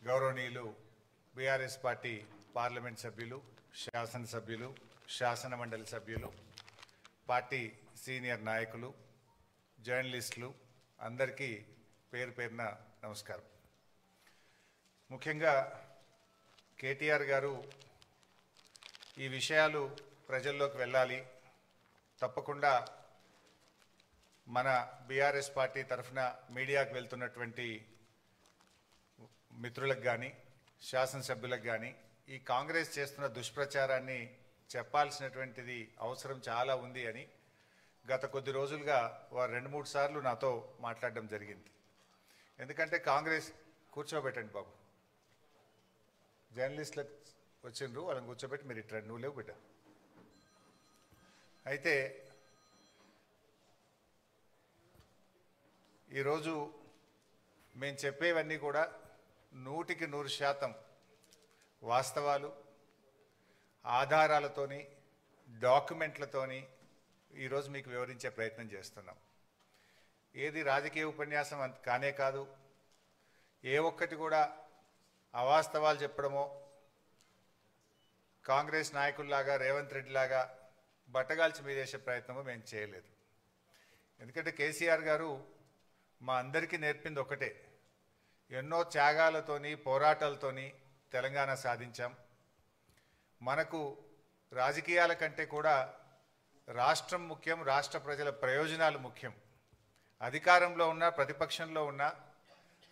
గౌరవనీయులు BRS party parliament సభ్యులు, శాసనసభ్యులు, శాసన మండలి సభ్యులు, పార్టీ సీనియర్ నాయకులు, జర్నలిస్టులు అందరికీ పేరు పేరున నమస్కారం. ముఖ్యంగా కేటీఆర్ గారు ఈ విషయాలు ప్రజల్లోకి వెళ్ళాలి, తప్పకుండా మన బీఆర్ఎస్ పార్టీ తరఫున మీడియాకు వెళ్తున్నటువంటి మిత్రులకు కానీ శాసనసభ్యులకు కానీ ఈ కాంగ్రెస్ చేస్తున్న దుష్ప్రచారాన్ని చెప్పాల్సినటువంటిది అవసరం చాలా ఉంది అని గత కొద్ది రోజులుగా వారు 2-3 సార్లు నాతో మాట్లాడడం జరిగింది. ఎందుకంటే కాంగ్రెస్ కూర్చోబెట్టండి బాబు, జర్నలిస్టులకు వచ్చిండ్రు, వాళ్ళని కూర్చోబెట్టి మీరు ఇట్లా నువ్వు లేవు బిడ్డ. అయితే ఈరోజు మేము చెప్పేవన్నీ కూడా 100% వాస్తవాలు, ఆధారాలతోని, డాక్యుమెంట్లతోని ఈరోజు మీకు వివరించే ప్రయత్నం చేస్తున్నాం. ఏది రాజకీయ ఉపన్యాసం కానే కాదు, ఏ ఒక్కటి కూడా అవాస్తవాలు చెప్పడమో కాంగ్రెస్ నాయకుల్లాగా రేవంత్ రెడ్డి లాగా బట్టగాల్చి మీదేసే ప్రయత్నమో మేము చేయలేదు. ఎందుకంటే కేసీఆర్ గారు మా అందరికీ నేర్పింది ఒకటే, ఎన్నో త్యాగాలతోని పోరాటాలతోని తెలంగాణ సాధించాం. మనకు రాజకీయాల కంటే కూడా రాష్ట్రం ముఖ్యం, రాష్ట్ర ప్రజల ప్రయోజనాలు ముఖ్యం. అధికారంలో ఉన్న ప్రతిపక్షంలో ఉన్న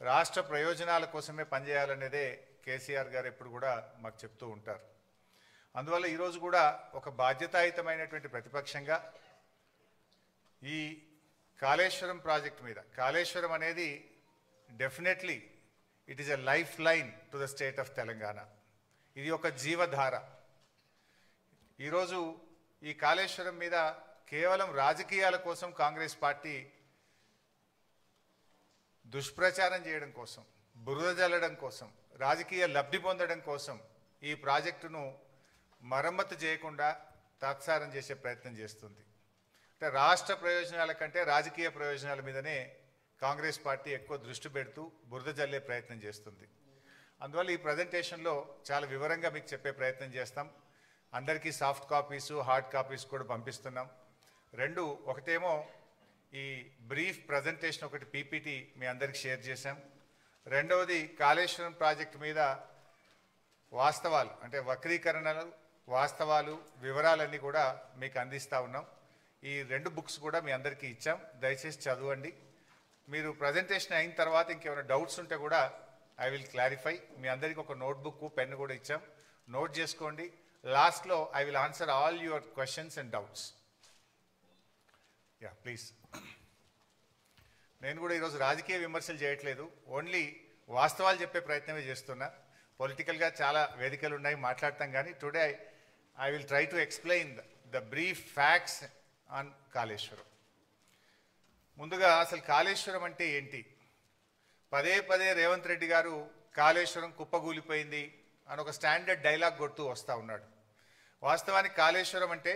రాష్ట్ర ప్రయోజనాల కోసమే పనిచేయాలనేదే కేసీఆర్ గారు ఎప్పుడు కూడా మాకు చెప్తూ ఉంటారు. అందువల్ల ఈరోజు కూడా ఒక బాధ్యతాయుతమైనటువంటి ప్రతిపక్షంగా ఈ కాళేశ్వరం ప్రాజెక్ట్ మీద, కాళేశ్వరం అనేది definitely it is a life line to the state of Telangana. ఇది ఒక జీవధార. ఈరోజు ఈ కాళేశ్వరం మీద కేవలం రాజకీయాల కోసం కాంగ్రెస్ పార్టీ దుష్ప్రచారం చేయడం కోసం, బురద జల్లడం కోసం, రాజకీయ లబ్ధి పొందడం కోసం ఈ ప్రాజెక్టును మరమ్మతు చేయకుండా తాత్సారం చేసే ప్రయత్నం చేస్తుంది. అంటే రాష్ట్ర ప్రయోజనాల కంటే రాజకీయ ప్రయోజనాల మీదనే కాంగ్రెస్ పార్టీ ఎక్కువ దృష్టి పెడుతూ బురద జల్లే ప్రయత్నం చేస్తుంది. అందువల్ల ఈ ప్రజెంటేషన్లో చాలా వివరంగా మీకు చెప్పే ప్రయత్నం చేస్తాం. అందరికీ సాఫ్ట్ కాపీసు, హార్డ్ కాపీస్ కూడా పంపిస్తున్నాం. ఒకటేమో ఈ బ్రీఫ్ ప్రజెంటేషన్, ఒకటి పీపీటీ మీ అందరికి షేర్ చేశాం. రెండవది కాళేశ్వరం ప్రాజెక్టు మీద వాస్తవాలు, అంటే వక్రీకరణలు, వాస్తవాలు, వివరాలన్నీ కూడా మీకు అందిస్తూ ఉన్నాం. ఈ 2 బుక్స్ కూడా మీ అందరికీ ఇచ్చాం, దయచేసి చదవండి. మీరు ప్రజెంటేషన్ అయిన తర్వాత ఇంకేమైనా డౌట్స్ ఉంటే కూడా ఐ విల్ క్లారిఫై. మీ అందరికీ ఒక నోట్బుక్, పెన్ను కూడా ఇచ్చాం, నోట్ చేసుకోండి. లాస్ట్లో I will answer all your questions and doubts. Yeah please. నేను కూడా ఈరోజు రాజకీయ విమర్శలు చేయట్లేదు, ఓన్లీ వాస్తవాలు చెప్పే ప్రయత్నమే చేస్తున్నా. పొలిటికల్గా చాలా వేదికలు ఉన్నాయి, మాట్లాడతాం, కానీ today I will try to explain the brief facts on Kaleshwaram. ముందుగా అసలు కాళేశ్వరం అంటే ఏంటి? పదే రేవంత్ రెడ్డి గారు కాళేశ్వరం కుప్పగూలిపోయింది అని ఒక స్టాండర్డ్ డైలాగ్ కొడుతూ వస్తూ ఉన్నాడు. వాస్తవానికి కాళేశ్వరం అంటే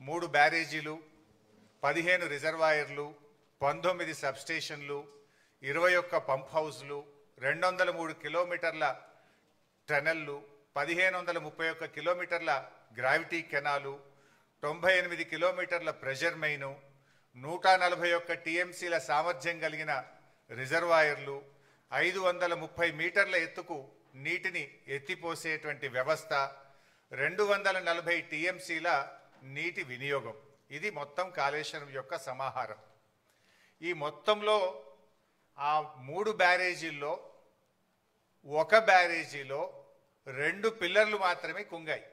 3 బ్యారేజీలు, 15 రిజర్వాయర్లు, 19 సబ్స్టేషన్లు, 21 పంప్ హౌస్లు, 203 కిలోమీటర్ల టనెల్లు, 1531 కిలోమీటర్ల గ్రావిటీ కెనాలు, 98 కిలోమీటర్ల ప్రెషర్ మెయిను, 141 టీఎంసీల సామర్థ్యం కలిగిన రిజర్వాయర్లు, 530 మీటర్ల ఎత్తుకు నీటిని ఎత్తిపోసేటువంటి వ్యవస్థ, 240 టీఎంసీల నీటి వినియోగం. ఇది మొత్తం కాళేశ్వరం యొక్క సమాహారం. ఈ మొత్తంలో ఆ 3 బ్యారేజీల్లో ఒక బ్యారేజీలో 2 పిల్లర్లు మాత్రమే కుంగాయి.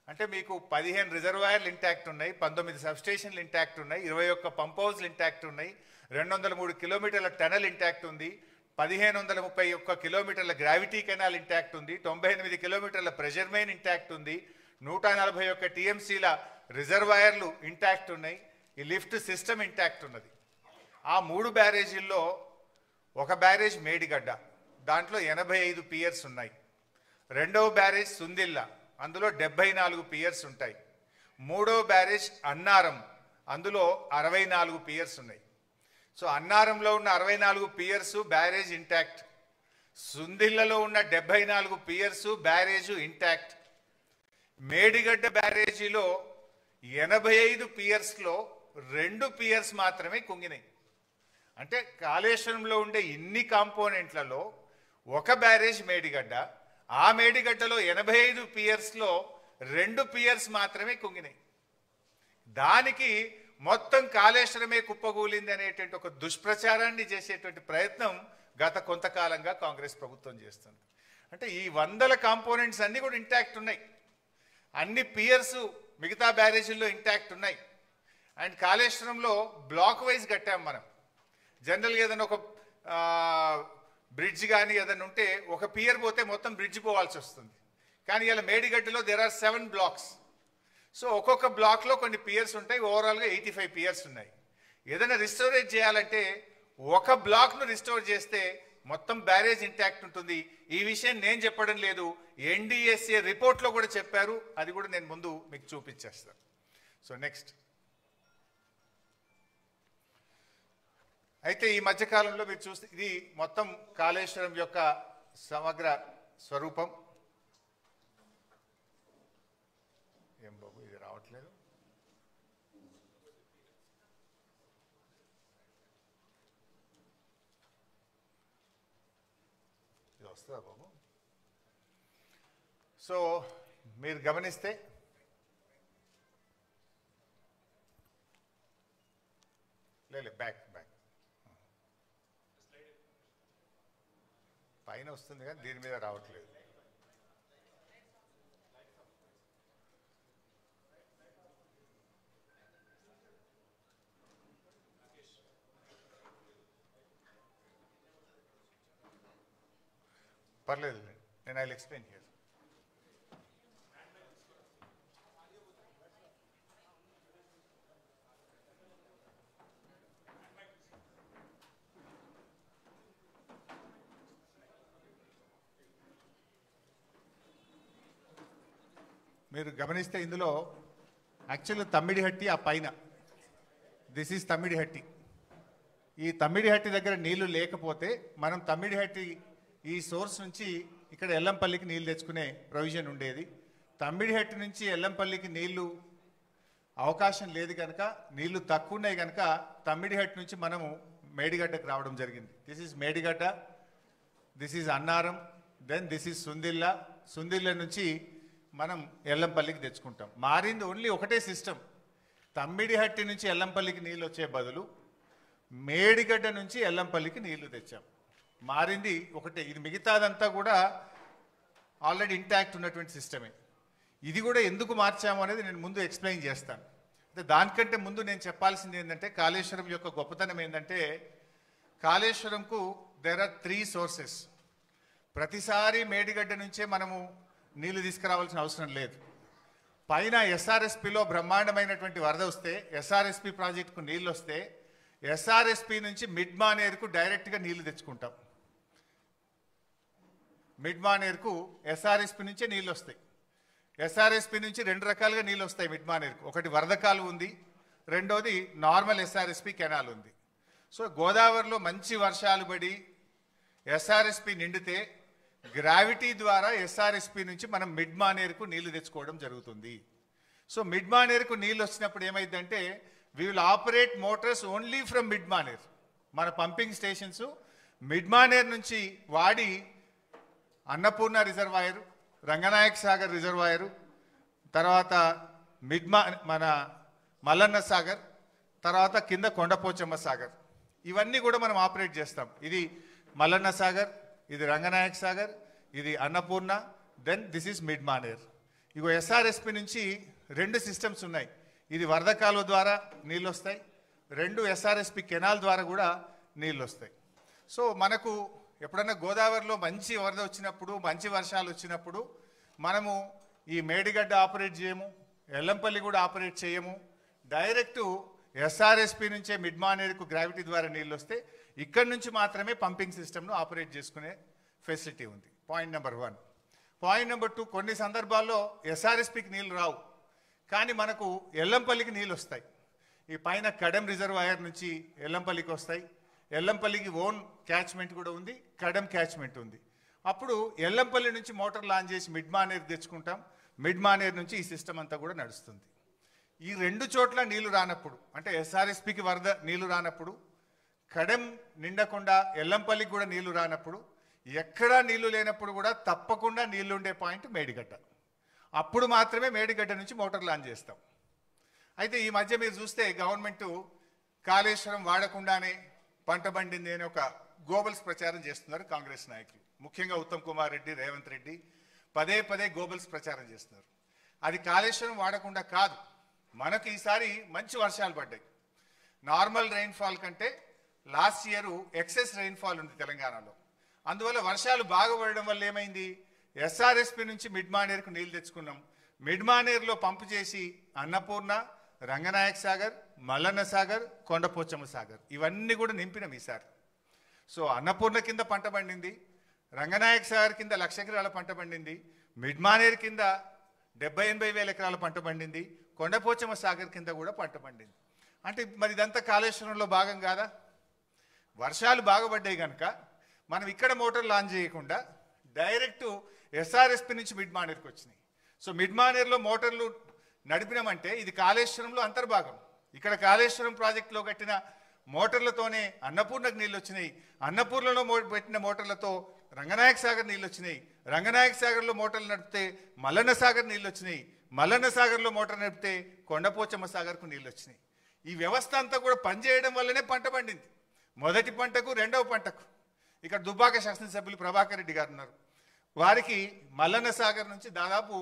అంటే మీకు 15 రిజర్వాయర్లు ఇంటాక్ట్ ఉన్నాయి, 19 సబ్స్టేషన్లు ఇంటాక్ట్ ఉన్నాయి, 21 పంప్ హౌస్లు ఇంటాక్ట్ ఉన్నాయి, 203 కిలోమీటర్ల టనల్ ఇంటాక్ట్ ఉంది, 1531 కిలోమీటర్ల గ్రావిటీ కెనాల్ ఇంటాక్ట్ ఉంది, 98 కిలోమీటర్ల ప్రెషర్ మెయిన్ ఇంటాక్ట్ ఉంది, 141 టీఎంసీల రిజర్వాయర్లు ఇంటాక్ట్ ఉన్నాయి, ఈ లిఫ్ట్ సిస్టమ్ ఇంటాక్ట్ ఉన్నది. ఆ 3 బ్యారేజీల్లో ఒక బ్యారేజ్ మేడిగడ్డ, దాంట్లో 85 పియర్స్ ఉన్నాయి. రెండవ బ్యారేజ్ సుందిల్ల, అందులో 74 పియర్స్ ఉంటాయి. మూడవ బ్యారేజ్ అన్నారం, అందులో 64 పియర్స్ ఉన్నాయి. సో అన్నారంలో ఉన్న 64 పియర్స్ బ్యారేజ్ ఇంటాక్ట్. సుందిళ్లలో ఉన్న 74 పియర్సు బ్యారేజు ఇంటాక్ట్. మేడిగడ్డ బ్యారేజీలో 85 పియర్స్లో 2 పియర్స్ మాత్రమే కుంగినాయి. అంటే కాళేశ్వరంలో ఉండే ఇన్ని కాంపోనెంట్లలో ఒక బ్యారేజ్ మేడిగడ్డ, ఆ మేడిగడ్డలో 85 పియర్స్లో 2 పియర్స్ మాత్రమే కుంగినాయి. దానికి మొత్తం కాళేశ్వరమే కుప్పగూలింది అనేటువంటి ఒక దుష్ప్రచారాన్ని చేసేటువంటి ప్రయత్నం గత కొంతకాలంగా కాంగ్రెస్ ప్రభుత్వం చేస్తుంది. అంటే ఈ 100 కాంపోనెంట్స్ అన్నీ కూడా ఇంటాక్ట్ ఉన్నాయి, అన్ని పియర్స్ మిగతా బ్యారేజీల్లో ఇంటాక్ట్ ఉన్నాయి. అండ్ కాళేశ్వరంలో బ్లాక్ వైజ్ కట్టాం మనం. జనరల్గా ఏదైనా ఒక బ్రిడ్జ్ కానీ ఏదైనా ఉంటే ఒక పియర్ పోతే మొత్తం బ్రిడ్జ్ పోవాల్సి వస్తుంది. కానీ ఇలా మేడిగడ్డలో దేర్ ఆర్ 7 బ్లాక్స్. సో ఒక్కొక్క బ్లాక్లో కొన్ని పియర్స్ ఉంటాయి, ఓవరాల్గా 85 పియర్స్ ఉన్నాయి. ఏదైనా రిస్టోరేజ్ చేయాలంటే ఒక బ్లాక్ను రిస్టోర్ చేస్తే మొత్తం బ్యారేజ్ ఇంటాక్ట్ ఉంటుంది. ఈ విషయం నేను చెప్పడం లేదు, ఎన్డీఎస్ఏ రిపోర్ట్లో కూడా చెప్పారు. అది కూడా నేను ముందు మీకు చూపించేస్తాను. సో నెక్స్ట్, అయితే ఈ మధ్యకాలంలో మీరు చూస్తే ఇది మొత్తం కాళేశ్వరం యొక్క సమగ్ర స్వరూపం. ఏం బాబు ఇది రావట్లేదు, ఇది వస్తుందా బాబు? సో మీరు గమనిస్తే బ్యాక్ పైన వస్తుంది కానీ దీని మీద రావట్లేదు. పర్లేదు, నేను ఐ విల్ ఎక్స్ప్లెయిన్ హియర్. మీరు గమనిస్తే ఇందులో యాక్చువల్గా తమ్మిడిహట్టి ఆ పైన, దిస్ ఈజ్ తమ్మిడిహట్టి. ఈ తమ్మిడిహట్టి దగ్గర నీళ్లు లేకపోతే మనం తమ్మిడిహట్టి ఈ సోర్స్ నుంచి ఇక్కడ ఎల్లంపల్లికి నీళ్ళు తెచ్చుకునే ప్రొవిజన్ ఉండేది. తమ్మిడిహట్టి నుంచి ఎల్లంపల్లికి నీళ్లు అవకాశం లేదు కనుక, నీళ్లు తక్కువ ఉన్నాయి కనుక తమ్మిడిహట్టి నుంచి మనము మేడిగడ్డకు రావడం జరిగింది. This is Medigadda, this is Annaram, then this is Sundilla. Sundilla నుంచి మనం ఎల్లంపల్లికి తెచ్చుకుంటాం. మారింది ఓన్లీ ఒకటే సిస్టమ్. తమ్మిడిహట్టి నుంచి ఎల్లంపల్లికి నీళ్ళు వచ్చే బదులు మేడిగడ్డ నుంచి ఎల్లంపల్లికి నీళ్లు తెచ్చాం. మారింది ఒకటే. ఇది మిగతాదంతా కూడా ఆల్రెడీ ఇంటాక్ట్ ఉన్నటువంటి సిస్టమే. ఇది కూడా ఎందుకు మార్చాము అనేది నేను ముందు ఎక్స్ప్లెయిన్ చేస్తాను. అంటే దానికంటే ముందు నేను చెప్పాల్సింది ఏంటంటే, కాళేశ్వరం యొక్క గొప్పతనం ఏంటంటే, కాళేశ్వరంకు దేర్ ఆర్ 3 సోర్సెస్. ప్రతిసారి మేడిగడ్డ నుంచే మనము నీళ్లు తీసుకురావాల్సిన అవసరం లేదు. పైన ఎస్ఆర్ఎస్పిలో బ్రహ్మాండమైనటువంటి వరద వస్తే, ఎస్ఆర్ఎస్పి ప్రాజెక్టుకు నీళ్ళు వస్తే, ఎస్ఆర్ఎస్పి నుంచి మిడ్ మానేరుకు డైరెక్ట్గా నీళ్లు తెచ్చుకుంటాం. మిడ్ మానేరుకు ఎస్ఆర్ఎస్పి నుంచే నీళ్ళు వస్తాయి. ఎస్ఆర్ఎస్పి నుంచి 2 రకాలుగా నీళ్ళు వస్తాయి మిడ్ మానేరుకు. ఒకటి వరద కాలువ ఉంది, రెండోది నార్మల్ ఎస్ఆర్ఎస్పి కెనాల్ ఉంది. సో గోదావరిలో మంచి వర్షాలు పడి ఎస్ఆర్ఎస్పి నిండితే గ్రావిటీ ద్వారా ఎస్ఆర్ఎస్పి నుంచి మనం మిడ్ మానేరుకు నీళ్లు తెచ్చుకోవడం జరుగుతుంది. సో మిడ్ మానేరుకు నీళ్ళు వచ్చినప్పుడు ఏమైందంటే, we will operate Motors only from mid Maner. మన పంపింగ్ స్టేషన్స్ మిడ్ మానేర్ నుంచి వాడి అన్నపూర్ణ రిజర్వాయరు, రంగనాయక సాగర్ రిజర్వాయరు, తర్వాత మన మల్లన్న సాగర్, తర్వాత కింద కొండపోచమ్మ సాగర్, ఇవన్నీ కూడా మనం ఆపరేట్ చేస్తాం. ఇది మల్లన్న సాగర్, ఇది రంగనాయక సాగర్, ఇది Annapurna, then this is mid Manair. ఇగో ఎస్ఆర్ఎస్పి నుంచి 2 సిస్టమ్స్ ఉన్నాయి. ఇది వరద కాలువ ద్వారా నీళ్ళు వస్తాయి, 2 ఎస్ఆర్ఎస్పి కెనాల్ ద్వారా కూడా నీళ్ళు వస్తాయి. సో మనకు ఎప్పుడన్నా గోదావరిలో మంచి వరద వచ్చినప్పుడు, మంచి వర్షాలు వచ్చినప్పుడు మనము ఈ మేడిగడ్డ ఆపరేట్ చేయము, ఎల్లంపల్లి కూడా ఆపరేట్ చేయము. డైరెక్టు ఎస్ఆర్ఎస్పి నుంచే మిడ్ మానేరుకు గ్రావిటీ ద్వారా నీళ్ళు వస్తే ఇక్కడి నుంచి మాత్రమే పంపింగ్ సిస్టమ్ను ఆపరేట్ చేసుకునే ఫెసిలిటీ ఉంది. Point number 1. పాయింట్ నెంబర్ 2, కొన్ని సందర్భాల్లో ఎస్ఆర్ఎస్పికి నీళ్ళు రావు, కానీ మనకు ఎల్లంపల్లికి నీళ్ళు వస్తాయి. ఈ పైన కడెం రిజర్వాయర్ నుంచి ఎల్లంపల్లికి వస్తాయి. ఎల్లంపల్లికి ఓన్ క్యాచ్మెంట్ కూడా ఉంది, కడెం క్యాచ్మెంట్ ఉంది. అప్పుడు ఎల్లంపల్లి నుంచి మోటార్ లాంచ్ చేసి మిడ్ మానేర్ తెచ్చుకుంటాం. మిడ్ మానేర్ నుంచి ఈ సిస్టమ్ అంతా కూడా నడుస్తుంది. ఈ రెండు చోట్ల నీళ్లు రానప్పుడు, అంటే ఎస్ఆర్ఎస్పికి వరద నీళ్లు రానప్పుడు, కడెం నిండకుండా ఎల్లంపల్లికి కూడా నీళ్లు రానప్పుడు, ఎక్కడా నీళ్లు లేనప్పుడు కూడా తప్పకుండా నీళ్లు ఉండే పాయింట్ మేడిగడ్డ. అప్పుడు మాత్రమే మేడిగడ్డ నుంచి మోటార్ లాంచ్ చేస్తాం. అయితే ఈ మధ్య మీరు చూస్తే గవర్నమెంట్ కాళేశ్వరం వాడకుండానే పంట పండింది అని ఒక గోబల్స్ ప్రచారం చేస్తున్నారు కాంగ్రెస్ నాయకులు, ముఖ్యంగా ఉత్తమ్ కుమార్ రెడ్డి, రేవంత్ రెడ్డి పదే పదే గోబల్స్ ప్రచారం చేస్తున్నారు. అది కాళేశ్వరం వాడకుండా కాదు, మనకు ఈసారి మంచి వర్షాలు పడ్డాయి. నార్మల్ రెయిన్ఫాల్ కంటే లాస్ట్ ఇయర్ ఎక్సెస్ రెయిన్ఫాల్ ఉంది తెలంగాణలో. అందువల్ల వర్షాలు బాగా పడడం వల్ల ఏమైంది, ఎస్ఆర్ఎస్పి నుంచి మిడ్ మానేర్కు నీళ్లు తెచ్చుకున్నాం. మిడ్ మానేర్లో పంపు చేసి అన్నపూర్ణ, రంగనాయక సాగర్, మల్లన్న సాగర్, కొండపోచమ్మ సాగర్ ఇవన్నీ కూడా నింపినాం ఈసారి. సో అన్నపూర్ణ కింద పంట పండింది, రంగనాయక సాగర్ కింద 1,00,000 ఎకరాల పంట పండింది, మిడ్ మానేర్ కింద 70-80 వేల ఎకరాల పంట పండింది, కొండపోచమ్మ సాగర్ కింద కూడా పంట పండింది. అంటే మరి ఇదంతా కాళేశ్వరంలో భాగం కాదా? వర్షాలు బాగుపడ్డాయి కనుక మనం ఇక్కడ మోటార్ లాంచ్ చేయకుండా డైరెక్ట్ ఎస్ఆర్ఎస్పి నుంచి మిడ్ మానేర్కి వచ్చినాయి. సో మిడ్ మానేర్లో మోటార్లు నడిపినామంటే ఇది కాళేశ్వరంలో అంతర్భాగం. ఇక్కడ కాళేశ్వరం ప్రాజెక్టులో కట్టిన మోటార్లతోనే అన్నపూర్ణకు నీళ్ళు వచ్చినాయి, అన్నపూర్ణలో పెట్టిన మోటార్లతో రంగనాయక సాగర్ నీళ్ళు వచ్చినాయి, రంగనాయక సాగర్లో మోటార్లు నడిపితే మల్లన్న సాగర్ నీళ్ళు వచ్చినాయి, మల్లన్న సాగర్లో మోటార్ నడిపితే కొండపోచమ్మ సాగర్కు నీళ్ళు వచ్చినాయి. ఈ వ్యవస్థ అంతా కూడా పనిచేయడం వల్లనే పంట పండింది, మొదటి పంటకు రెండవ పంటకు. ఇక్కడ దుబ్బాక శాసనసభ్యులు ప్రభాకర్ రెడ్డి గారు ఉన్నారు, వారికి మల్లన్న సాగర్ నుంచి దాదాపు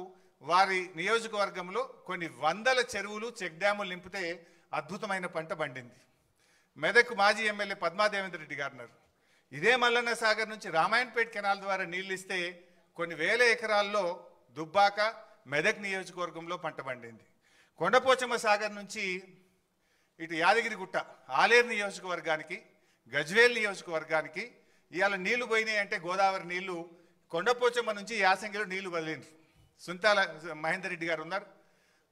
వారి నియోజకవర్గంలో కొన్ని వందల చెరువులు, చెక్ డ్యాములు నింపితే అద్భుతమైన పంట పండింది. మెదక్ మాజీ ఎమ్మెల్యే పద్మాదేవేంద్ర రెడ్డి గారు ఉన్నారు, ఇదే మల్లన్న సాగర్ నుంచి రామాయణపేట కెనాల్ ద్వారా నీళ్ళు ఇస్తే కొన్ని వేల ఎకరాల్లో దుబ్బాక, మెదక్ నియోజకవర్గంలో పంట పండింది. కొండపోచమ్మ సాగర్ నుంచి ఇటు యాదగిరిగుట్ట, ఆలేరు నియోజకవర్గానికి, గజ్వేల్ నియోజకవర్గానికి ఇవాళ నీళ్లు పోయినాయి. అంటే గోదావరి నీళ్లు కొండపోచమ్మ నుంచి యాసంగిలో నీళ్లు వదిలిండ్రు. సుంతాల మహేందర్ రెడ్డి గారు ఉన్నారు,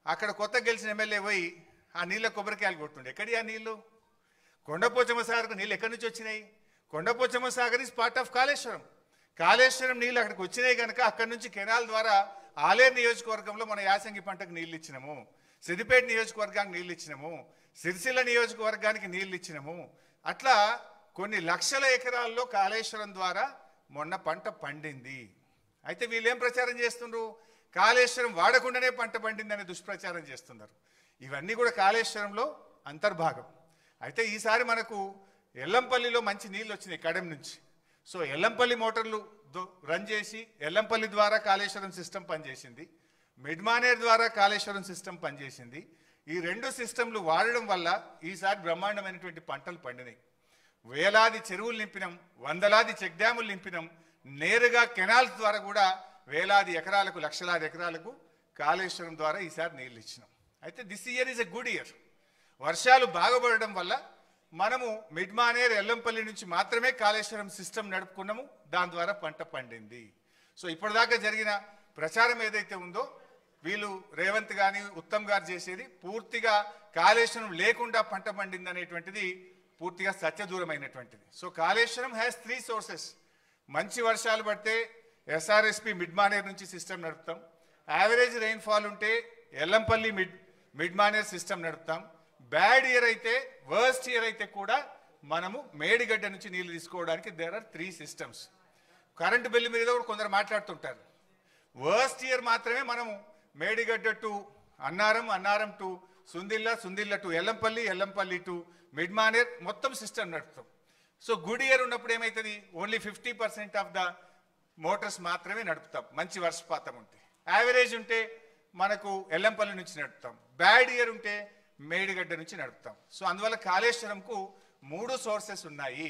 అక్కడ కొత్త గెలిచిన ఎమ్మెల్యే పోయి ఆ నీళ్ళ కొబ్బరికాయలు కొట్టుండే. ఎక్కడి ఆ నీళ్లు? కొండపోచమ్మ సాగర్కు నీళ్ళు ఎక్కడి నుంచి వచ్చినాయి? Kondapochamma Sagar is part of Kaleshwaram. Kaleshwaram నీళ్ళు అక్కడికి వచ్చినాయి కనుక అక్కడి నుంచి కెనాల్ ద్వారా ఆలేరు నియోజకవర్గంలో మన యాసంగి పంటకు నీళ్ళు ఇచ్చినాము, సిద్దిపేట నియోజకవర్గానికి నీళ్ళు ఇచ్చినాము, సిరిసిల్ల నియోజకవర్గానికి నీళ్ళు ఇచ్చినాము. అట్లా కొన్ని లక్షల ఎకరాల్లో కాళేశ్వరం ద్వారా మొన్న పంట పండింది. అయితే వీళ్ళేం ప్రచారం చేస్తున్నారు? కాళేశ్వరం వాడకుండానే పంట పండిందనే దుష్ప్రచారం చేస్తున్నారు. ఇవన్నీ కూడా కాళేశ్వరంలో అంతర్భాగం. అయితే ఈసారి మనకు ఎల్లంపల్లిలో మంచి నీళ్ళు వచ్చినాయి కడెం నుంచి. సో ఎల్లంపల్లి మోటార్లు రన్ చేసి ఎల్లంపల్లి ద్వారా కాళేశ్వరం సిస్టమ్ పనిచేసింది, మిడ్ మానేర్ ద్వారా కాళేశ్వరం సిస్టమ్ పనిచేసింది. ఈ రెండు సిస్టంలు వాడడం వల్ల ఈసారి బ్రహ్మాండమైనటువంటి పంటలు పండినాయి. వేలాది చెరువులు నింపినాం, వందలాది చెక్ డ్యాములు నింపినాం, నేరుగా కెనాల్స్ ద్వారా కూడా వేలాది ఎకరాలకు, లక్షలాది ఎకరాలకు కాళేశ్వరం ద్వారా ఈసారి నీళ్ళు ఇచ్చినాం. అయితే this year is a good year. వర్షాలు బాగుపడడం వల్ల మనము మిడ్ మానేర్, ఎల్లంపల్లి నుంచి మాత్రమే కాళేశ్వరం సిస్టమ్ నడుపుకున్నాము, దాని ద్వారా పంట పండింది. సో ఇప్పటిదాకా జరిగిన ప్రచారం ఏదైతే ఉందో వీళ్ళు రేవంత్ కానీ ఉత్తమ్ గారు చేసేది పూర్తిగా కాళేశ్వరం లేకుండా పంట పండింది అనేటువంటిది పూర్తిగా సత్యదూరమైనటువంటిది. So Kaleshwaram has 3 sources. మంచి వర్షాలు పడితే ఎస్ఆర్ఎస్పి మిడ్ మానేర్ నుంచి సిస్టమ్ నడుపుతాం, యావరేజ్ రెయిన్ఫాల్ ఉంటే ఎల్లంపల్లి మిడ్ మానేర్ సిస్టమ్ నడుపుతాం, బ్యాడ్ ఇయర్ అయితే, వర్స్ట్ ఇయర్ అయితే కూడా మనము మేడిగడ్డ నుంచి నీళ్లు తీసుకోవడానికి there are 3 systems. Current bill మీద కూడా కొందరు మాట్లాడుతుంటారు. వర్స్ట్ ఇయర్ మాత్రమే మనము Medigadda to Annaram, Annaram to Sundilla, Sundilla to Yellampalli, Yellampalli to mid Maner మొత్తం సిస్టమ్ నడుపుతాం. సో గుడ్ ఇయర్ ఉన్నప్పుడు ఏమవుతుంది? ఓన్లీ 50% ఆఫ్ ద మోటార్స్ మాత్రమే నడుపుతాం మంచి వర్షపాతం ఉంటే. యావరేజ్ ఉంటే మనకు ఎల్లంపల్లి నుంచి నడుపుతాం, బ్యాడ్ ఇయర్ ఉంటే మేడిగడ్డ నుంచి నడుపుతాం. సో అందువల్ల కాళేశ్వరంకు 3 సోర్సెస్ ఉన్నాయి.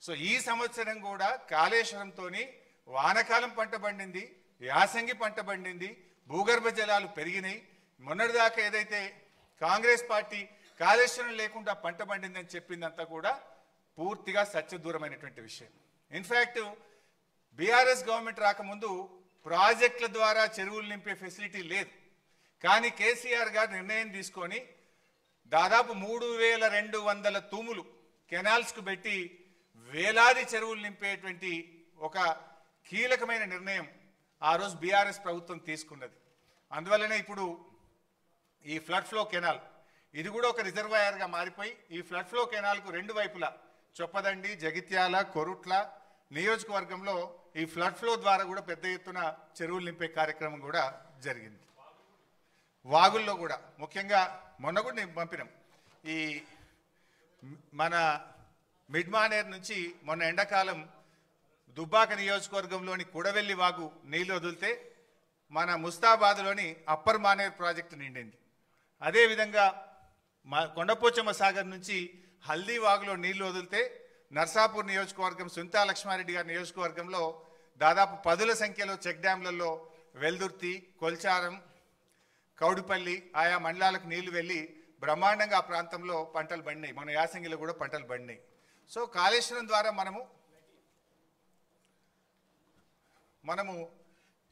సో ఈ సంవత్సరం కూడా కాళేశ్వరంతోని వానకాలం పంట పండింది, యాసంగి పంట పండింది, భూగర్భ జలాలు పెరిగినాయి. మొన్నటిదాకా ఏదైతే కాంగ్రెస్ పార్టీ కాళేశ్వరం లేకుండా పంట పండిందని చెప్పిందంతా కూడా పూర్తిగా సత్యదూరమైనటువంటి విషయం. ఇన్ఫ్యాక్ట్ బీఆర్ఎస్ గవర్నమెంట్ రాకముందు ప్రాజెక్టుల ద్వారా చెరువులు నింపే ఫెసిలిటీ లేదు. కానీ కేసీఆర్ గారు నిర్ణయం తీసుకొని దాదాపు 3200 తూములు కెనాల్స్కు పెట్టి వేలాది చెరువులు నింపేటువంటి ఒక కీలకమైన నిర్ణయం ఆ రోజు బీఆర్ఎస్ ప్రభుత్వం తీసుకున్నది. అందువల్లనే ఇప్పుడు ఈ ఫ్లడ్ ఫ్లో కెనాల్ ఇది కూడా ఒక రిజర్వాయర్గా మారిపోయి ఈ ఫ్లడ్ ఫ్లో కెనాల్కు రెండు వైపులా చొప్పదండి, జగిత్యాల, కొరుట్ల నియోజకవర్గంలో ఈ ఫ్లడ్ ఫ్లో ద్వారా కూడా పెద్ద ఎత్తున చెరువులు నింపే కార్యక్రమం కూడా జరిగింది. వాగుల్లో కూడా ముఖ్యంగా మొన్న కూడా నేను పంపినాం. ఈ మన మిడ్మానేర్ నుంచి మొన్న ఎండాకాలం దుబ్బాక నియోజకవర్గంలోని కుడవెల్లి వాగు నీళ్లు వదిలితే మన ముస్తాబాద్లోని అప్పర్ మానేర్ ప్రాజెక్టు నిండింది. అదేవిధంగా కొండపోచమ్మ సాగర్ నుంచి హల్దీ వాగులో నీళ్లు వదిలితే నర్సాపూర్ నియోజకవర్గం సుంతా లక్ష్మారెడ్డి గారి నియోజకవర్గంలో దాదాపు 10ల సంఖ్యలో చెక్ డ్యాంలలో వెల్దుర్తి, కొల్చారం, కౌడిపల్లి ఆయా మండలాలకు నీళ్లు వెళ్ళి బ్రహ్మాండంగా ఆ ప్రాంతంలో పంటలు పండినాయి. మన యాసంగిలో కూడా పంటలు పండినాయి. సో కాళేశ్వరం ద్వారా మనము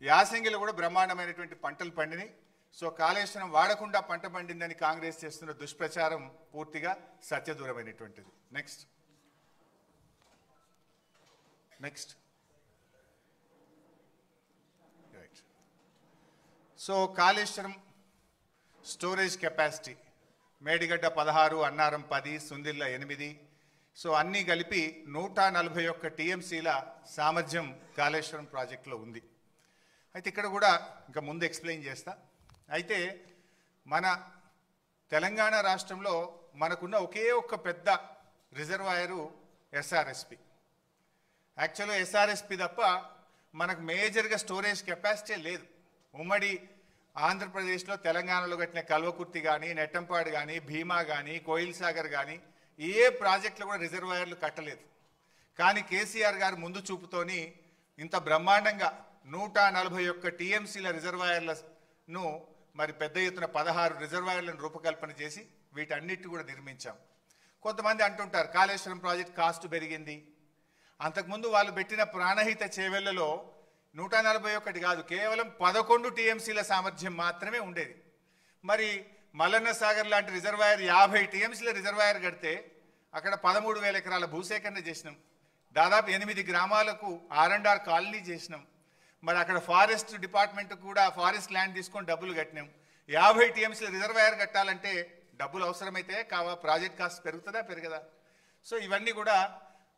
యాసంగిలో కూడా బ్రహ్మాండమైనటువంటి పంటలు పండినాయి. సో కాళేశ్వరం వాడకుండా పంట పండిందని కాంగ్రెస్ చేస్తున్న దుష్ప్రచారం పూర్తిగా సత్యదూరమైనటువంటిది. Next right. So Kaleshwaram storage capacity Medigadda 16, Annaram 10, Sundilla 8. సో అన్నీ కలిపి 141 టీఎంసీల సామర్థ్యం కాళేశ్వరం ప్రాజెక్టులో ఉంది. అయితే ఇక్కడ కూడా ఇంకా ముందు ఎక్స్ప్లెయిన్ చేస్తా. అయితే మన తెలంగాణ రాష్ట్రంలో మనకున్న ఒకే ఒక్క పెద్ద రిజర్వాయరు ఎస్ఆర్ఎస్పి. యాక్చువల్గా ఎస్ఆర్ఎస్పి తప్ప మనకు మేజర్గా స్టోరేజ్ కెపాసిటీ లేదు. ఉమ్మడి ఆంధ్రప్రదేశ్లో తెలంగాణలో కట్టిన కల్వకుర్తి కానీ, నెట్టంపాడు కానీ, భీమా కానీ, కోయిల్ సాగర్ కానీ ఏ ప్రాజెక్టులు కూడా రిజర్వాయర్లు కట్టలేదు. కానీ కేసీఆర్ గారు ముందు చూపుతోని ఇంత బ్రహ్మాండంగా 141 టీఎంసీల రిజర్వాయర్లను మరి పెద్ద ఎత్తున 16 రిజర్వాయర్లను రూపకల్పన చేసి వీటన్నిటి కూడా నిర్మించాం. కొంతమంది అంటుంటారు కాళేశ్వరం ప్రాజెక్ట్ కాస్ట్ పెరిగింది. అంతకుముందు వాళ్ళు పెట్టిన ప్రాణహిత చేవెళ్లలో 141 కాదు, కేవలం 11 టీఎంసీల సామర్థ్యం మాత్రమే ఉండేది. మరి మల్లన్న సాగర్ లాంటి రిజర్వాయర్ 50 టీఎంసీల రిజర్వాయర్ కడితే అక్కడ 13,000 ఎకరాల భూసేకరణ చేసినాం. దాదాపు 8 గ్రామాలకు R&R కాలనీ చేసినాం. మరి అక్కడ ఫారెస్ట్ డిపార్ట్మెంట్ కూడా ఫారెస్ట్ ల్యాండ్ తీసుకొని డబ్బులు కట్టినాం. 50 టీఎంసీల రిజర్వాయర్ కట్టాలంటే డబ్బులు అవసరమైతే ప్రాజెక్ట్ కాస్ట్ పెరుగుతుందా పెరగదా? సో ఇవన్నీ కూడా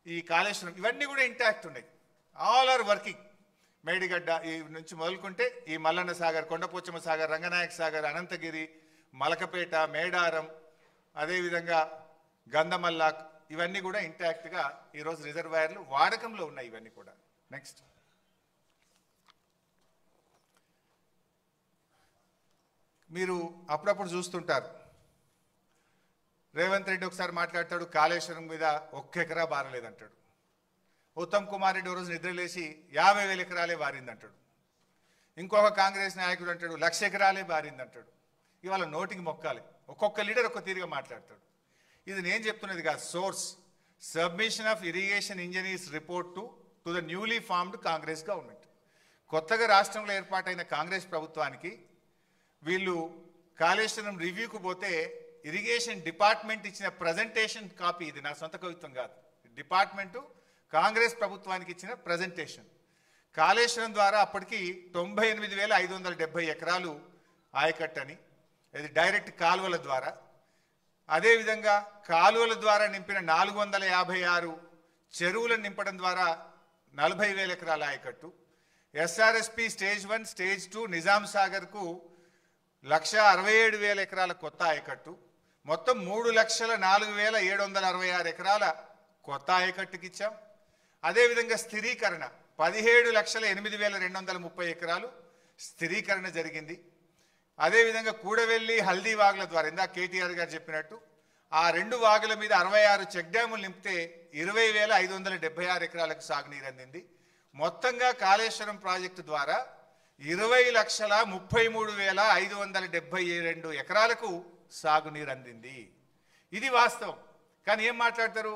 ఈ కాళేశ్వరం ఇవన్నీ కూడా ఇంటాక్ట్ ఉన్నాయి. All are working. మేడిగడ్డ ఈ నుంచి మొదలుకుంటే ఈ మల్లన్న సాగర్, కొండపోచమ్మ సాగర్, రంగనాయక సాగర్, అనంతగిరి, మలకపేట, మేడారం, అదేవిధంగా గంధమల్లాక్ ఇవన్నీ కూడా ఇంటాక్ట్గా ఈరోజు రిజర్వాయర్లు వాడకంలో ఉన్నాయి. ఇవన్నీ కూడా నెక్స్ట్ మీరు అప్పుడప్పుడు చూస్తుంటారు. రేవంత్ రెడ్డి ఒకసారి మాట్లాడతాడు కాళేశ్వరం మీద 1 ఎకరా బారలేదంటాడు. ఉత్తమ్ కుమార్ రెడ్డి రోజు నిద్రలేసి 50,000 ఎకరాలే బారిందంటాడు. ఇంకొక కాంగ్రెస్ నాయకుడు అంటాడు 1,00,000 ఎకరాలే బారిందంటాడు. ఇవాళ నోటికి మొక్కాలి. ఒక్కొక్క లీడర్ ఒక్క తీరుగా మాట్లాడతాడు. ఇది నేను చెప్తున్నది కాదు. Source submission of irrigation engineers report to the newly formed Congress government. కొత్తగా రాష్ట్రంలో ఏర్పాటైన కాంగ్రెస్ ప్రభుత్వానికి వీళ్ళు కాళేశ్వరం రివ్యూకు పోతే ఇరిగేషన్ డిపార్ట్మెంట్ ఇచ్చిన ప్రజెంటేషన్ కాపీ, ఇది నా సొంత కవిత్వం కాదు, డిపార్ట్మెంటు కాంగ్రెస్ ప్రభుత్వానికి ఇచ్చిన ప్రజెంటేషన్. కాళేశ్వరం ద్వారా అప్పటికి 98,570 ఎకరాలు ఆయకట్టని, ఇది డైరెక్ట్ కాలువల ద్వారా. అదేవిధంగా కాలువల ద్వారా నింపిన 456 చెరువులను నింపడం ద్వారా 40,000 ఎకరాల ఆయకట్టు. ఎస్ఆర్ఎస్పి స్టేజ్ 1, స్టేజ్ 2 నిజాం సాగర్కు 1,67,000 ఎకరాల కొత్త ఆయకట్టు. మొత్తం 3,04,766 ఎకరాల కొత్త ఆయకట్టుకి ఇచ్చాం. అదేవిధంగా స్థిరీకరణ 17,08,230 ఎకరాలు స్థిరీకరణ జరిగింది. అదేవిధంగా కూడవెల్లి, హల్దీ వాగుల ద్వారా ఇందాక కేటీఆర్ గారు చెప్పినట్టు ఆ 2 వాగుల మీద 66 చెక్ డ్యాములు నింపితే 20,576 ఎకరాలకు సాగునీరు అందింది. మొత్తంగా కాళేశ్వరం ప్రాజెక్టు ద్వారా 20,33,572 ఎకరాలకు సాగునీరు అందింది. ఇది వాస్తవం. కానీ ఏం మాట్లాడతారు?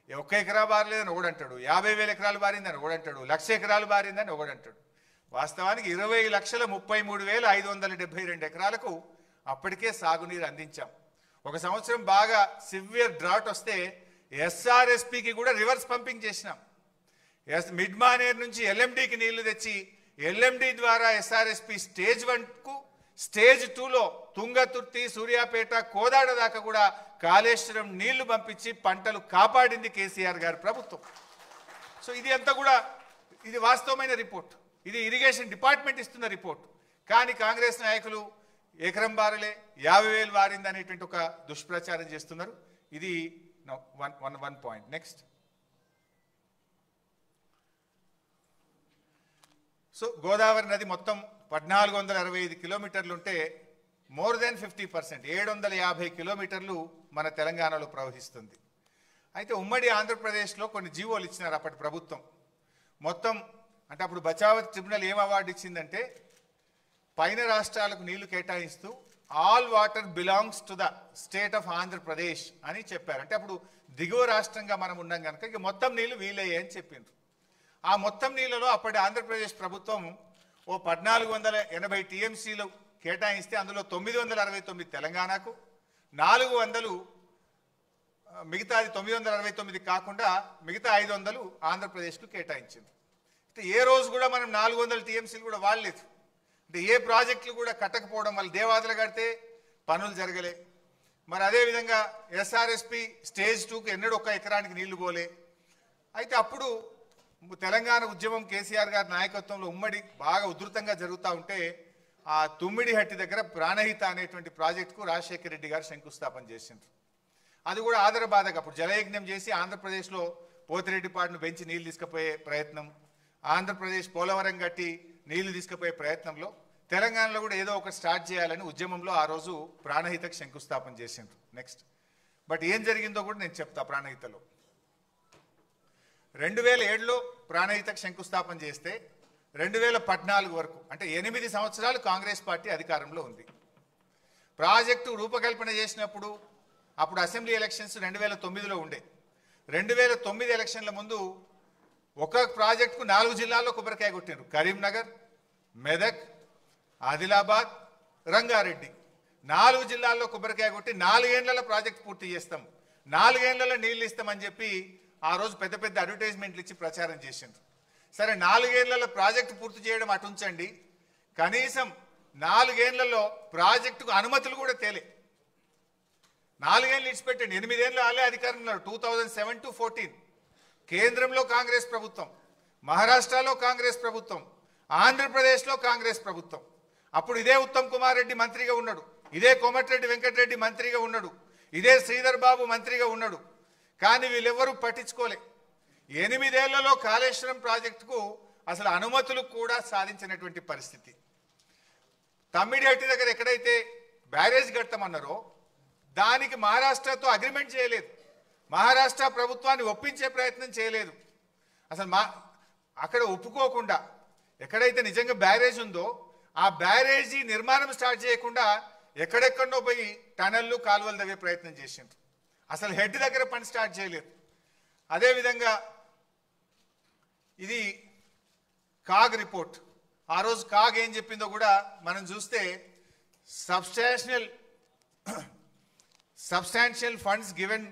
1 ఎకరా బారలేదని ఒకడంటాడు, 50,000 ఎకరాలు బారిందని ఒకడంటాడు, 1,00,000 ఎకరాలు బారిందని ఒకడంటాడు. వాస్తవానికి 20,33,572 ఎకరాలకు అప్పటికే సాగునీరు అందించాం. ఒక సంవత్సరం బాగా సివియర్ డ్రాట్ వస్తే ఎస్ఆర్ఎస్పికి కూడా రివర్స్ పంపింగ్ చేసినాం. మిడ్ మానేర్ నుంచి ఎల్ఎండికి నీళ్లు తెచ్చి ఎల్ఎండి ద్వారా ఎస్ఆర్ఎస్పి స్టేజ్ 1కు స్టేజ్ 2లో తుంగతుర్తి, సూర్యాపేట, కోదాడ దాకా కూడా కాళేశ్వరం నీళ్లు పంపించి పంటలు కాపాడింది కేసీఆర్ గారి ప్రభుత్వం. సో ఇది అంతా కూడా ఇది వాస్తవమైన రిపోర్ట్. ఇది ఇరిగేషన్ డిపార్ట్మెంట్ ఇస్తున్న రిపోర్ట్. కానీ కాంగ్రెస్ నాయకులు ఎకరం బారలే 50,000 వారింది అనేటువంటి ఒక దుష్ప్రచారం చేస్తున్నారు. ఇది one point. Next, so Godavari నది మొత్తం 1465 కిలోమీటర్లు ఉంటే మోర్ దెన్ 50%, 750 కిలోమీటర్లు మన తెలంగాణలో ప్రవహిస్తుంది. అయితే ఉమ్మడి ఆంధ్రప్రదేశ్లో కొన్ని జీవోలు ఇచ్చినారు అప్పటి ప్రభుత్వం. మొత్తం అంటే అప్పుడు బచావత్ ట్రిబ్యునల్ ఏం అవార్డు ఇచ్చిందంటే పైన రాష్ట్రాలకు నీళ్లు కేటాయిస్తూ all water belongs to the state of Andhra Pradesh అని చెప్పారు. అంటే అప్పుడు దిగువ రాష్ట్రంగా మనం ఉన్నాం కనుక ఇక మొత్తం నీళ్లు వీలయ్యాయి అని చెప్పిండ్రు. ఆ మొత్తం నీళ్ళలో అప్పటి ఆంధ్రప్రదేశ్ ప్రభుత్వం ఓ 1480 టీఎంసీలు కేటాయిస్తే అందులో 969 తెలంగాణకు, 400 మిగతాది 969 కాకుండా మిగతా 500 ఆంధ్రప్రదేశ్కు కేటాయించింది. అంటే ఏ రోజు కూడా మనం 400 టీఎంసీలు కూడా వాడలేదు. అంటే ఏ ప్రాజెక్టులు కూడా కట్టకపోవడం వల్ల దేవాదులు కడితే పనులు జరగలే. మరి అదేవిధంగా ఎస్ఆర్ఎస్పి స్టేజ్ 2కు ఎన్నడూ ఒక్క ఎకరానికి నీళ్లు పోలే. అయితే అప్పుడు తెలంగాణ ఉద్యమం కేసీఆర్ గారి నాయకత్వంలో ఉమ్మడి బాగా ఉధృతంగా జరుగుతూ ఉంటే ఆ తుమ్మిడిహట్టి దగ్గర ప్రాణహిత అనేటువంటి ప్రాజెక్టుకు రాజశేఖర రెడ్డి గారు శంకుస్థాపన చేసిండ్రు. అది కూడా ఆదరబాధగా అప్పుడు జలయజ్ఞం చేసి ఆంధ్రప్రదేశ్లో పోతిరెడ్డిపాడును పెంచి నీళ్లు తీసుకుపోయే ప్రయత్నం, ఆంధ్రప్రదేశ్ పోలవరం కట్టి నీళ్లు తీసుకుపోయే ప్రయత్నంలో తెలంగాణలో కూడా ఏదో ఒకటి స్టార్ట్ చేయాలని ఉద్యమంలో ఆ రోజు ప్రాణహితకు శంకుస్థాపన చేసిండ్రు. నెక్స్ట్, బట్ ఏం జరిగిందో కూడా నేను చెప్తా. ప్రాణహితలో 2007లో ప్రాణహితకు శంకుస్థాపన చేస్తే 2014 వరకు అంటే 8 సంవత్సరాలు కాంగ్రెస్ పార్టీ అధికారంలో ఉంది. ప్రాజెక్టు రూపకల్పన చేసినప్పుడు అప్పుడు అసెంబ్లీ ఎలక్షన్స్ 2009లో ఉండే. 2009 ఎలక్షన్ల ముందు ఒక ప్రాజెక్టుకు 4 జిల్లాల్లో కొబ్బరికాయ కొట్టినారు. కరీంనగర్, మెదక్, ఆదిలాబాద్, రంగారెడ్డి 4 జిల్లాల్లో కొబ్బరికాయ కొట్టి 4 ఏళ్లలో ప్రాజెక్టు పూర్తి చేస్తాం, 4 ఏళ్లలో నీళ్లు ఇస్తామని చెప్పి ఆ రోజు పెద్ద పెద్ద అడ్వర్టైజ్మెంట్లు ఇచ్చి ప్రచారం చేసిండ్రు. సరే 4 ఏళ్లలో ప్రాజెక్టు పూర్తి చేయడం అటుంచండి, కనీసం 4 ఏళ్లలో ప్రాజెక్టుకు అనుమతులు కూడా తేలే. 4 ఏళ్ళు ఇచ్చిపెట్టండి, 8 ఏళ్ళు వాళ్ళే అధికారంలో 2007 to 14 కేంద్రంలో కాంగ్రెస్ ప్రభుత్వం, మహారాష్ట్రలో కాంగ్రెస్ ప్రభుత్వం, ఆంధ్రప్రదేశ్లో కాంగ్రెస్ ప్రభుత్వం. అప్పుడు ఇదే ఉత్తమ్ కుమార్ రెడ్డి మంత్రిగా ఉన్నాడు, ఇదే కోమటిరెడ్డి వెంకటరెడ్డి మంత్రిగా ఉన్నాడు, ఇదే శ్రీధర్ బాబు మంత్రిగా ఉన్నాడు. కానీ వీళ్ళెవ్వరూ పట్టించుకోలే. 8 ఏళ్లలో కాళేశ్వరం ప్రాజెక్టుకు అసలు అనుమతులు కూడా సాధించినటువంటి పరిస్థితి. తమ్మిడిహట్టి దగ్గర ఎక్కడైతే బ్యారేజ్ కడతామన్నారో దానికి మహారాష్ట్రతో అగ్రిమెంట్ చేయలేదు, మహారాష్ట్ర ప్రభుత్వాన్ని ఒప్పించే ప్రయత్నం చేయలేదు. అసలు అక్కడ ఒప్పుకోకుండా ఎక్కడైతే నిజంగా బ్యారేజ్ ఉందో ఆ బ్యారేజీ నిర్మాణం స్టార్ట్ చేయకుండా ఎక్కడెక్కడో పోయి టనల్లు కాలువలు తవ్వే ప్రయత్నం చేసిండ్రు. అసలు హెడ్ దగ్గర పని స్టార్ట్ చేయలేదు. అదేవిధంగా ఇది కాగ్ రిపోర్ట్. ఆ రోజు కాగ్ ఏం చెప్పిందో కూడా మనం చూస్తే substantial funds given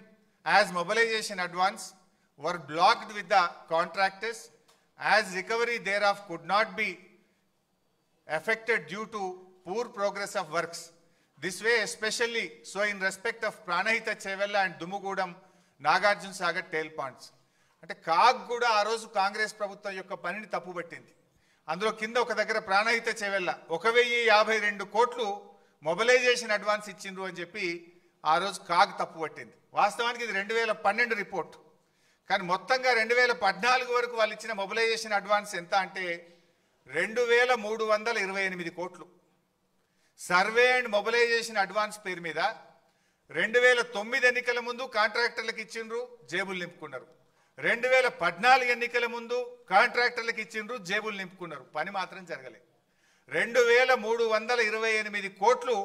as mobilisation advance were blocked with the contractors as recovery thereof could not be affected due to poor progress of works. This way especially so in respect of Pranahita Chevella and Dumugudam Nagarjun Sagar tail ponds. అంటే CAG కూడా ఆ రోజు కాంగ్రెస్ ప్రభుత్వం యొక్క పనిని తప్పుబట్టింది. అందులో కింద ఒక దగ్గర ప్రాణహిత చెవెల్ల 1052 కోట్లు మొబిలైజేషన్ అడ్వాన్స్ ఇచ్చిండ్రు అని చెప్పి ఆ రోజు కాగ్ తప్పుబట్టింది. వాస్తవానికి ఇది 2012 రిపోర్ట్. కానీ మొత్తంగా 2014 వరకు వాళ్ళు ఇచ్చిన మొబిలైజేషన్ అడ్వాన్స్ ఎంత అంటే 2328 కోట్లు. సర్వే అండ్ మొబిలైజేషన్ అడ్వాన్స్ పేరు మీద 2009 ఎన్నికల ముందు కాంట్రాక్టర్లకు ఇచ్చిండ్రు, జేబులు నింపుకున్నారు. 2014 ఎన్నికల ముందు కాంట్రాక్టర్లకు ఇచ్చిండ్రు, జేబులు నింపుకున్నారు. పని మాత్రం జరగలేదు. 2328 కోట్లు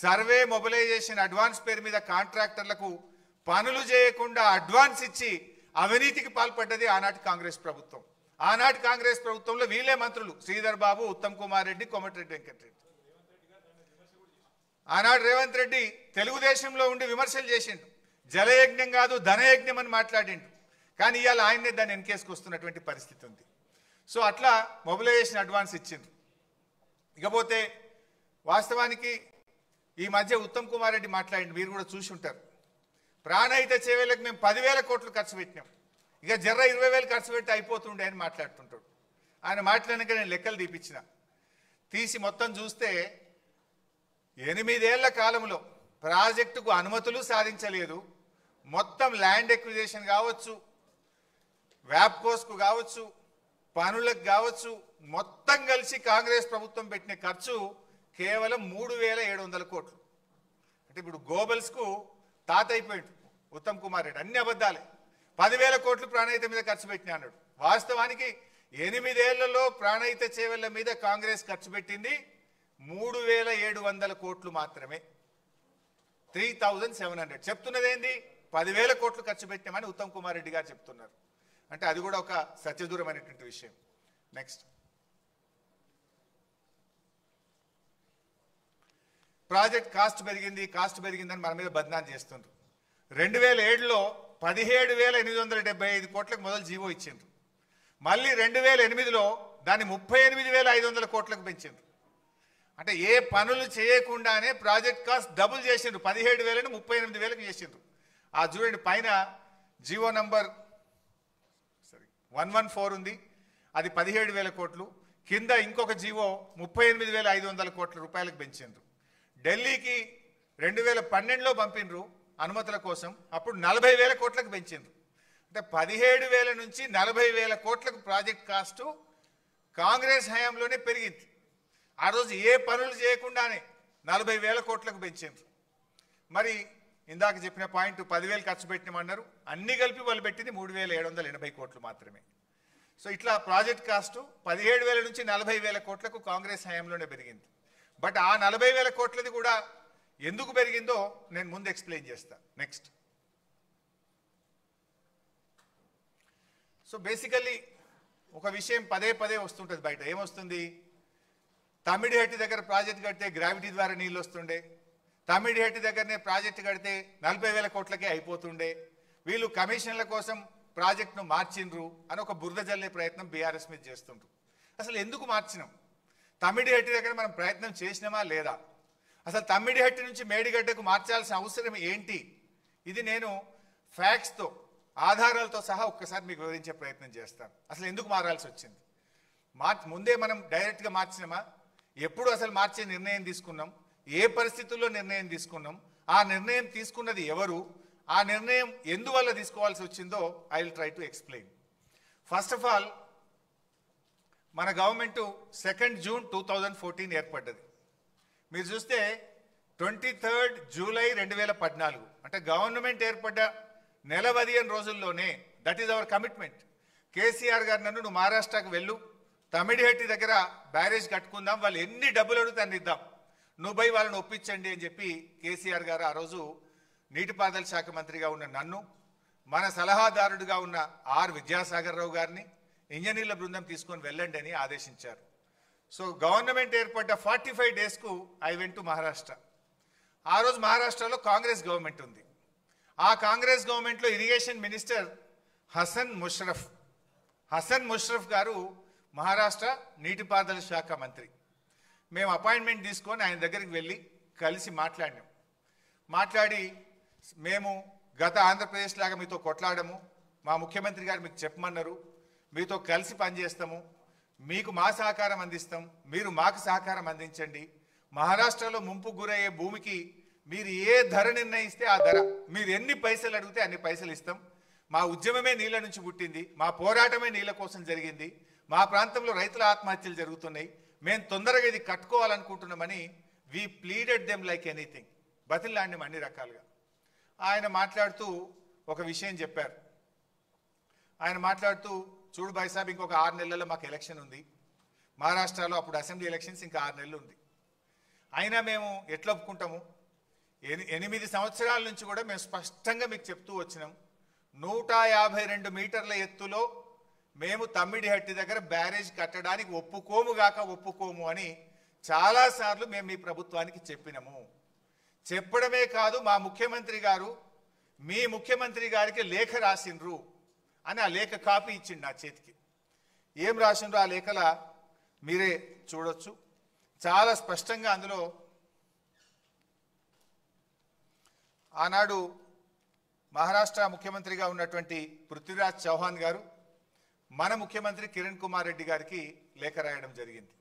సర్వే మొబిలైజేషన్ అడ్వాన్స్ పేరు మీద కాంట్రాక్టర్లకు పనులు చేయకుండా అడ్వాన్స్ ఇచ్చి అవినీతికి పాల్పడ్డది ఆనాటి కాంగ్రెస్ ప్రభుత్వం. ఆనాటి కాంగ్రెస్ ప్రభుత్వంలో వీళ్ళే మంత్రులు శ్రీధర్ బాబు, ఉత్తమ్ కుమార్ రెడ్డి, కోమటిరెడ్డి వెంకటరెడ్డి. ఆనాడు రేవంత్ రెడ్డి తెలుగుదేశంలో ఉండి విమర్శలు చేసిండు. జలయజ్ఞం కాదు ధనయజ్ఞం అని మాట్లాడిండు. కానీ ఇవాళ ఆయన్నే దాన్ని ఎన్కేసుకొస్తున్నటువంటి పరిస్థితి ఉంది. సో అట్లా మొబిలైజేషన్ అడ్వాన్స్ ఇచ్చింది. ఇకపోతే వాస్తవానికి ఈ మధ్య ఉత్తమ్ కుమార్ రెడ్డి మాట్లాడింది, మీరు కూడా చూసి ఉంటారు. ప్రాణహిత చేవేలకు మేము 10,000 కోట్లు ఖర్చు పెట్టినాం, ఇక జర్ర 20,000 ఖర్చు పెట్టి అయిపోతుండే అని మాట్లాడుతుంటాడు. ఆయన మాట్లాడినాక నేను లెక్కలు తీసి మొత్తం చూస్తే 8 ఏళ్ల కాలంలో ప్రాజెక్టుకు అనుమతులు సాధించలేదు. మొత్తం ల్యాండ్ ఎక్విజిషన్ కావచ్చు, వ్యాప్కోస్కు కావచ్చు, పనులకు కావచ్చు, మొత్తం కలిసి కాంగ్రెస్ ప్రభుత్వం పెట్టిన ఖర్చు కేవలం 3,700 కోట్లు. అంటే ఇప్పుడు గోబల్స్కు తాత అయిపోయాడు ఉత్తమ్ కుమార్ రెడ్డి. అన్ని అబద్ధాలే. 10,000 కోట్లు ప్రాణహిత మీద ఖర్చు పెట్టినా అన్నాడు. వాస్తవానికి 8 ఏళ్లలో ప్రాణహిత చేవెళ్ల మీద కాంగ్రెస్ ఖర్చు పెట్టింది 3,700 కోట్లు మాత్రమే. 3,700. చెప్తున్నది ఏంది? 10,000 కోట్లు ఖర్చు పెట్టామని ఉత్తమ్ కుమార్ రెడ్డి గారు చెప్తున్నారు. అంటే అది కూడా ఒక సత్యదూరమైనటువంటి విషయం. నెక్స్ట్, ప్రాజెక్ట్ కాస్ట్ పెరిగిందని మన మీద బద్నాం చేస్తుండ్రు. 2007లో 17,875 కోట్లకు మొదలు జీవో ఇచ్చిండ్రు. మళ్ళీ 2008లో దాన్ని 38,500 కోట్లకు పెంచిండ్రు. అంటే ఏ పనులు చేయకుండానే ప్రాజెక్ట్ కాస్ట్ డబుల్ చేసిండ్రు. 17,000ను 38,000కు చేసిండ్రు. ఆ చూడండి, పైన జీవో నంబర్ 114 ఉంది, అది 17,000 కోట్లు. కింద ఇంకొక జీవో 38,500 కోట్ల రూపాయలకు పెంచిండ్రు. ఢిల్లీకి 2012లో పంపిండ్రు అనుమతుల కోసం, అప్పుడు 40,000 కోట్లకు పెంచిండ్రు. అంటే 17,000 నుంచి 40,000 కోట్లకు ప్రాజెక్ట్ కాస్టు కాంగ్రెస్ హయాంలోనే పెరిగింది. ఆ రోజు ఏ పనులు చేయకుండానే 40,000 కోట్లకు పెంచిండ్రు. మరి ఇందాక చెప్పిన పాయింట్ 10,000 ఖర్చు పెట్టినామన్నారు, అన్ని కలిపి వాళ్ళు పెట్టింది 3,780 కోట్లు మాత్రమే. సో ఇట్లా ప్రాజెక్ట్ కాస్టు 17,000 నుంచి 40,000 కోట్లకు కాంగ్రెస్ హయాంలోనే పెరిగింది. బట్ ఆ 40,000 కోట్లది కూడా ఎందుకు పెరిగిందో నేను ముందు ఎక్స్ప్లెయిన్ చేస్తా. నెక్స్ట్, సో బేసికల్లీ ఒక విషయం పదే వస్తుంటుంది బయట. ఏమొస్తుంది? తమ్మిడిహట్టి దగ్గర ప్రాజెక్ట్ కడితే గ్రావిటీ ద్వారా నీళ్ళు వస్తుండే, తమ్మిడిహట్టి దగ్గరనే ప్రాజెక్టు కడితే 40,000 కోట్లకే అయిపోతుండే, వీళ్ళు కమిషన్ల కోసం ప్రాజెక్టును మార్చిండ్రు అని ఒక బురద జల్లే ప్రయత్నం బీఆర్ఎస్ మీద చేస్తుండ్రు. అసలు ఎందుకు మార్చినాం? తమ్మిడిహట్టి దగ్గర మనం ప్రయత్నం చేసినామా లేదా? అసలు తమ్మిడిహట్టి నుంచి మేడిగడ్డకు మార్చాల్సిన అవసరం ఏంటి? ఇది నేను ఫ్యాక్ట్స్తో, ఆధారాలతో సహా ఒక్కసారి మీకు వివరించే ప్రయత్నం చేస్తాను. అసలు ఎందుకు మారాల్సి వచ్చింది? ముందే మనం డైరెక్ట్గా మార్చినామా? ఎప్పుడు అసలు మార్చే నిర్ణయం తీసుకున్నాం? ఏ పరిస్థితుల్లో నిర్ణయం తీసుకున్నాం? ఆ నిర్ణయం తీసుకున్నది ఎవరు? ఆ నిర్ణయం ఎందువల్ల తీసుకోవాల్సి వచ్చిందో I will try to explain. First of all, మన గవర్నమెంట్ 2 జూన్ 2014 ఏర్పడ్డది. మీరు చూస్తే 23 జూలై 2014, అంటే గవర్నమెంట్ ఏర్పడ్డ నెల 15 రోజుల్లోనే, that is our commitment. KCR గారు నన్ను, నువ్వు మహారాష్ట్రకు వెళ్ళు, తమిడిహట్టి దగ్గర బ్యారేజ్ కట్టుకుందాం, వాళ్ళు ఎన్ని డబ్బులు అడుగుతా అన్ని ఇద్దాం, నువ్వు పోయి వాళ్ళని ఒప్పించండి అని చెప్పి కేసీఆర్ గారు ఆ రోజు నీటిపారుదల శాఖ మంత్రిగా ఉన్న నన్ను, మన సలహాదారుడిగా ఉన్న విద్యాసాగర్ రావు గారిని ఇంజనీర్ల బృందం తీసుకొని వెళ్ళండి అని ఆదేశించారు. సో గవర్నమెంట్ ఏర్పడ్డ 45 డేస్కు ఐ వెంట్ టు మహారాష్ట్ర. ఆ రోజు మహారాష్ట్రలో కాంగ్రెస్ గవర్నమెంట్ ఉంది. ఆ కాంగ్రెస్ గవర్నమెంట్లో ఇరిగేషన్ మినిస్టర్ హసన్ ముషరఫ్ గారు మహారాష్ట్ర నీటిపారుదల శాఖ మంత్రి. మేము అపాయింట్మెంట్ తీసుకొని ఆయన దగ్గరికి వెళ్ళి కలిసి మాట్లాడి మేము గత ఆంధ్రప్రదేశ్ లాగా మీతో కొట్లాడము, మా ముఖ్యమంత్రి గారు మీకు చెప్పమన్నారు, మీతో కలిసి పనిచేస్తాము, మీకు మా సహకారం అందిస్తాం, మీరు మాకు సహకారం అందించండి, మహారాష్ట్రలో ముంపు గురయ్యే భూమికి మీరు ఏ ధర నిర్ణయిస్తే ఆ ధర, మీరు ఎన్ని పైసలు అడిగితే అన్ని పైసలు ఇస్తాం, మా ఉద్యమమే నీళ్ళ నుంచి పుట్టింది, మా పోరాటమే నీళ్ళ కోసం జరిగింది, మా ప్రాంతంలో రైతుల ఆత్మహత్యలు జరుగుతున్నాయి, మేము తొందరగా ఇది కట్టుకోవాలనుకుంటున్నామని we pleaded them like anything, బతిలాడినాం అన్ని రకాలుగా. ఆయన మాట్లాడుతూ ఒక విషయం చెప్పారు. ఆయన మాట్లాడుతూ, చూడు భాయ్ సాబ్, ఇంకొక 6 నెలల్లో మాకు ఎలక్షన్ ఉంది, మహారాష్ట్రలో అప్పుడు అసెంబ్లీ ఎలక్షన్స్ ఇంకా 6 నెలలు ఉంది, అయినా మేము ఎట్లా ఒప్పుకుంటాము? 8 సంవత్సరాల నుంచి కూడా మేము స్పష్టంగా మీకు చెప్తూ వచ్చినాం, 152 మీటర్ల ఎత్తులో మేము తమ్మిడిహట్టి దగ్గర బ్యారేజ్ కట్టడానికి ఒప్పుకోము అని చాలాసార్లు మేము మీ ప్రభుత్వానికి చెప్పినాము. చెప్పడమే కాదు, మా ముఖ్యమంత్రి గారు మీ ముఖ్యమంత్రి గారికి లేఖ రాసిండ్రు. అని ఆ లేఖ కాపీ ఇచ్చిండు నా చేతికి. ఏం రాసిండ్రో ఆ లేఖల మీరే చూడొచ్చు. చాలా స్పష్టంగా అందులో ఆనాడు మహారాష్ట్ర ముఖ్యమంత్రిగా ఉన్నటువంటి పృథ్వీరాజ్ చౌహాన్ గారు మన ముఖ్యమంత్రి కిరణ్ కుమార్ రెడ్డి గారికి లేఖ రాయడం జరిగింది.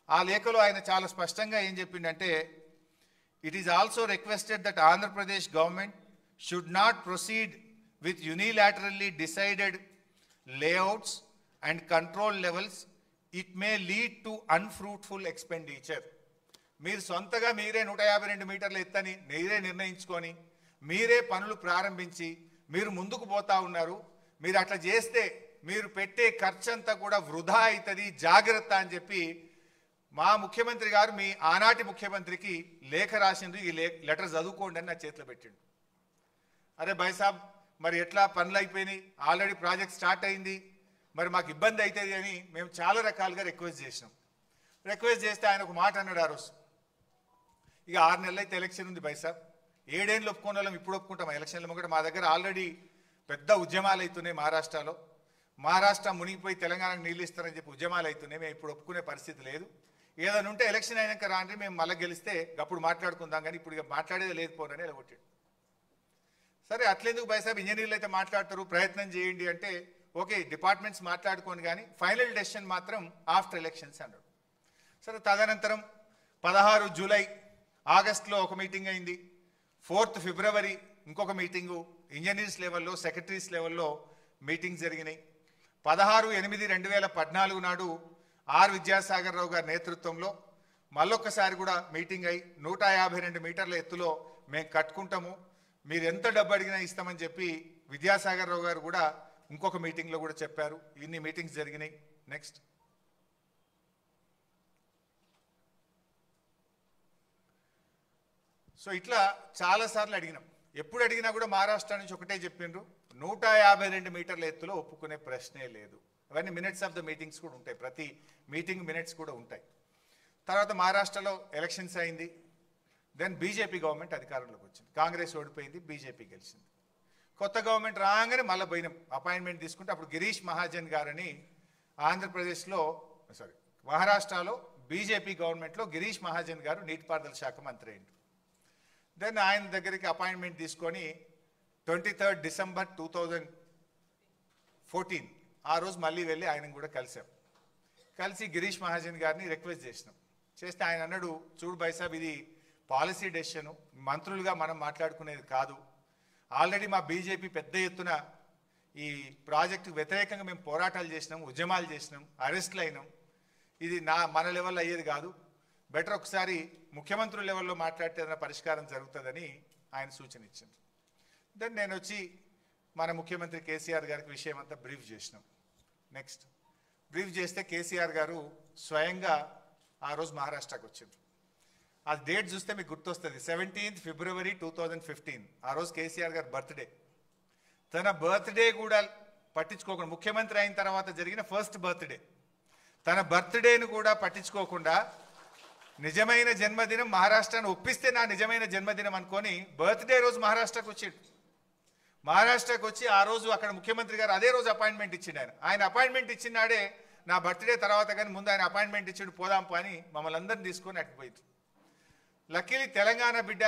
ఆ లేఖలో ఆయన చాలా స్పష్టంగా ఏం చెప్పిండంటే, it is also requested that Andhra Pradesh government should not proceed with unilaterally decided layouts and control levels. It may lead to unfruitful expenditure. మీరు సొంతగా మీరే 152 మీటర్ల ఎత్తని మీరే నిర్ణయించుకొని మీరే పనులు ప్రారంభించి మీరు ముందుకు పోతా ఉన్నారు. మీరు అట్లా చేస్తే మీరు పెట్టే ఖర్చంతా కూడా వృధా అవుతుంది, జాగ్రత్త అని చెప్పి మా ముఖ్యమంత్రి గారు మీ ఆనాటి ముఖ్యమంత్రికి లేఖ రాసిండ్రు. ఈ లెటర్ చదువుకోండి అని నా చేతిలో పెట్టిండు. అరే భాయ్ సాబ్, మరి ఎట్లా పనులు అయిపోయినాయి, ఆల్రెడీ ప్రాజెక్ట్ స్టార్ట్ అయింది, మరి మాకు ఇబ్బంది అవుతుంది అని మేము చాలా రకాలుగా రిక్వెస్ట్ చేసినాం. రిక్వెస్ట్ చేస్తే ఆయన ఒక మాట అన్నాడు ఆ రోజు, ఇక 6 నెలలు అయితే ఎలక్షన్ ఉంది భాయ్ సాబ్, 7 ఏళ్ళు ఒప్పుకునే వాళ్ళం ఇప్పుడు ఒప్పుకుంటాం ఎలక్షన్లు కూడా. మా దగ్గర ఆల్రెడీ పెద్ద ఉద్యమాలు అవుతున్నాయి మహారాష్ట్రలో. మహారాష్ట్ర మునిగిపోయి తెలంగాణకు నీళ్ళు ఇస్తారని చెప్పి ఉద్యమాలు అవుతున్నాయి. మేము ఇప్పుడు ఒప్పుకునే పరిస్థితి లేదు. ఏదైనా ఉంటే ఎలక్షన్ అయినాక రాండి, మేము మళ్ళీ గెలిస్తే అప్పుడు మాట్లాడుకుందాం, కానీ ఇప్పుడు ఇక మాట్లాడేది లేదు పోనని ఇలా కొట్టాడు. సరే అట్లెందుకు భాయ్ సాబ్, ఇంజనీర్లు అయితే మాట్లాడతారు, ప్రయత్నం చేయండి అంటే ఓకే డిపార్ట్మెంట్స్ మాట్లాడుకోండి, కానీ ఫైనల్ డెసిషన్ మాత్రం ఆఫ్టర్ ఎలక్షన్స్ అన్నాడు. సరే తదనంతరం 16 జూలై ఆగస్టులో ఒక మీటింగ్ అయింది. 4th ఫిబ్రవరి ఇంకొక మీటింగు ఇంజనీర్స్ లెవెల్లో సెక్రటరీస్ లెవెల్లో మీటింగ్ జరిగినాయి. 16/8/2014 నాడు ఆర్ విద్యాసాగర్ రావు గారి నేతృత్వంలో మళ్ళొక్కసారి కూడా మీటింగ్ అయి 152 మీటర్ల ఎత్తులో మేము కట్టుకుంటాము, మీరు ఎంత డబ్బు అడిగినా ఇస్తామని చెప్పి విద్యాసాగర్ రావు గారు కూడా ఇంకొక మీటింగ్లో కూడా చెప్పారు. ఇన్ని మీటింగ్స్ జరిగినాయి. నెక్స్ట్ సో ఇట్లా చాలాసార్లు అడిగినాం. ఎప్పుడు అడిగినా కూడా మహారాష్ట్ర నుంచి ఒకటే చెప్పిండ్రు, 152 మీటర్ల ఎత్తులో ఒప్పుకునే ప్రశ్నే లేదు. అవన్నీ మినిట్స్ ఆఫ్ ద మీటింగ్స్ కూడా ఉంటాయి, ప్రతి మీటింగ్ మినిట్స్ కూడా ఉంటాయి. తర్వాత మహారాష్ట్రలో ఎలక్షన్స్ అయింది. దెన్ బీజేపీ గవర్నమెంట్ అధికారంలోకి వచ్చింది. కాంగ్రెస్ ఓడిపోయింది, బీజేపీ గెలిచింది. కొత్త గవర్నమెంట్ రాగానే మళ్ళీ పోయినాం అపాయింట్మెంట్ తీసుకుంటే. అప్పుడు గిరీష్ మహాజన్ గారని ఆంధ్రప్రదేశ్లో మహారాష్ట్రలో బీజేపీ గవర్నమెంట్లో గిరీష్ మహాజన్ గారు నీటిపారుదల శాఖ మంత్రి అయింది. దెన్ ఆయన దగ్గరికి అపాయింట్మెంట్ తీసుకొని 23 డిసెంబర్ 2014 ఆ రోజు మళ్ళీ వెళ్ళి ఆయనను కూడా కలిసాం. కలిసి గిరీష్ మహాజన్ గారిని రిక్వెస్ట్ చేసినాం. చేస్తే ఆయన అన్నాడు, చూడు భాయ్ సాబ్, ఇది పాలసీ డెసిషను, మంత్రులుగా మనం మాట్లాడుకునేది కాదు. ఆల్రెడీ మా బీజేపీ పెద్ద ఎత్తున ఈ ప్రాజెక్టుకు వ్యతిరేకంగా మేము పోరాటాలు చేసినాం, ఉద్యమాలు చేసినాం, అరెస్టులు అయినాం. ఇది మన లెవెల్లో అయ్యేది కాదు. బెటర్ ఒకసారి ముఖ్యమంత్రుల లెవెల్లో మాట్లాడితే ఏదైనా పరిష్కారం జరుగుతుందని ఆయన సూచన ఇచ్చింది. దెన్ నేను వచ్చి మన ముఖ్యమంత్రి కేసీఆర్ గారికి విషయం అంతా బ్రీఫ్ చేసినాం. నెక్స్ట్ బ్రీఫ్ చేస్తే కేసీఆర్ గారు స్వయంగా ఆ రోజు మహారాష్ట్రకు వచ్చింది. ఆ డేట్ చూస్తే మీకు గుర్తొస్తుంది, 17th ఫిబ్రవరి 2015. ఆ రోజు కేసీఆర్ గారు బర్త్డే. తన బర్త్డే కూడా పట్టించుకోకుండా, ముఖ్యమంత్రి అయిన తర్వాత జరిగిన ఫస్ట్ బర్త్డే, తన బర్త్డేను కూడా పట్టించుకోకుండా నిజమైన జన్మదినం మహారాష్ట్రను ఒప్పిస్తే నా నిజమైన జన్మదినం అనుకొని బర్త్డే రోజు మహారాష్ట్రకు వచ్చాడు. మహారాష్ట్రకు వచ్చి ఆ రోజు అక్కడ ముఖ్యమంత్రి గారు అదే రోజు అపాయింట్మెంట్ ఇచ్చిండు. ఆయన అపాయింట్మెంట్ ఇచ్చినాడే నా బర్త్డే తర్వాత, కానీ ముందు ఆయన అపాయింట్మెంట్ ఇచ్చిండు, పోదాం పని మమ్మల్ని అందరిని తీసుకొని అటుపోయింది. లక్కీలీ తెలంగాణ బిడ్డ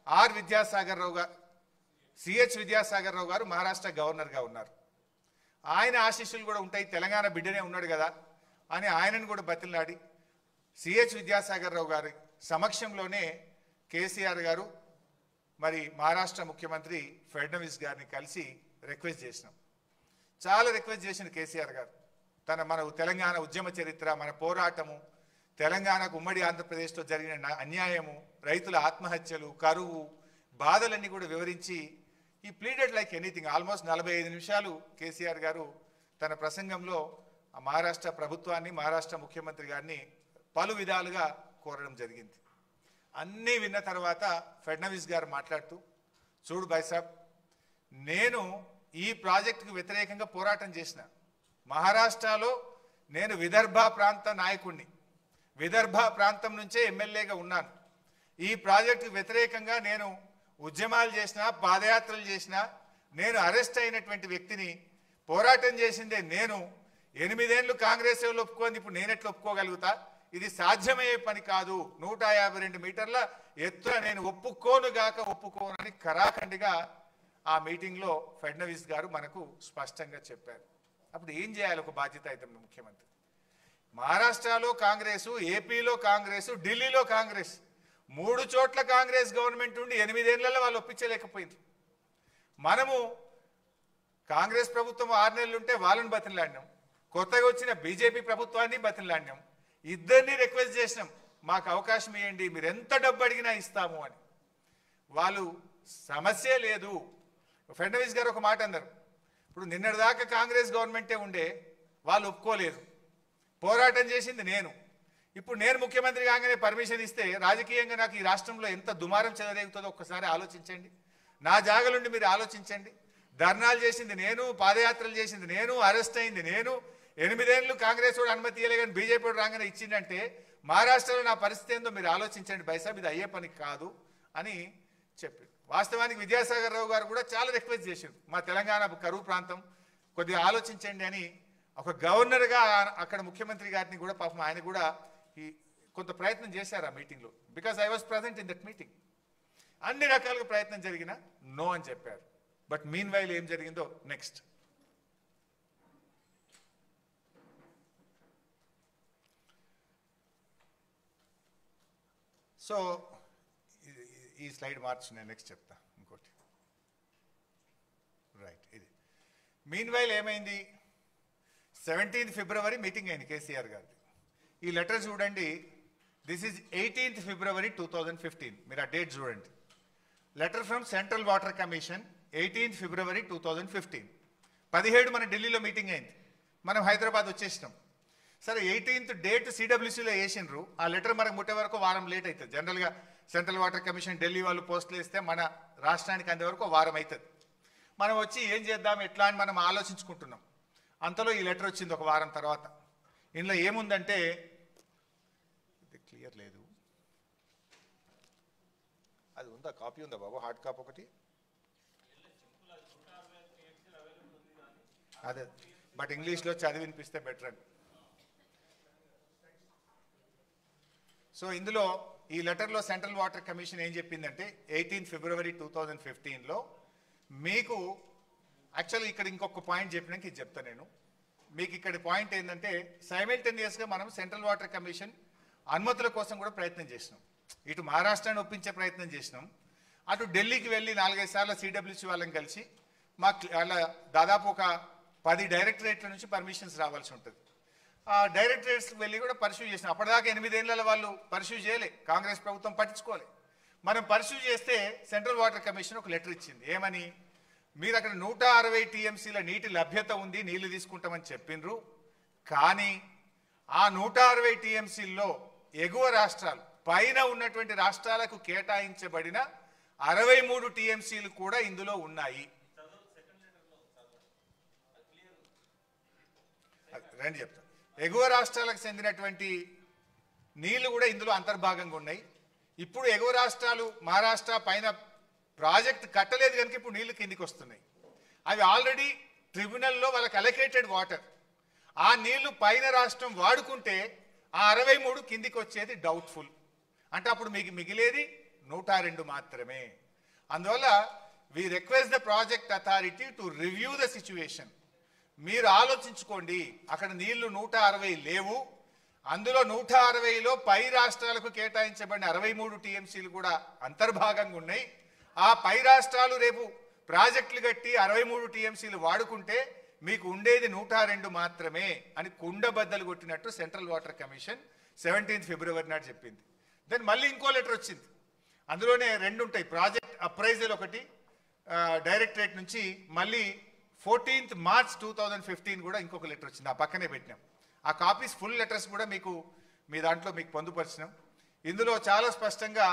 ఆర్ విద్యాసాగర్ రావు గారు, సిహెచ్ విద్యాసాగర్ రావు గారు మహారాష్ట్ర గవర్నర్గా ఉన్నారు. ఆయన ఆశీస్సులు కూడా ఉంటాయి, తెలంగాణ బిడ్డనే ఉన్నాడు కదా అని ఆయనను కూడా బతిలాడి సిహెచ్ విద్యాసాగర్ రావు గారి సమక్షంలోనే కేసీఆర్ గారు మరి మహారాష్ట్ర ముఖ్యమంత్రి ఫడ్నవీస్ గారిని కలిసి రిక్వెస్ట్ చేసినాం. చాలా రిక్వెస్ట్ చేసిన కేసీఆర్ గారు మన తెలంగాణ ఉద్యమ చరిత్ర, మన పోరాటము, తెలంగాణకు ఉమ్మడి ఆంధ్రప్రదేశ్లో జరిగిన అన్యాయము, రైతుల ఆత్మహత్యలు, కరువు, బాధలన్నీ కూడా వివరించి ఈ ప్లీడెడ్ లైక్ ఎనీథింగ్. ఆల్మోస్ట్ 45 నిమిషాలు కేసీఆర్ గారు తన ప్రసంగంలో మహారాష్ట్ర ప్రభుత్వాన్ని, మహారాష్ట్ర ముఖ్యమంత్రి గారిని పలు విధాలుగా కోరడం జరిగింది. అన్నీ విన్న తర్వాత ఫడ్నవీస్ గారు మాట్లాడుతూ, చూడు భాయ్ సాబ్, నేను ఈ ప్రాజెక్టుకు వ్యతిరేకంగా పోరాటం చేసిన, మహారాష్ట్రలో నేను విదర్భ ప్రాంత నాయకుడిని, విదర్భ ప్రాంతం నుంచే ఎమ్మెల్యేగా ఉన్నాను. ఈ ప్రాజెక్టుకు వ్యతిరేకంగా నేను ఉద్యమాలు చేసిన, పాదయాత్రలు చేసిన, నేను అరెస్ట్ అయినటువంటి వ్యక్తిని, పోరాటం చేసిందే నేను. 8 ఏళ్ళు కాంగ్రెస్ వాళ్ళు ఒప్పుకోండి, ఇప్పుడు నేనెట్లా ఒప్పుకోగలుగుతా? ఇది సాధ్యమయ్యే పని కాదు. 152 మీటర్ల ఎత్తున నేను ఒప్పుకోనని ఖరాఖండిగా ఆ మీటింగ్లో ఫడ్నవీస్ గారు మనకు స్పష్టంగా చెప్పారు. అప్పుడు ఏం చేయాలి ఒక బాధ్యతాయుత ముఖ్యమంత్రి? మహారాష్ట్రలో కాంగ్రెసు, ఏపీలో కాంగ్రెసు, ఢిల్లీలో కాంగ్రెస్, 3 చోట్ల కాంగ్రెస్ గవర్నమెంట్ ఉండి 8 ఏళ్లలో వాళ్ళు ఒప్పించలేకపోయింది. మనము కాంగ్రెస్ ప్రభుత్వం 6 నెలలు ఉంటే వాళ్ళని బతిలాడినాం, కొత్తగా వచ్చిన బీజేపీ ప్రభుత్వాన్ని బతిలాడినాం, ఇద్దరిని రిక్వెస్ట్ చేసినాం, మాకు అవకాశం ఇవ్వండి, మీరు ఎంత డబ్బు అడిగినా ఇస్తాము అని. వాళ్ళు సమస్య లేదు. ఫడ్నవీస్ గారు ఒక మాట అన్నారు, ఇప్పుడు నిన్నటిదాకా కాంగ్రెస్ గవర్నమెంటే ఉండే, వాళ్ళు ఒప్పుకోలేదు, పోరాటం చేసింది నేను, ఇప్పుడు నేను ముఖ్యమంత్రి కాగానే పర్మిషన్ ఇస్తే రాజకీయంగా నాకు ఈ రాష్ట్రంలో ఎంత దుమారం చెలరేగుతుందో ఒక్కసారి ఆలోచించండి. నా జాగలుండి మీరు ఆలోచించండి. ధర్నాలు చేసింది నేను, పాదయాత్రలు చేసింది నేను, అరెస్ట్ అయింది నేను, 8 ఏళ్ళు కాంగ్రెస్ వాడు అనుమతి ఇవ్వలే కానీ బీజేపీ వాడు రాగానే ఇచ్చిందంటే మహారాష్ట్రలో నా పరిస్థితి ఏందో మీరు ఆలోచించండి బైసాబ్, ఇది అయ్యే పని కాదు అని చెప్పారు. వాస్తవానికి విద్యాసాగర్ రావు గారు కూడా చాలా రిక్వెస్ట్ చేశారు, మా తెలంగాణ కరువు ప్రాంతం కొద్దిగా ఆలోచించండి అని. ఒక గవర్నర్గా అక్కడ ముఖ్యమంత్రి గారిని కూడా పాపం ఆయన కూడా కొంత ప్రయత్నం చేశారు ఆ మీటింగ్లో. Because I was present in that meeting. అన్ని రకాలుగా ప్రయత్నం జరిగినా నో అని చెప్పారు. బట్ మీన్ వైల్ ఏం జరిగిందో నెక్స్ట్. సో ఈ స్లైడ్ మార్చి నేను నెక్స్ట్ చెప్తా ఇంకోటి. రైట్, ఇది మీన్ వైల్ ఏమైంది? 17th ఫిబ్రవరి మీటింగ్ అయింది కేసీఆర్ గారిది. ఈ లెటర్ చూడండి, దిస్ ఈజ్ 18th ఫిబ్రవరి 2015. మీరు ఆ డేట్ చూడండి. Letter from central water commission 18th ఫిబ్రవరి 2015. 17 మన ఢిల్లీలో మీటింగ్ అయింది, మనం హైదరాబాద్ వచ్చేసినాం. సరే 18th డేట్ సిడబ్ల్యూసీలో వేసిండ్రు, ఆ లెటర్ మనకు ముట్టే వరకు వారం లేట్ అవుతుంది. జనరల్గా సెంట్రల్ వాటర్ కమిషన్ ఢిల్లీ వాళ్ళు పోస్టులు వేస్తే మన రాష్ట్రానికి అందే వరకు వారం అవుతుంది. మనం వచ్చి ఏం చేద్దాం ఎట్లా అని మనం ఆలోచించుకుంటున్నాం. అంతలో ఈ లెటర్ వచ్చింది ఒక వారం తర్వాత. ఇందులో ఏముందంటే, ఇది క్లియర్ లేదు, అది ఉందా? కాపీ ఉందా బాబు? హార్డ్ కాపీ ఒకటి అదే, బట్ ఇంగ్లీష్లో చదివి వినిపిస్తే బెటర్ అని. సో ఇందులో ఈ లెటర్లో సెంట్రల్ వాటర్ కమిషన్ ఏం చెప్పిందంటే 18th ఫిబ్రవరి 2015లో మీకు యాక్చువల్గా ఇక్కడ ఇంకొక పాయింట్ చెప్పినాక ఇది చెప్తా నేను మీకు. ఇక్కడ పాయింట్ ఏంటంటే సైమల్టేనియస్గా మనం సెంట్రల్ వాటర్ కమిషన్ అనుమతుల కోసం కూడా ప్రయత్నం చేసినాం. ఇటు మహారాష్ట్రాన్ని ఒప్పించే ప్రయత్నం చేసినాం, అటు ఢిల్లీకి వెళ్ళి 4-5 సార్లు సిడబ్ల్యూసీ వాళ్ళని కలిసి మాకు అలా దాదాపు ఒక 10 డైరెక్టరేట్ల నుంచి పర్మిషన్స్ రావాల్సి ఉంటుంది. ఆ డైరెక్టరేట్స్కి వెళ్ళి కూడా పర్స్యూ చేసినాం. అప్పటిదాకా 8 ఏళ్ల వాళ్ళు పర్స్యూ చేయలే, కాంగ్రెస్ ప్రభుత్వం పట్టించుకోలే. మనం పర్స్యూ చేస్తే సెంట్రల్ వాటర్ కమిషన్ ఒక లెటర్ ఇచ్చింది. ఏమని? మీరు అక్కడ 160 టీఎంసీల నీటి లభ్యత ఉంది, నీళ్లు తీసుకుంటామని చెప్పిండ్రు, కానీ ఆ 160 టీఎంసీల్లో ఎగువ రాష్ట్రాలు పైన ఉన్నటువంటి రాష్ట్రాలకు కేటాయించబడిన 63 టీఎంసీలు కూడా ఇందులో ఉన్నాయి. రండి చెప్తా. ఎగువ రాష్ట్రాలకు చెందినటువంటి నీళ్లు కూడా ఇందులో అంతర్భాగంగా ఉన్నాయి. ఇప్పుడు ఎగువ రాష్ట్రాలు మహారాష్ట్ర పైన ప్రాజెక్ట్ కట్టలేదు కనుక ఇప్పుడు నీళ్లు కిందికి వస్తున్నాయి. అవి ఆల్రెడీ ట్రిబ్యునల్లో వాళ్ళకి అలొకేటెడ్ వాటర్. ఆ నీళ్లు పైన రాష్ట్రం వాడుకుంటే ఆ 63 కిందికి వచ్చేది డౌట్ఫుల్. అంటే అప్పుడు మీకు మిగిలేది 102 మాత్రమే. అందువల్ల we request the project authority to review the situation. మీరు ఆలోచించుకోండి, అక్కడ నీళ్లు 160 లేవు, అందులో 160లో పై రాష్ట్రాలకు కేటాయించబడిన 63 టీఎంసీలు కూడా అంతర్భాగంగా ఉన్నాయి. ఆ పై రాష్ట్రాలు రేపు ప్రాజెక్టులు కట్టి 63 టీఎంసీలు వాడుకుంటే మీకు ఉండేది 102 మాత్రమే అని కుండబద్దలు కొట్టినట్టు సెంట్రల్ వాటర్ కమిషన్ 17th ఫిబ్రవరి నాడు చెప్పింది. దెన్ మళ్ళీ ఇంకో లెటర్ వచ్చింది, అందులోనే 2 ఉంటాయి, ప్రాజెక్ట్ అప్రైజల్ ఒకటి డైరెక్టరేట్ నుంచి, మళ్ళీ 14th మార్చ్ 2015 కూడా ఇంకొక లెటర్ వచ్చింది, ఆ పక్కనే పెట్టినాం. ఆ కాపీస్ ఫుల్ లెటర్స్ కూడా మీకు మీ దాంట్లో మీకు పొందుపరిచినాం. ఇందులో చాలా స్పష్టంగా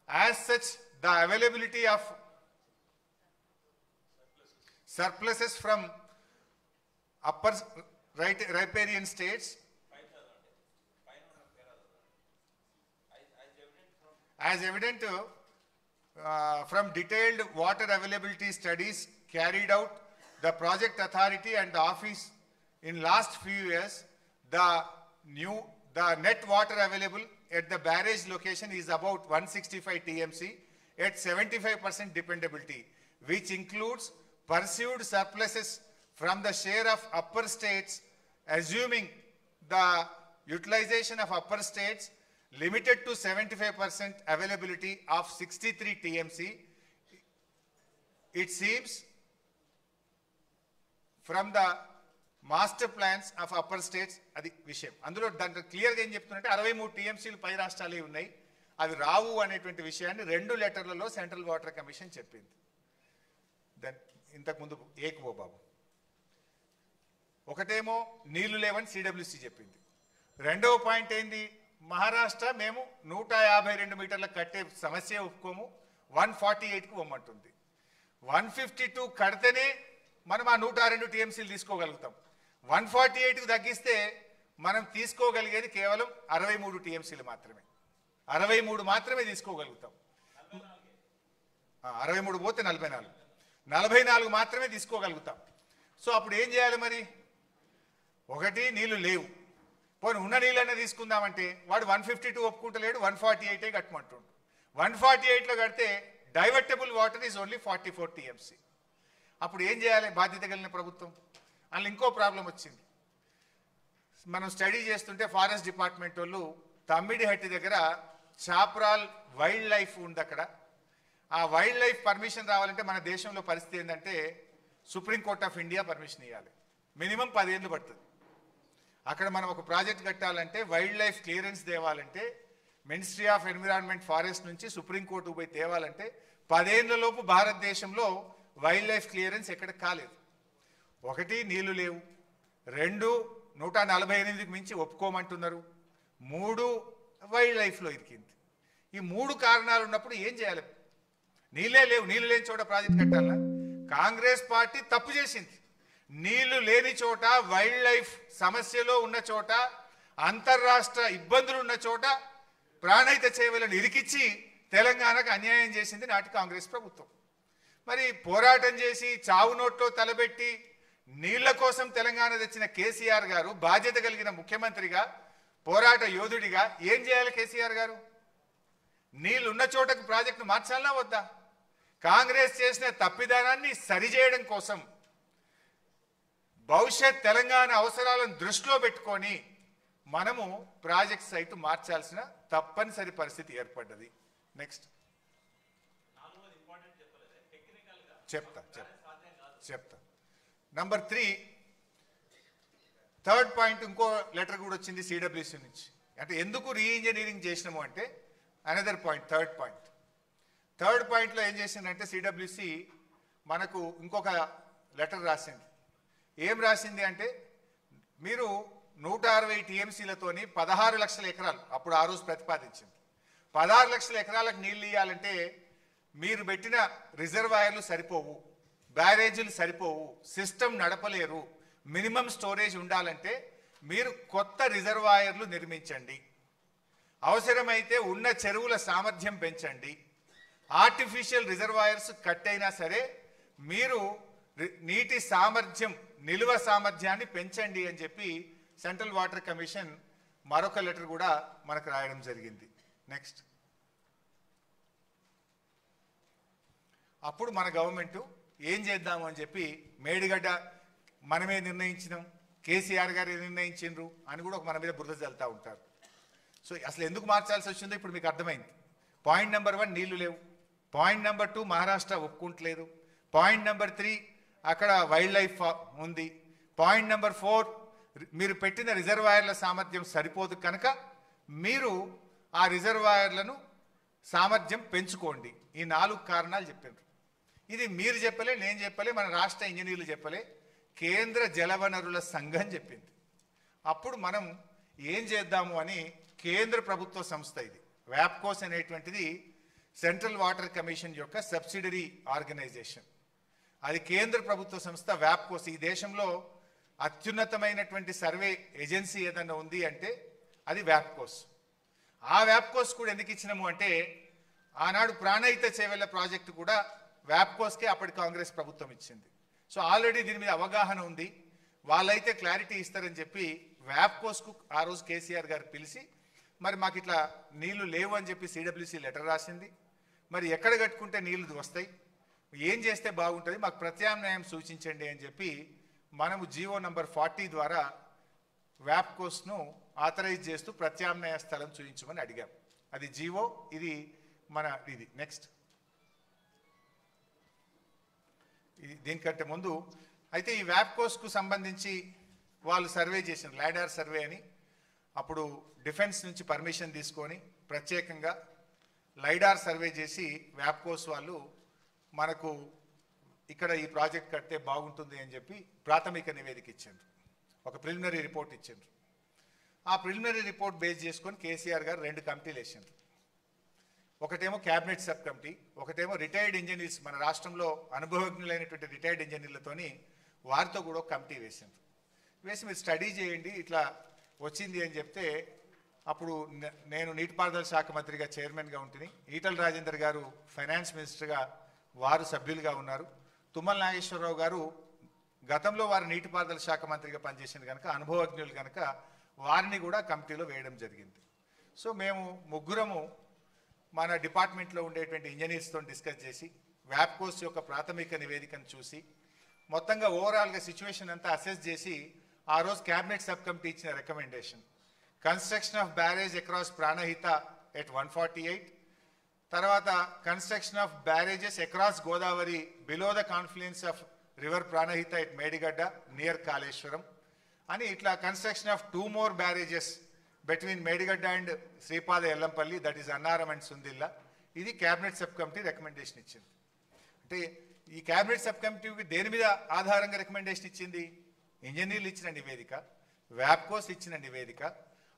as such the availability of surpluses from upper riparian states as evident from detailed water availability studies carried out, the project authority and the office in last few years, the net water available at the barrage location is about 165 TMC at 75% dependability, which includes pursued surpluses from the share of upper states, assuming the utilization of upper states limited to 75% availability of 63 TMC. It seems from the master plans of upper states అది విషయం. అందులో దాంట్లో క్లియర్గా ఏం చెప్తున్నట్టే 63 టీఎంసీలు పై రాష్ట్రాలు ఉన్నాయి, అవి రావు అనేటువంటి విషయాన్ని 2 లెటర్లలో సెంట్రల్ వాటర్ కమిషన్ చెప్పింది. దెన్ ఇంతకుముందు ఏకువో బాబు ఒకటేమో నీళ్లు లేవని సిడబ్ల్యూసి చెప్పింది. రెండవ పాయింట్ ఏంది, మహారాష్ట్ర మేము 152 మీటర్ల కట్టే సమస్య ఒప్పుకోము, 148కు పొమ్మంటుంది. 152 కడితేనే మనం ఆ 102 టీఎంసీలు తీసుకోగలుగుతాం. 148కు తగ్గిస్తే మనం తీసుకోగలిగేది కేవలం 63 టీఎంసీలు మాత్రమే. 63 మాత్రమే తీసుకోగలుగుతాం. 63 పోతే 44 మాత్రమే తీసుకోగలుగుతాం. సో అప్పుడు ఏం చేయాలి మరి? ఒకటి, నీళ్లు లేవు, పోనీ ఉన్న నీళ్ళనే తీసుకుందామంటే వాడు 152 ఒప్పుకుంటలేడు, 148 కట్టమంటుండు. 148లో కడితే divertible water is only 44 TMC. అప్పుడు ఏం చేయాలి బాధ్యత కలిగిన ప్రభుత్వం? అందులో ఇంకో ప్రాబ్లం వచ్చింది. మనం స్టడీ చేస్తుంటే ఫారెస్ట్ డిపార్ట్మెంట్ వాళ్ళు తమ్మిడిహట్టి దగ్గర చాప్రాల్ వైల్డ్ లైఫ్ ఉంది. అక్కడ ఆ వైల్డ్ లైఫ్ పర్మిషన్ రావాలంటే మన దేశంలో పరిస్థితి ఏంటంటే సుప్రీంకోర్ట్ ఆఫ్ ఇండియా పర్మిషన్ ఇవ్వాలి, మినిమం 10 ఏళ్ళు పడుతుంది. అక్కడ మనం ఒక ప్రాజెక్ట్ కట్టాలంటే వైల్డ్ లైఫ్ క్లియరెన్స్ తేవాలంటే మినిస్ట్రీ ఆఫ్ ఎన్విరాన్మెంట్ ఫారెస్ట్ నుంచి సుప్రీంకోర్టుకు పోయి తేవాలంటే 10 ఏళ్లలోపు భారతదేశంలో వైల్డ్ లైఫ్ క్లియరెన్స్ ఎక్కడ కాలేదు. ఒకటి, నీళ్లు లేవు. 2, 148కి మించి ఒప్పుకోమంటున్నారు. 3, వైల్డ్ లైఫ్లో ఇరికింది. ఈ 3 కారణాలు ఉన్నప్పుడు ఏం చేయాలి? నీళ్ళే లేవు, నీళ్లు లేని చోట ప్రాజెక్ట్ కట్టాలా? కాంగ్రెస్ పార్టీ తప్పు చేసింది. నీళ్లు లేని చోట, వైల్డ్ లైఫ్ సమస్యలో ఉన్న చోట, అంతర్రాష్ట్ర ఇబ్బందులు ఉన్న చోట ప్రాణహిత చేవలను ఇరికిచ్చి తెలంగాణకు అన్యాయం చేసింది నాటి కాంగ్రెస్ ప్రభుత్వం. మరి పోరాటం చేసి చావు నోట్లో తలబెట్టి నీళ్ల కోసం తెలంగాణ తెచ్చిన కేసీఆర్ గారు బాధ్యత కలిగిన ముఖ్యమంత్రిగా, పోరాట యోధుడిగా ఏం చేయాలి కేసీఆర్ గారు? నీళ్లు ఉన్న చోటకు ప్రాజెక్టును మార్చాలనా వద్దా? కాంగ్రెస్ చేసిన తప్పిదానాన్ని సరిచేయడం కోసం భవిష్యత్ తెలంగాణ అవసరాలను దృష్టిలో పెట్టుకొని మనము ప్రాజెక్ట్ సైట్ మార్చాల్సిన తప్పనిసరి పరిస్థితి ఏర్పడ్డది. నెక్స్ట్ చెప్తా. నంబర్ 3, థర్డ్ పాయింట్, ఇంకో లెటర్ కూడా వచ్చింది సిడబ్ల్యూసి నుంచి. అంటే ఎందుకు రీఇంజనీరింగ్ చేసినాము అంటే అనదర్ పాయింట్, థర్డ్ పాయింట్లో ఏం చేసిందంటే సిడబ్ల్యూసి మనకు ఇంకొక లెటర్ రాసింది. ఏం రాసింది అంటే మీరు 160 టీఎంసీలతోని 16 లక్షల ఎకరాలు, అప్పుడు ఆ రోజు ప్రతిపాదించింది, 16 లక్షల ఎకరాలకు నీళ్లు ఇవ్వాలంటే మీరు పెట్టిన రిజర్వాయర్లు సరిపోవు, బ్యారేజీలు సరిపోవు, సిస్టమ్ నడపలేరు, మినిమం స్టోరేజ్ ఉండాలంటే మీరు కొత్త రిజర్వాయర్లు నిర్మించండి, అవసరమైతే ఉన్న చెరువుల సామర్థ్యం పెంచండి, ఆర్టిఫిషియల్ రిజర్వాయర్స్ కట్టైనా సరే మీరు నీటి సామర్థ్యం, నిల్వ సామర్థ్యాన్ని పెంచండి అని చెప్పి సెంట్రల్ వాటర్ కమిషన్ మరొక లెటర్ కూడా మనకు రాయడం జరిగింది. నెక్స్ట్, అప్పుడు మన గవర్నమెంట్ ఏం చేద్దాము అని చెప్పి మేడిగడ్డ మనమే నిర్ణయించినాం, కేసీఆర్ గారు నిర్ణయించిండ్రు అని కూడా మన మీద బురద చల్లుతూ ఉంటారు. సో అసలు ఎందుకు మార్చాల్సి వచ్చిందో ఇప్పుడు మీకు అర్థమైంది. పాయింట్ నెంబర్ 1 నీళ్లు లేవు, పాయింట్ నెంబర్ 2 మహారాష్ట్ర ఒప్పుకుంటలేదు, పాయింట్ నెంబర్ 3 అక్కడ వైల్డ్ లైఫ్ ఉంది, పాయింట్ నెంబర్ 4 మీరు పెట్టిన రిజర్వాయర్ల సామర్థ్యం సరిపోదు కనుక మీరు ఆ రిజర్వాయర్లను సామర్థ్యం పెంచుకోండి. ఈ 4 కారణాలు చెప్పారు. ఇది మీరు చెప్పలే, నేను చెప్పలే, మన రాష్ట్ర ఇంజనీర్లు చెప్పలే, కేంద్ర జలవనరుల సంఘం చెప్పింది. అప్పుడు మనం ఏం చేద్దాము అని కేంద్ర ప్రభుత్వ సంస్థ, ఇది వ్యాప్కోస్ అనేటువంటిది సెంట్రల్ వాటర్ కమిషన్ యొక్క సబ్సిడరీ ఆర్గనైజేషన్, అది కేంద్ర ప్రభుత్వ సంస్థ వ్యాప్కోస్. ఈ దేశంలో అత్యున్నతమైనటువంటి సర్వే ఏజెన్సీ ఏదన్నా ఉంది అంటే అది వ్యాప్కోస్. ఆ వ్యాప్కోస్ కూడా ఎందుకు ఇచ్చినాము అంటే ఆనాడు ప్రాణహిత చేవెళ్ల ప్రాజెక్టు కూడా వ్యాప్కోస్కే అప్పటి కాంగ్రెస్ ప్రభుత్వం ఇచ్చింది. సో ఆల్రెడీ దీని మీద అవగాహన ఉంది, వాళ్ళైతే క్లారిటీ ఇస్తారని చెప్పి వ్యాప్కోస్కు ఆ రోజు కేసీఆర్ గారు పిలిచి మరి మాకు ఇట్లా నీళ్లు లేవు అని చెప్పి సిడబ్ల్యూసీ లెటర్ రాసింది. మరి ఎక్కడ కట్టుకుంటే నీళ్లు వస్తాయి, ఏం చేస్తే బాగుంటుంది, మాకు ప్రత్యామ్నాయం సూచించండి అని చెప్పి మనము జీవో నంబర్ 40 ద్వారా వ్యాప్కోస్ను ఆథరైజ్ చేస్తూ ప్రత్యామ్నాయ స్థలం చూపించమని అడిగాం. అది జీవో, ఇది మన ఇది నెక్స్ట్ ఇది దీనికంటే ముందు అయితే ఈ వ్యాప్కోస్కు సంబంధించి వాళ్ళు సర్వే చేసిన లాడార్ సర్వే అని, అప్పుడు డిఫెన్స్ నుంచి పర్మిషన్ తీసుకొని ప్రత్యేకంగా లైడార్ సర్వే చేసి వ్యాప్కోస్ వాళ్ళు మనకు ఇక్కడ ఈ ప్రాజెక్ట్ కడితే బాగుంటుంది అని చెప్పి ప్రాథమిక నివేదిక ఇచ్చారు, ఒక ప్రిలిమినరీ రిపోర్ట్ ఇచ్చారు. ఆ ప్రిలిమినరీ రిపోర్ట్ బేస్ చేసుకొని కేసీఆర్ గారు 2 కమిటీలు వేసారు. ఒకటేమో క్యాబినెట్ సబ్ కమిటీ, ఒకటేమో రిటైర్డ్ ఇంజనీర్స్, మన రాష్ట్రంలో అనుభవజ్ఞులైనటువంటి రిటైర్డ్ ఇంజనీర్లతోని వారితో కూడా ఒక కమిటీ వేసారు. వేసి మీరు స్టడీ చేయండి ఇట్లా వచ్చింది అని చెప్తే, అప్పుడు నేను నీటిపారుదల శాఖ మంత్రిగా చైర్మన్గా ఉంటుంది, ఈటల రాజేందర్ గారు ఫైనాన్స్ మినిస్టర్గా వారు సభ్యులుగా ఉన్నారు, తుమ్మల నాగేశ్వరరావు గారు గతంలో వారు నీటిపారుదల శాఖ మంత్రిగా పనిచేసింది కనుక అనుభవజ్ఞులు కనుక వారిని కూడా కమిటీలో వేయడం జరిగింది. సో మేము ముగ్గురము మన డిపార్ట్మెంట్లో ఉండేటువంటి ఇంజనీర్స్తో డిస్కస్ చేసి వ్యాప్కోస్ యొక్క ప్రాథమిక నివేదికను చూసి మొత్తంగా ఓవరాల్గా సిచ్యువేషన్ అంతా అసెస్ చేసి ఆ రోజు క్యాబినెట్ సబ్ కమిటీ ఇచ్చిన recommendation construction of barrage across Pranahita at 148, తర్వాత construction of barrages across Godavari below the confluence of river Pranahita at Medigadda near Kaleshwaram అని, ఇట్లా construction of 2 more barrages between Medigadda and Sripada Yellampalli, that is Annaram and Sundilla. ఇది cabinet sub committee recommendation ఇచ్చింది. అంటే ఈ cabinet sub కమిటీకి దేని మీద ఆధారంగా రికమెండేషన్ ఇచ్చింది? ఇంజనీర్లు ఇచ్చిన నివేదిక, వ్యాప్కోస్ ఇచ్చిన నివేదిక,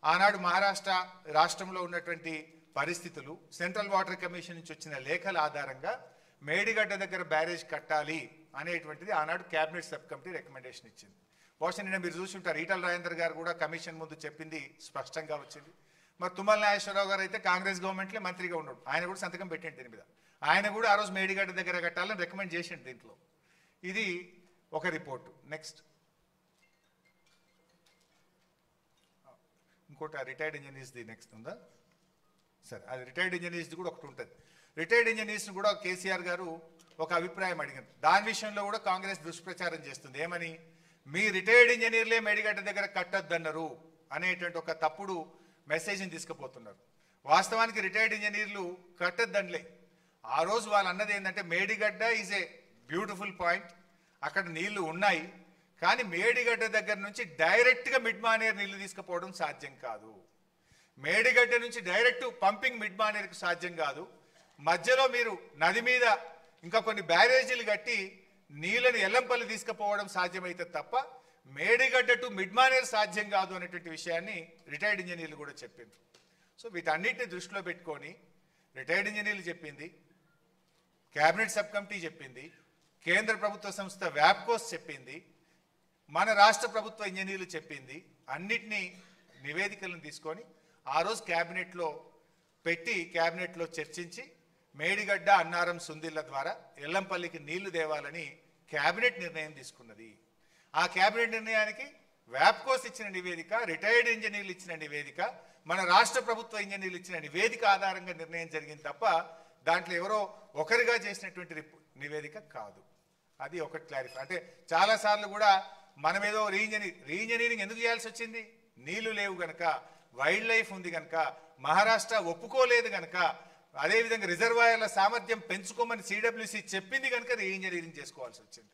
ఆనాడు మహారాష్ట్ర రాష్ట్రంలో ఉన్నటువంటి పరిస్థితులు, సెంట్రల్ వాటర్ కమిషన్ నుంచి వచ్చిన లేఖల ఆధారంగా మేడిగడ్డ దగ్గర బ్యారేజ్ కట్టాలి అనేటువంటిది ఆనాడు క్యాబినెట్ సబ్ కమిటీ రికమెండేషన్ ఇచ్చింది. బహుశా నిన్న మీరు చూసుంటారు, ఈటల రాజేందర్ గారు కూడా కమిషన్ ముందు చెప్పింది స్పష్టంగా వచ్చింది. మరి తుమ్మల నాగేశ్వరరావు గారు అయితే కాంగ్రెస్ గవర్నమెంట్లో మంత్రిగా ఉన్నాడు, ఆయన కూడా సంతకం పెట్టండి దీని మీద, ఆయన కూడా ఆ రోజు మేడిగడ్డ దగ్గర కట్టాలని రికమెండ్ చేసిండు దీంట్లో. ఇది ఒక రిపోర్టు. నెక్స్ట్ ఇంకోటి రిటైర్డ్ ఇంజనీర్స్ది నెక్స్ట్ ఉందా? సరే, అది రిటైర్డ్ ఇంజనీర్స్ది కూడా ఒకటి ఉంటుంది. రిటైర్డ్ ఇంజనీర్స్ని కూడా కేసీఆర్ గారు ఒక అభిప్రాయం అడిగారు. దాని విషయంలో కూడా కాంగ్రెస్ దుష్ప్రచారం చేస్తుంది. ఏమని? మీ రిటైర్డ్ ఇంజనీర్లే మేడిగడ్డ దగ్గర కట్టొద్దన్నారు అనేటువంటి ఒక తప్పుడు మెసేజ్ని తీసుకుపోతున్నారు. వాస్తవానికి రిటైర్డ్ ఇంజనీర్లు కట్టొద్దనిలే. ఆ రోజు వాళ్ళు అన్నది ఏంటంటే Medigadda is a beautiful point, అక్కడ నీళ్లు ఉన్నాయి, కానీ మేడిగడ్డ దగ్గర నుంచి డైరెక్ట్గా మిడ్ మానేర్ నీళ్లు తీసుకుపోవడం సాధ్యం కాదు. మేడిగడ్డ నుంచి డైరెక్ట్ పంపింగ్ మిడ్ మానేర్కు సాధ్యం కాదు. మధ్యలో మీరు నది మీద ఇంకా కొన్ని బ్యారేజీలు కట్టి నీళ్ళని ఎల్లంపల్లి తీసుకుపోవడం సాధ్యమైతే తప్ప మేడిగడ్డ టు మిడ్ మానేర్ సాధ్యం కాదు అనేటువంటి విషయాన్ని రిటైర్డ్ ఇంజనీర్లు కూడా చెప్పింది. సో వీటన్నిటిని దృష్టిలో పెట్టుకొని రిటైర్డ్ ఇంజనీర్లు చెప్పింది, క్యాబినెట్ సబ్ కమిటీ చెప్పింది, కేంద్ర ప్రభుత్వ సంస్థ వ్యాప్కోస్ చెప్పింది, మన రాష్ట్ర ప్రభుత్వ ఇంజనీర్లు చెప్పింది, అన్నిటినీ నివేదికలను తీసుకొని ఆ రోజు క్యాబినెట్లో పెట్టి క్యాబినెట్లో చర్చించి మేడిగడ్డ అన్నారం సుందిళ్ళ ద్వారా ఎల్లంపల్లికి నీళ్లు దేవాలని క్యాబినెట్ నిర్ణయం తీసుకున్నది. ఆ క్యాబినెట్ నిర్ణయానికి వ్యాప్కోస్ ఇచ్చిన నివేదిక, రిటైర్డ్ ఇంజనీర్లు ఇచ్చిన నివేదిక, మన రాష్ట్ర ప్రభుత్వ ఇంజనీర్లు ఇచ్చిన నివేదిక ఆధారంగా నిర్ణయం జరిగింది తప్ప దాంట్లో ఎవరో ఒకరిగా చేసినటువంటి నివేదిక కాదు. అది ఒకటి క్లారిఫై. అంటే చాలాసార్లు కూడా మనం ఏదో రీఇంజనీరింగ్ ఎందుకు చేయాల్సి వచ్చింది? నీళ్లు లేవు గనక, వైల్డ్ లైఫ్ ఉంది కనుక, మహారాష్ట్ర ఒప్పుకోలేదు కనుక, అదేవిధంగా రిజర్వాయర్ల సామర్థ్యం పెంచుకోమని సిడబ్ల్యూసి చెప్పింది కనుక రీఇంజనీరింగ్ చేసుకోవాల్సి వచ్చింది.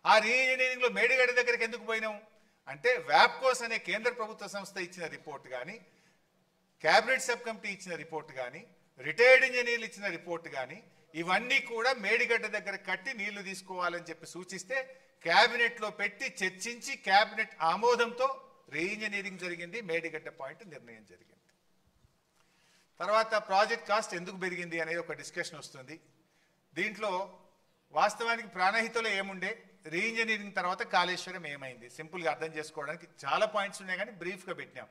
ఆ రీఇంజనీరింగ్లో మేడిగడ్డ దగ్గరికి ఎందుకు పోయినాం అంటే వ్యాప్కోస్ అనే కేంద్ర ప్రభుత్వ సంస్థ ఇచ్చిన రిపోర్ట్ కానీ, క్యాబినెట్ సబ్ కమిటీ ఇచ్చిన రిపోర్ట్ కానీ, రిటైర్డ్ ఇంజనీర్లు ఇచ్చిన రిపోర్ట్ కానీ ఇవన్నీ కూడా మేడిగడ్డ దగ్గర కట్టి నీళ్లు తీసుకోవాలని చెప్పి సూచిస్తే క్యాబినెట్లో పెట్టి చర్చించి క్యాబినెట్ ఆమోదంతో రీఇంజనీరింగ్ జరిగింది, మేడిగడ్డ పాయింట్ నిర్ణయం జరిగింది. తర్వాత ప్రాజెక్ట్ కాస్ట్ ఎందుకు పెరిగింది అనేది ఒక డిస్కషన్ వస్తుంది. దీంట్లో వాస్తవానికి ప్రాణహితలో ఏముండే, రీఇంజనీరింగ్ తర్వాత కాళేశ్వరం ఏమైంది, సింపుల్గా అర్థం చేసుకోవడానికి చాలా పాయింట్స్ ఉన్నాయి కానీ బ్రీఫ్గా పెట్టినాం.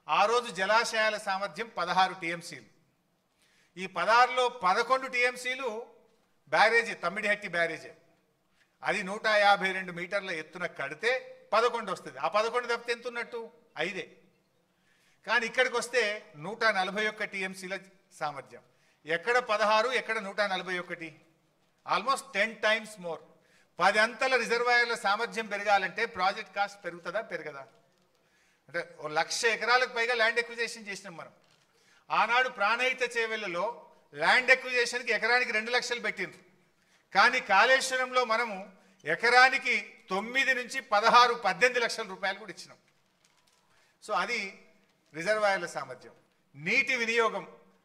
ఆ రోజు జలాశయాల సామర్థ్యం 16 టీఎంసీలు. ఈ 16లో 11 టీఎంసీలు బ్యారేజీ, తమ్మిడిహట్టి బ్యారేజే. అది 152 మీటర్ల ఎత్తున కడితే 11 వస్తుంది. ఆ 11 తప్పితే ఎంత ఉన్నట్టు? 5. కానీ ఇక్కడికి వస్తే 141 టీఎంసీల సామర్థ్యం. ఎక్కడ 16, ఎక్కడ 141, ఆల్మోస్ట్ 10 టైమ్స్ మోర్. 10 అంతల రిజర్వాయర్ల సామర్థ్యం పెరగాలంటే ప్రాజెక్ట్ కాస్ట్ పెరుగుతుందా పెరగదా? అంటే 1,00,000 ఎకరాలకు పైగా ల్యాండ్ ఎక్విజిషన్ చేసినాం మనం. ఆనాడు ప్రాణహిత చేవెళ్లలో ల్యాండ్ ఎక్విజిషన్కి ఎకరానికి 2 లక్షలు పెట్టిండ్రు. కానీ కాళేశ్వరంలో మనము ఎకరానికి 9 నుంచి 16, 18 లక్షల రూపాయలు కూడా ఇచ్చినాం. సో అది రిజర్వాయర్ల సామర్థ్యం. నీటి వినియోగం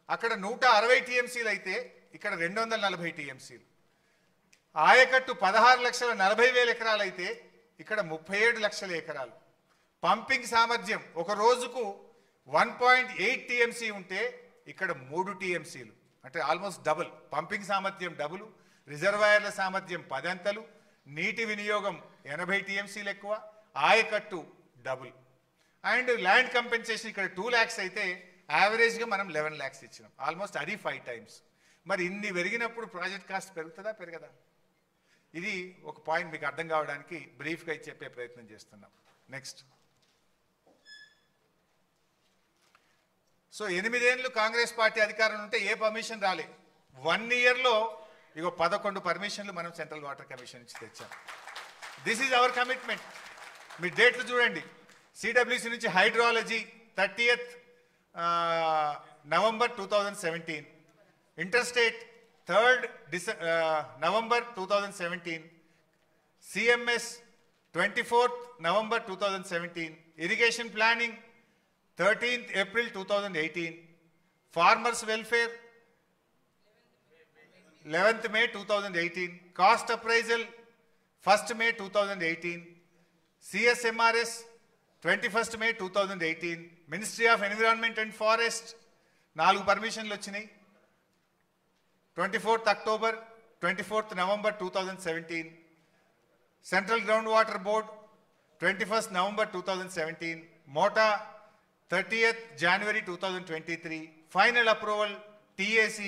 అక్కడ 160 టీఎంసీలు అయితే ఇక్కడ 240 టీఎంసీలు. ఆయకట్టు 16,40,000 ఎకరాలు అయితే ఇక్కడ 37 లక్షల ఎకరాలు. పంపింగ్ సామర్థ్యం ఒక రోజుకు 1.8 టీఎంసీ ఉంటే ఇక్కడ 3 టీఎంసీలు, అంటే ఆల్మోస్ట్ డబుల్. పంపింగ్ సామర్థ్యం డబుల్, రిజర్వాయర్ల సామర్థ్యం 10 అంతలు, నీటి వినియోగం 80 టీఎంసీలు ఎక్కువ, ఆయకట్టు డబుల్. అండ్ ల్యాండ్ కంపెన్సేషన్ ఇక్కడ 2 lakhs అయితే యావరేజ్గా మనం 11 lakhs ఇచ్చినాం. ఆల్మోస్ట్ అది 5 టైమ్స్. మరి ఇన్ని పెరిగినప్పుడు ప్రాజెక్ట్ కాస్ట్ పెరుగుతుందా పెరగదా? ఇది ఒక పాయింట్ మీకు అర్థం కావడానికి బ్రీఫ్గా చెప్పే ప్రయత్నం చేస్తున్నాం. నెక్స్ట్. సో 8 ఏళ్ళు కాంగ్రెస్ పార్టీ అధికారంలో ఉంటే ఏ పర్మిషన్ రాలే. 1 yearలో ఇగో 11 పర్మిషన్లు మనం సెంట్రల్ వాటర్ కమిషన్ నుంచి తెచ్చాం. This is our commitment. మీ డేట్లు చూడండి. సిడబ్ల్యూసి నుంచి hydrology 30th November 2017, interstate 3rd November 2017, CMS 24th November 2017, irrigation planning 13th April 2018, farmers welfare 11th May 2018, cost appraisal 1st May 2018, CSMRS 21st May 2018, ministry of environment and forest 4 పర్మిషన్లు వచ్చినాయి. 24th October, 24th November 2017, central ground water board 21st November 2017, మోటా 30th January 2023, final approval TAC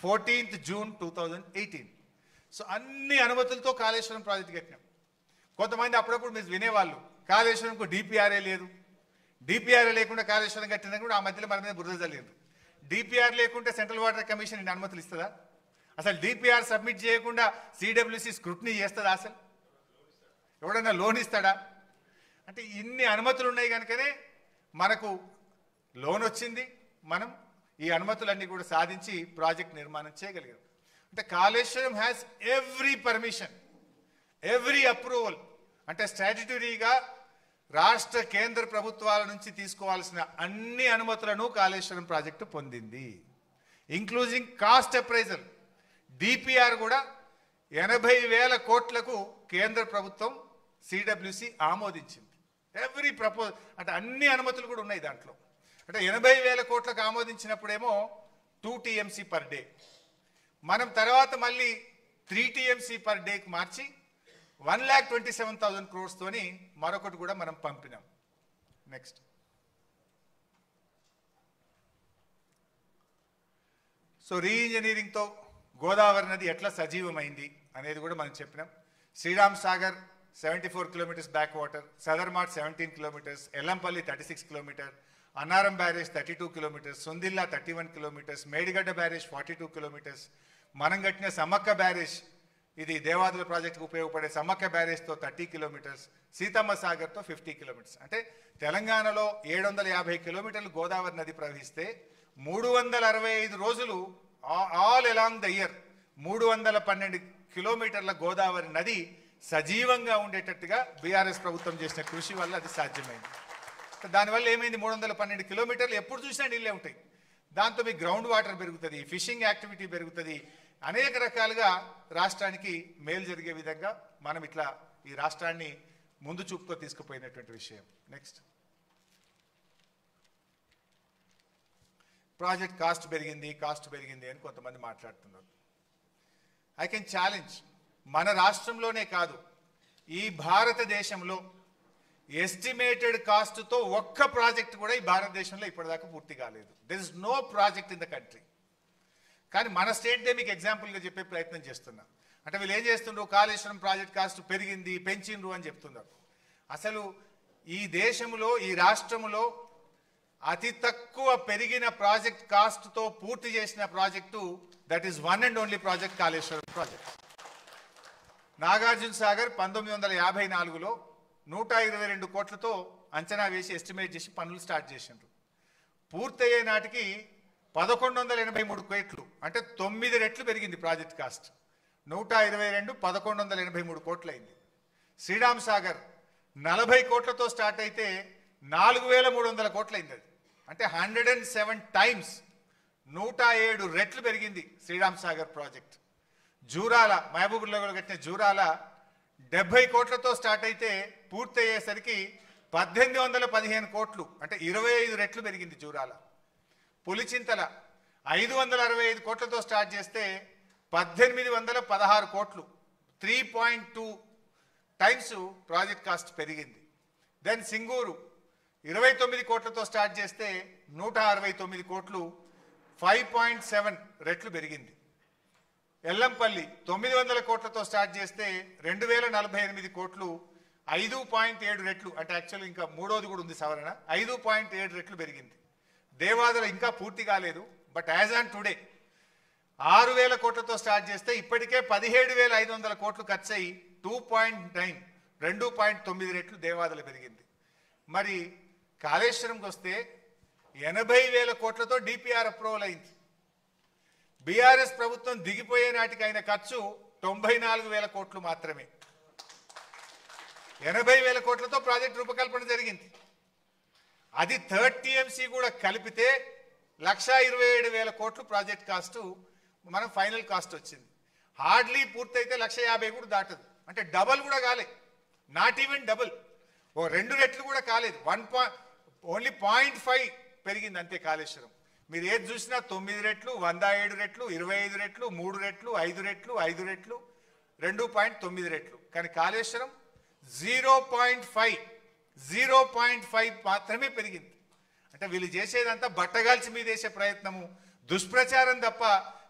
14th June 2018. So అన్ని అనుమతులతో Kaleshwaram project కట్టినాం. కొంతమంది అప్పుడప్పుడు మీరు వినేవాళ్ళు కాళేశ్వరంకు డిపిఆర్ఏ లేదు, డిపిఆర్ఏ లేకుండా కాళేశ్వరం కట్టినా కూడా ఆ మధ్యలో మన మీద బురద జల్లిండ్రు. డిపిఆర్ లేకుంటే సెంట్రల్ వాటర్ కమిషన్ ఇన్ని అనుమతులు ఇస్తుందా? అసలు డిపిఆర్ సబ్మిట్ చేయకుండా సిడబ్ల్యూసి స్క్రూటినీ చేస్తుందా? అసలు ఎవడన్నా లోన్ ఇస్తాడా? అంటే ఇన్ని అనుమతులు ఉన్నాయి కనుకనే మనకు లోన్ వచ్చింది. మనం ఈ అనుమతులన్నీ కూడా సాధించి ప్రాజెక్ట్ నిర్మాణం చేయగలిగాం. అంటే Kaleshwaram has every permission, every approval. అంటే స్టాట్యుటరీగా రాష్ట్ర కేంద్ర ప్రభుత్వాల నుంచి తీసుకోవాల్సిన అన్ని అనుమతులను కాళేశ్వరం ప్రాజెక్టు పొందింది, ఇంక్లూజింగ్ కాస్ట్ అప్రైజల్. డిపిఆర్ కూడా 80,000 కోట్లకు కేంద్ర ప్రభుత్వం సిడబ్ల్యూసి ఆమోదించింది. ఎవ్రీ ప్రపోజ్ అంటే అన్ని అనుమతులు కూడా ఉన్నాయి దాంట్లో. అంటే 80,000 కోట్లకు ఆమోదించినప్పుడేమో 2 TMC పర్ డే. మనం తర్వాత మళ్ళీ 3 TMC పర్ డేకి మార్చి 1,27,000 crores తోని మరొకటి కూడా మనం పంపినాం. నెక్స్ట్. సో రీఇంజనీరింగ్తో గోదావరి నది ఎట్లా సజీవమైంది అనేది కూడా మనం చెప్పినాం. Sriram Sagar 74 kilometers back water, Sadarmat 17 kilometers, Yellampalli 36 kilometers, Annaram barrage 32 kilometers, Sundilla 31 kilometers, Medigadda barrage 42 kilometers, మనం కట్టిన సమ్మక్క బ్యారేజ్, ఇది దేవాదుల ప్రాజెక్టుకు ఉపయోగపడే సమ్మక్క బ్యారేజ్తో 30 kilometers, సీతమ్మ సాగర్తో 50 kilometers. అంటే తెలంగాణలో 750 kilometers గోదావరి నది ప్రవహిస్తే 365 రోజులు all along the year 312 kilometers Godavari నది సజీవంగా ఉండేటట్టుగా బీఆర్ఎస్ ప్రభుత్వం చేసిన కృషి వల్ల అది సాధ్యమైంది. దానివల్ల ఏమైంది? 312 kilometers ఎప్పుడు చూసినా నీళ్ళే ఉంటాయి. దాంతో మీ గ్రౌండ్ వాటర్ పెరుగుతుంది, ఫిషింగ్ యాక్టివిటీ పెరుగుతుంది, అనేక రకాలుగా రాష్ట్రానికి మేలు జరిగే విధంగా మనం ఇట్లా ఈ రాష్ట్రాన్ని ముందు చూపుతో తీసుకుపోయినటువంటి విషయం. నెక్స్ట్. ప్రాజెక్ట్ కాస్ట్ పెరిగింది అని కొంతమంది మాట్లాడుతున్నారు. ఐ కెన్ ఛాలెంజ్, మన రాష్ట్రంలోనే కాదు ఈ భారతదేశంలో ఎస్టిమేటెడ్ కాస్ట్తో ఒక్క ప్రాజెక్ట్ కూడా ఈ భారతదేశంలో ఇప్పటిదాకా పూర్తి కాలేదు. There is no project in the country. కానీ మన స్టేట్దే మీకు ఎగ్జాంపుల్గా చెప్పే ప్రయత్నం చేస్తున్నా. అంటే వీళ్ళు ఏం చేస్తుండ్రు, కాళేశ్వరం ప్రాజెక్ట్ కాస్ట్ పెరిగింది, పెంచిండ్రు అని చెప్తున్నారు. అసలు ఈ దేశంలో, ఈ రాష్ట్రంలో అతి తక్కువ పెరిగిన ప్రాజెక్ట్ కాస్ట్తో పూర్తి చేసిన project that is one and only project Kaleshwaram project. Nagarjuna Sagar 1954లో 122 కోట్లతో అంచనా వేసి ఎస్టిమేట్ చేసి పనులు స్టార్ట్ చేసిండ్రు. పూర్తయ్యే నాటికి 1183 కోట్లు, అంటే 9 రెట్లు పెరిగింది ప్రాజెక్ట్ కాస్ట్. 122 1183 కోట్లు అయింది. శ్రీరామ్ సాగర్ 40 కోట్లతో స్టార్ట్ అయితే 4300 కోట్లు అయింది. అది అంటే 107 టైమ్స్, 107 రెట్లు పెరిగింది శ్రీరామ్ సాగర్ ప్రాజెక్ట్. జూరాల, మహబూబ్నగర్లో కట్టిన జూరాల 70 కోట్లతో స్టార్ట్ అయితే పూర్తయ్యేసరికి 1815 కోట్లు, అంటే 25 రెట్లు పెరిగింది జూరాల. పులిచింతల 565 కోట్లతో స్టార్ట్ చేస్తే 1816 కోట్లు, 3.2 టైమ్స్ ప్రాజెక్ట్ కాస్ట్ పెరిగింది. దెన్ సింగూరు 29 కోట్లతో స్టార్ట్ చేస్తే 169 కోట్లు, 5.7 రెట్లు పెరిగింది. ఎల్లంపల్లి 900 కోట్లతో స్టార్ట్ చేస్తే 2048 కోట్లు, 5.7 రెట్లు, అంటే యాక్చువల్ ఇంకా మూడోది కూడా ఉంది సవరణ, 5.7 రెట్లు పెరిగింది. దేవాదుల ఇంకా పూర్తి కాలేదు, బట్ యాజ్ ఆన్ టుడే 6000 కోట్లతో స్టార్ట్ చేస్తే ఇప్పటికే 17,500 కోట్లు ఖర్చు అయ్యి 2.9 రెట్లు దేవాదుల పెరిగింది. మరి కాళేశ్వరంకి వస్తే 80,000 కోట్లతో డిపిఆర్ అప్రూవల్ అయింది. బీఆర్ఎస్ ప్రభుత్వం దిగిపోయే నాటికి అయిన ఖర్చు 94,000 కోట్లు మాత్రమే. 80,000 కోట్లతో ప్రాజెక్ట్ రూపకల్పన జరిగింది. అది 3rd TMC కూడా కలిపితే 1,27,000 కోట్లు ప్రాజెక్ట్ కాస్ట్ మనం ఫైనల్ కాస్ట్ వచ్చింది. హార్డ్లీ పూర్తయితే 1,50,000 కూడా దాటదు, అంటే డబల్ కూడా కాలే, నాట్ ఈవెన్ డబుల్, ఓ 2 రెట్లు కూడా కాలేదు. ఓన్లీ 0.5 పెరిగింది అంతే కాళేశ్వరం. మీరు ఏది చూసినా 9 రెట్లు, 107 రెట్లు, 25 రెట్లు, 3 రెట్లు, 5 రెట్లు, 5 రెట్లు, 2.9 రెట్లు. కానీ కాళేశ్వరం 0.5 మాత్రమే పెరిగింది. అంటే వీళ్ళు చేసేదంతా బట్టగాల్చి మీద వేసే ప్రయత్నము, దుష్ప్రచారం తప్ప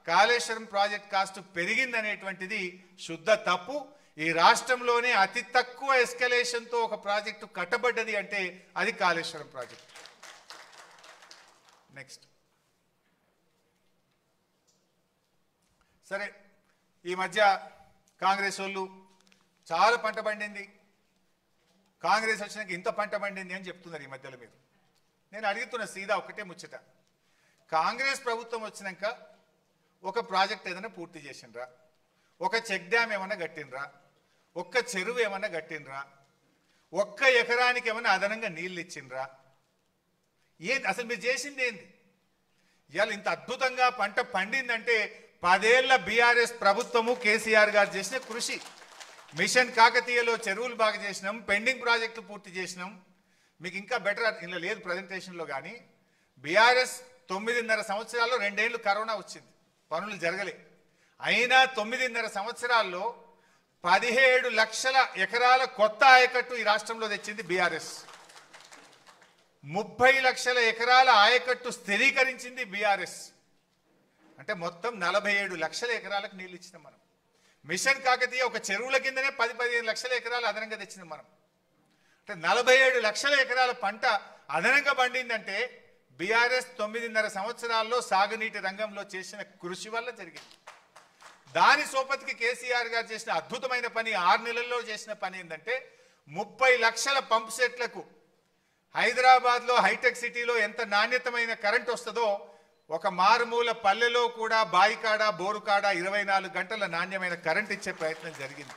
కాళేశ్వరం ప్రాజెక్ట్ కాస్ట్ పెరిగిందనేటువంటిది శుద్ధ తప్పు. ఈ రాష్ట్రంలోనే అతి తక్కువ ఎస్కలేషన్తో ఒక ప్రాజెక్టు కట్టబడ్డది అంటే అది కాళేశ్వరం ప్రాజెక్ట్. నెక్స్ట్, సరే, ఈ మధ్య కాంగ్రెస్ వాళ్ళు చాలా పంట పండింది, కాంగ్రెస్ వచ్చినాక ఇంత పంట పండింది అని చెప్తున్నారు ఈ మధ్యలో. మీరు, నేను అడుగుతున్న సీదా ఒకటే ముచ్చట, కాంగ్రెస్ ప్రభుత్వం వచ్చినాక ఒక ప్రాజెక్ట్ ఏదైనా పూర్తి చేసిండ్రా, ఒక చెక్ డ్యామ్ ఏమన్నా కట్టినరా, ఒక్క చెరువు ఏమన్నా కట్టినరా, ఒక్క ఎకరానికి ఏమన్నా అదనంగా నీళ్ళు ఇచ్చిండ్రా? ఏంది అసలు మీరు చేసింది ఏంది? ఇవాళ ఇంత అద్భుతంగా పంట పండిందంటే 10 ఏళ్ల బీఆర్ఎస్ ప్రభుత్వము, కేసీఆర్ గారు చేసిన కృషి. మిషన్ కాకతీయలో చెరువులు బాగా చేసినాం, పెండింగ్ ప్రాజెక్టులు పూర్తి చేసినాం. మీకు ఇంకా బెటర్ ఇలా లేదు ప్రజెంటేషన్లో, కానీ బీఆర్ఎస్ 9.5 సంవత్సరాల్లో 2 ఏళ్ళు కరోనా వచ్చింది, పనులు జరగలే. అయినా 9.5 సంవత్సరాల్లో 17 లక్షల ఎకరాల కొత్త ఆయకట్టు ఈ రాష్ట్రంలో తెచ్చింది బీఆర్ఎస్. 30 లక్షల ఎకరాల ఆయకట్టు స్థిరీకరించింది బీఆర్ఎస్. అంటే మొత్తం 47 లక్షల ఎకరాలకు నీళ్ళు ఇచ్చినాం మనం. మిషన్ కాకతీయ ఒక చెరువుల కిందనే 10-15 లక్షల ఎకరాలు అదనంగా తెచ్చినాం మనం. అంటే 47 లక్షల ఎకరాల పంట అదనంగా పండిందంటే బీఆర్ఎస్ 9.5 సంవత్సరాల్లో సాగునీటి రంగంలో చేసిన కృషి వల్ల జరిగింది. దాని సోపతికి కేసీఆర్ గారు చేసిన అద్భుతమైన పని, 6 నెలల్లో చేసిన పని ఏంటంటే 30 లక్షల పంప్ సెట్లకు హైదరాబాద్లో హైటెక్ సిటీలో ఎంత నాణ్యతమైన కరెంట్ వస్తుందో ఒక మారుమూల పల్లెలో కూడా బాయికాడ, బోరుకాడ 24 గంటల నాణ్యమైన కరెంట్ ఇచ్చే ప్రయత్నం జరిగింది.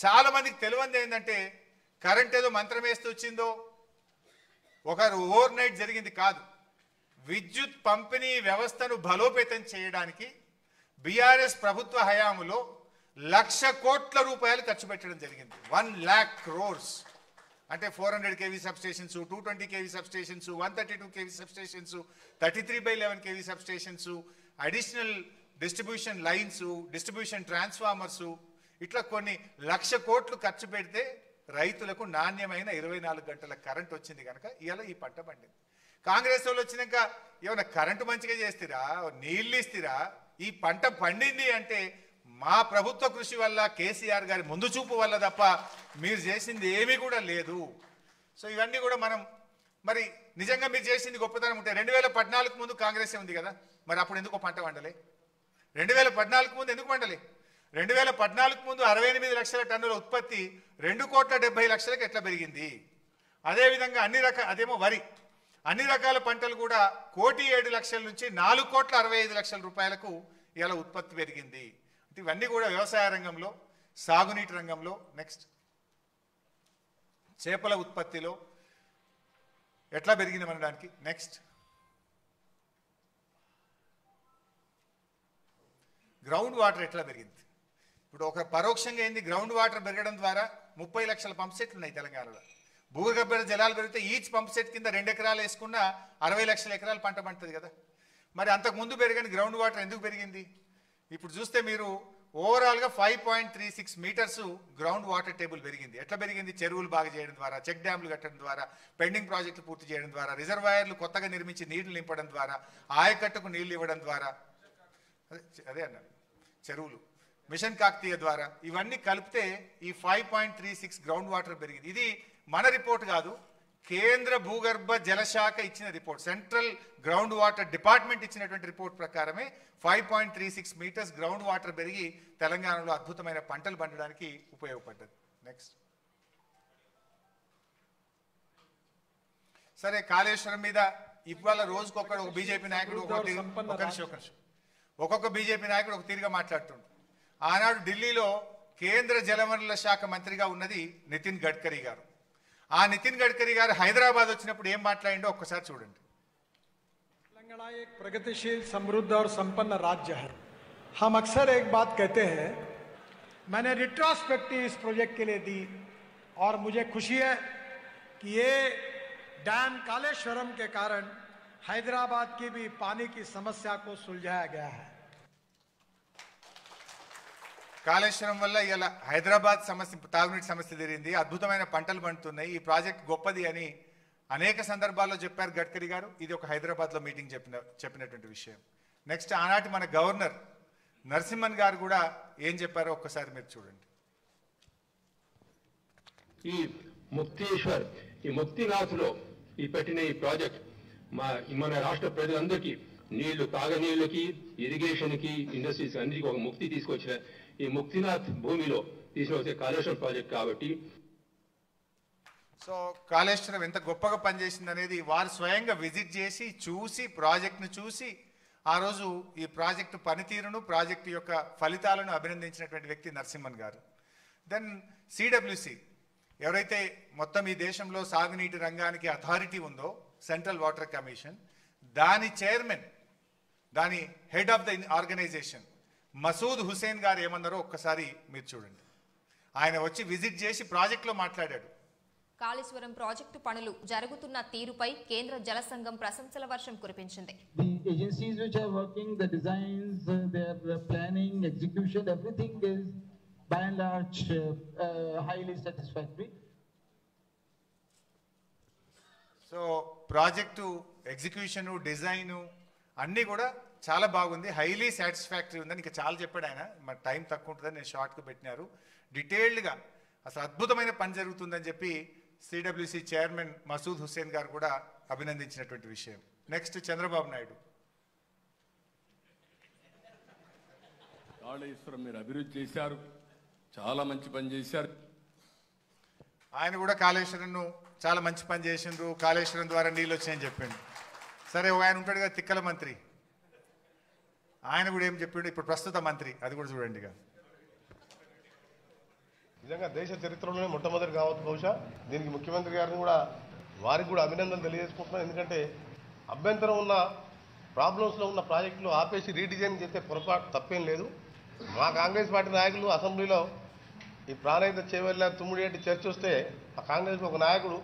చాలా మందికి తెలియంది ఏంటంటే కరెంట్ ఏదో మంత్రం వేస్తూ వచ్చిందో, ఒక ఓవర్ నైట్ జరిగింది కాదు. విద్యుత్ పంపిణీ వ్యవస్థను బలోపేతం చేయడానికి బీఆర్ఎస్ ప్రభుత్వ హయాములో 1,00,000 కోట్ల రూపాయలు ఖర్చు పెట్టడం జరిగింది. 1 lakh crores. అంటే 400 kV substations, 220 kV substations, 132 kV substations, 33/11 kV substations, additional distribution lines, distribution transformers, ఇట్లా కొన్ని 1,00,000 కోట్లు ఖర్చు పెడితే రైతులకు నాణ్యమైన 24 గంటల కరెంట్ వచ్చింది కనుక ఇవాళ ఈ పంట పండింది. కాంగ్రెస్ వాళ్ళు వచ్చినాక ఏమైనా కరెంటు మంచిగా చేస్తారా, నీళ్ళు ఇస్తారా? ఈ పంట పండింది అంటే మా ప్రభుత్వ కృషి వల్ల, కేసీఆర్ గారి ముందు చూపు వల్ల తప్ప మీరు చేసింది ఏమీ కూడా లేదు. సో ఇవన్నీ కూడా మనం, మరి నిజంగా మీరు చేసింది గొప్పతనం ఉంటే 2014 ముందు కాంగ్రెసే ఉంది కదా, మరి అప్పుడు ఎందుకు పంట వండలే? 2014 ముందు ఎందుకు పండలే? 2014 ముందు 68 లక్షల టన్నుల ఉత్పత్తి 2,70,00,000కి ఎట్లా పెరిగింది? అదేవిధంగా అదేమో వరి, అన్ని రకాల పంటలు కూడా 1,07,00,000 నుంచి 4,65,00,000 రూపాయలకు ఇలా ఉత్పత్తి పెరిగింది. ఇవన్నీ కూడా వ్యవసాయ రంగంలో, సాగునీటి రంగంలో, నెక్స్ట్ చేపల ఉత్పత్తిలో ఎట్లా పెరిగింది అనడానికి, నెక్స్ట్ గ్రౌండ్ వాటర్ ఎట్లా పెరిగింది. ఇప్పుడు ఒక పరోక్షంగా ఏంది, గ్రౌండ్ వాటర్ పెరగడం ద్వారా 30 లక్షల పంప్ సెట్లు ఉన్నాయి తెలంగాణలో. భూగర్భ జలాలు పెరిగితే ఈచ్ పంప్ సెట్ కింద 2 ఎకరాలు వేసుకున్న 60 లక్షల ఎకరాలు పంట పండుతుంది కదా. మరి అంతకు ముందు పెరిగిన గ్రౌండ్ వాటర్ ఎందుకు పెరిగింది? ఇప్పుడు చూస్తే మీరు ఓవరాల్గా 5.36 మీటర్స్ గ్రౌండ్ వాటర్ టేబుల్ పెరిగింది. ఎట్లా పెరిగింది? చెరువులు బాగా చేయడం ద్వారా, చెక్ డ్యామ్లు కట్టడం ద్వారా, పెండింగ్ ప్రాజెక్టులు పూర్తి చేయడం ద్వారా, రిజర్వాయర్లు కొత్తగా నిర్మించి నీళ్లు నింపడం ద్వారా, ఆయకట్టుకు నీళ్లు ఇవ్వడం ద్వారా, అదే అన్నారు చెరువులు, మిషన్ కాకతీయ ద్వారా, ఇవన్నీ కలిపితే ఈ 5.36 గ్రౌండ్ వాటర్ పెరిగింది. ఇది మన రిపోర్ట్ కాదు, కేంద్ర భూగర్భ జలశాఖ ఇచ్చిన report, central ground water department ఇచ్చినటువంటి రిపోర్ట్ ప్రకారమే 5.36 మీటర్స్ గ్రౌండ్ వాటర్ పెరిగి తెలంగాణలో అద్భుతమైన పంటలు పండడానికి ఉపయోగపడ్డది. నెక్స్ట్, సరే కాళేశ్వరం మీద ఇవాళ రోజుకొకడు ఒక బీజేపీ నాయకుడు ఒక్కొక్క బీజేపీ నాయకుడు ఒక తీరుగా మాట్లాడుతుండు. ఆనాడు ఢిల్లీలో కేంద్ర జలవనరుల శాఖ మంత్రిగా ఉన్నది నితిన్ గడ్కరీ గారు. ఆ నితిన్ గడ్కరీ గారు హైదరాబాద్ వచ్చినప్పుడు ఏం మాట్లాడిండో ఒక్కసారి చూడండి. तेलंगाना एक प्रगतिशील, समृद्ध और संपन्न राज्य है. हम अक्सर एक बात कहते हैं, मैंने रिट्रोस्पेक्टिव इस प्रोजेक्ट के लिए दी और मुझे खुशी है कि ये डैम कालेश्वरम के कारण हैदराबाद की भी पानी की समस्या को सुलझाया गया है. కాళేశ్వరం వల్ల ఇలా హైదరాబాద్ సమస్య, తాగునీటి సమస్య తీరింది, అద్భుతమైన పంటలు పండుతున్నాయి, ఈ ప్రాజెక్ట్ గొప్పది అని అనేక సందర్భాల్లో చెప్పారు గడ్కరీ గారు. ఇది ఒక హైదరాబాద్లో మీటింగ్ చెప్పినటువంటి విషయం. నెక్స్ట్, ఆనాటి మన గవర్నర్ నరసింహన్ గారు కూడా ఏం చెప్పారో ఒక్కసారి మీరు చూడండి. ఈ ముక్తేశ్వర్, ఈ ముక్తినాథ్లో ఈ పెట్టిన ఈ ప్రాజెక్ట్ మన రాష్ట్ర ప్రజలందరికీ నీళ్లు, తాగనీళ్ళకి, ఇరిగేషన్కి, ఇండస్ట్రీస్ అన్నిటికీ ఒక ముక్తి తీసుకొచ్చిన ఈ ముక్తినాథ్ భూమిలో తీసుకొచ్చే కాళేశ్వరం ప్రాజెక్ట్ కాబట్టి, సో కాళేశ్వరం ఎంత గొప్పగా పనిచేసింది అనేది వారు స్వయంగా విజిట్ చేసి చూసి, ప్రాజెక్ట్ను చూసి, ఆ రోజు ఈ ప్రాజెక్టు పనితీరును, ప్రాజెక్టు యొక్క ఫలితాలను అభినందించినటువంటి వ్యక్తి నరసింహన్ గారు. దెన్ సిడబ్ల్యూసి, ఎవరైతే మొత్తం ఈ దేశంలో సాగునీటి రంగానికి అథారిటీ ఉందో, సెంట్రల్ వాటర్ కమిషన్, దాని చైర్మన్, దాని head of the organisation Masood Hussain garu ఏమన్నారో ఒక్కసారి మీరు చూడండి. ఆయన వచ్చి విజిట్ చేసి ప్రాజెక్టులో మాట్లాడాడు. కాళేశ్వరం ప్రాజెక్టు పనులు జరుగుతున్న తీరుపై కేంద్ర జల సంఘం ప్రశంసల వర్షం కురిపించింది. The agencies which are working, the designs, their planning, execution, everything is by and large highly satisfactory. So project execution, design అన్నీ కూడా చాలా బాగుంది, హైలీ సాటిస్ఫాక్టరీ ఉందని ఇంకా చాలా చెప్పాడు ఆయన. మరి టైం తక్కువ ఉంటుందని నేను షార్ట్గా పెట్టినారు. డీటెయిల్డ్గా అసలు అద్భుతమైన పని జరుగుతుందని చెప్పి సిడబ్ల్యూసి చైర్మన్ మసూద్ హుసేన్ గారు కూడా అభినందించినటువంటి విషయం. నెక్స్ట్, చంద్రబాబు నాయుడు. కాళేశ్వరం మీరు అభివృద్ధి చేశారు, చాలా మంచి పని చేశారు. ఆయన కూడా కాళేశ్వరంను చాలా మంచి పని చేసిండ్రు, కాళేశ్వరం ద్వారా నీళ్ళు వచ్చాయని చెప్పిండు. సరే, ఆయన ఉంటాడు కదా తిక్కల మంత్రి, ఆయన కూడా ఏం చెప్పిండు, ఇప్పుడు ప్రస్తుత మంత్రి, అది కూడా చూడండి. నిజంగా దేశ చరిత్రలోనే మొట్టమొదటి కావచ్చు బహుశా. దీనికి ముఖ్యమంత్రి గారిని కూడా, వారికి కూడా అభినందనలు తెలియజేసుకుంటున్నాను. ఎందుకంటే అభ్యంతరం ఉన్న, ప్రాబ్లమ్స్లో ఉన్న ప్రాజెక్టులు ఆపేసి రీడిజైన్ చేస్తే పొరపాటు తప్పేం లేదు. మా కాంగ్రెస్ పార్టీ నాయకులు అసెంబ్లీలో ఈ ప్రాణహిత చేవెళ్ళ తుమ్మిడి చర్చ వస్తే ఆ కాంగ్రెస్లో ఒక నాయకుడు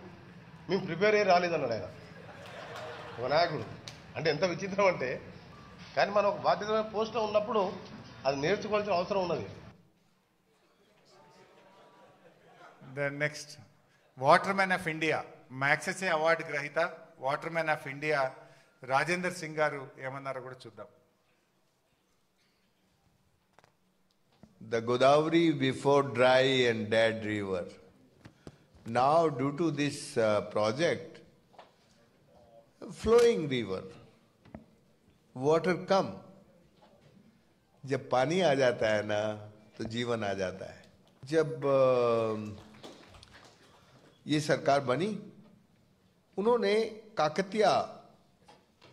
మేము ప్రిపేర్ అయ్యి రాలేదన్నాడు. ఆయన ఒక నాయకుడు అంటే ఎంత విచిత్రం అంటే, కానీ మనం ఒక బాధ్యతమైన పోస్ట్లో ఉన్నప్పుడు అది నేర్చుకోవాల్సిన అవసరం ఉన్నది. Next, water man of India, Magsaysay award గ్రహీత water man of India Rajender Singh garu ఏమన్నారో కూడా చూద్దాం. the Godavari before dry and dead river. Now, due to this project, flowing river, water come. जब पानी आ जाता है ना तो जीवन आ जाता है. जब ये सरकार बनी, उन्होंने काकतिया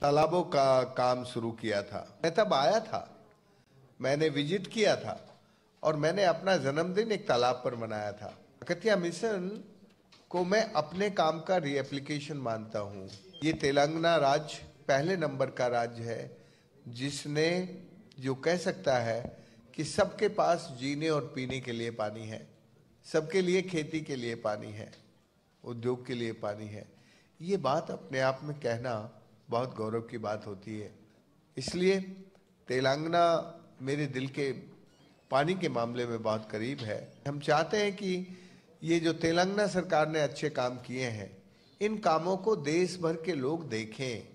तालाबों का काम शुरू किया था. मैं तब आया था, मैंने विजिट किया था और मैंने अपना जन्मदिन एक तालाब पर मनाया था. काकतिया मिशन को मैं अपने काम का रीएप्लीकेशन मानता हूँ. ये तेलंगाना राज्य पहले नंबर का राज्य है जिसने जो कह सकता है कि सबके पास जीने और पीने के लिए पानी है, सबके लिए खेती के लिए पानी है, उद्योग के लिए पानी है. ये बात अपने आप में कहना बहुत गौरव की बात होती है. इसलिए तेलंगाना मेरे दिल के पानी के मामले में बहुत करीब है. हम चाहते हैं कि ये जो तेलंगाना सरकार ने अच्छे काम किए हैं, इन कामों को देश भर के लोग देखें,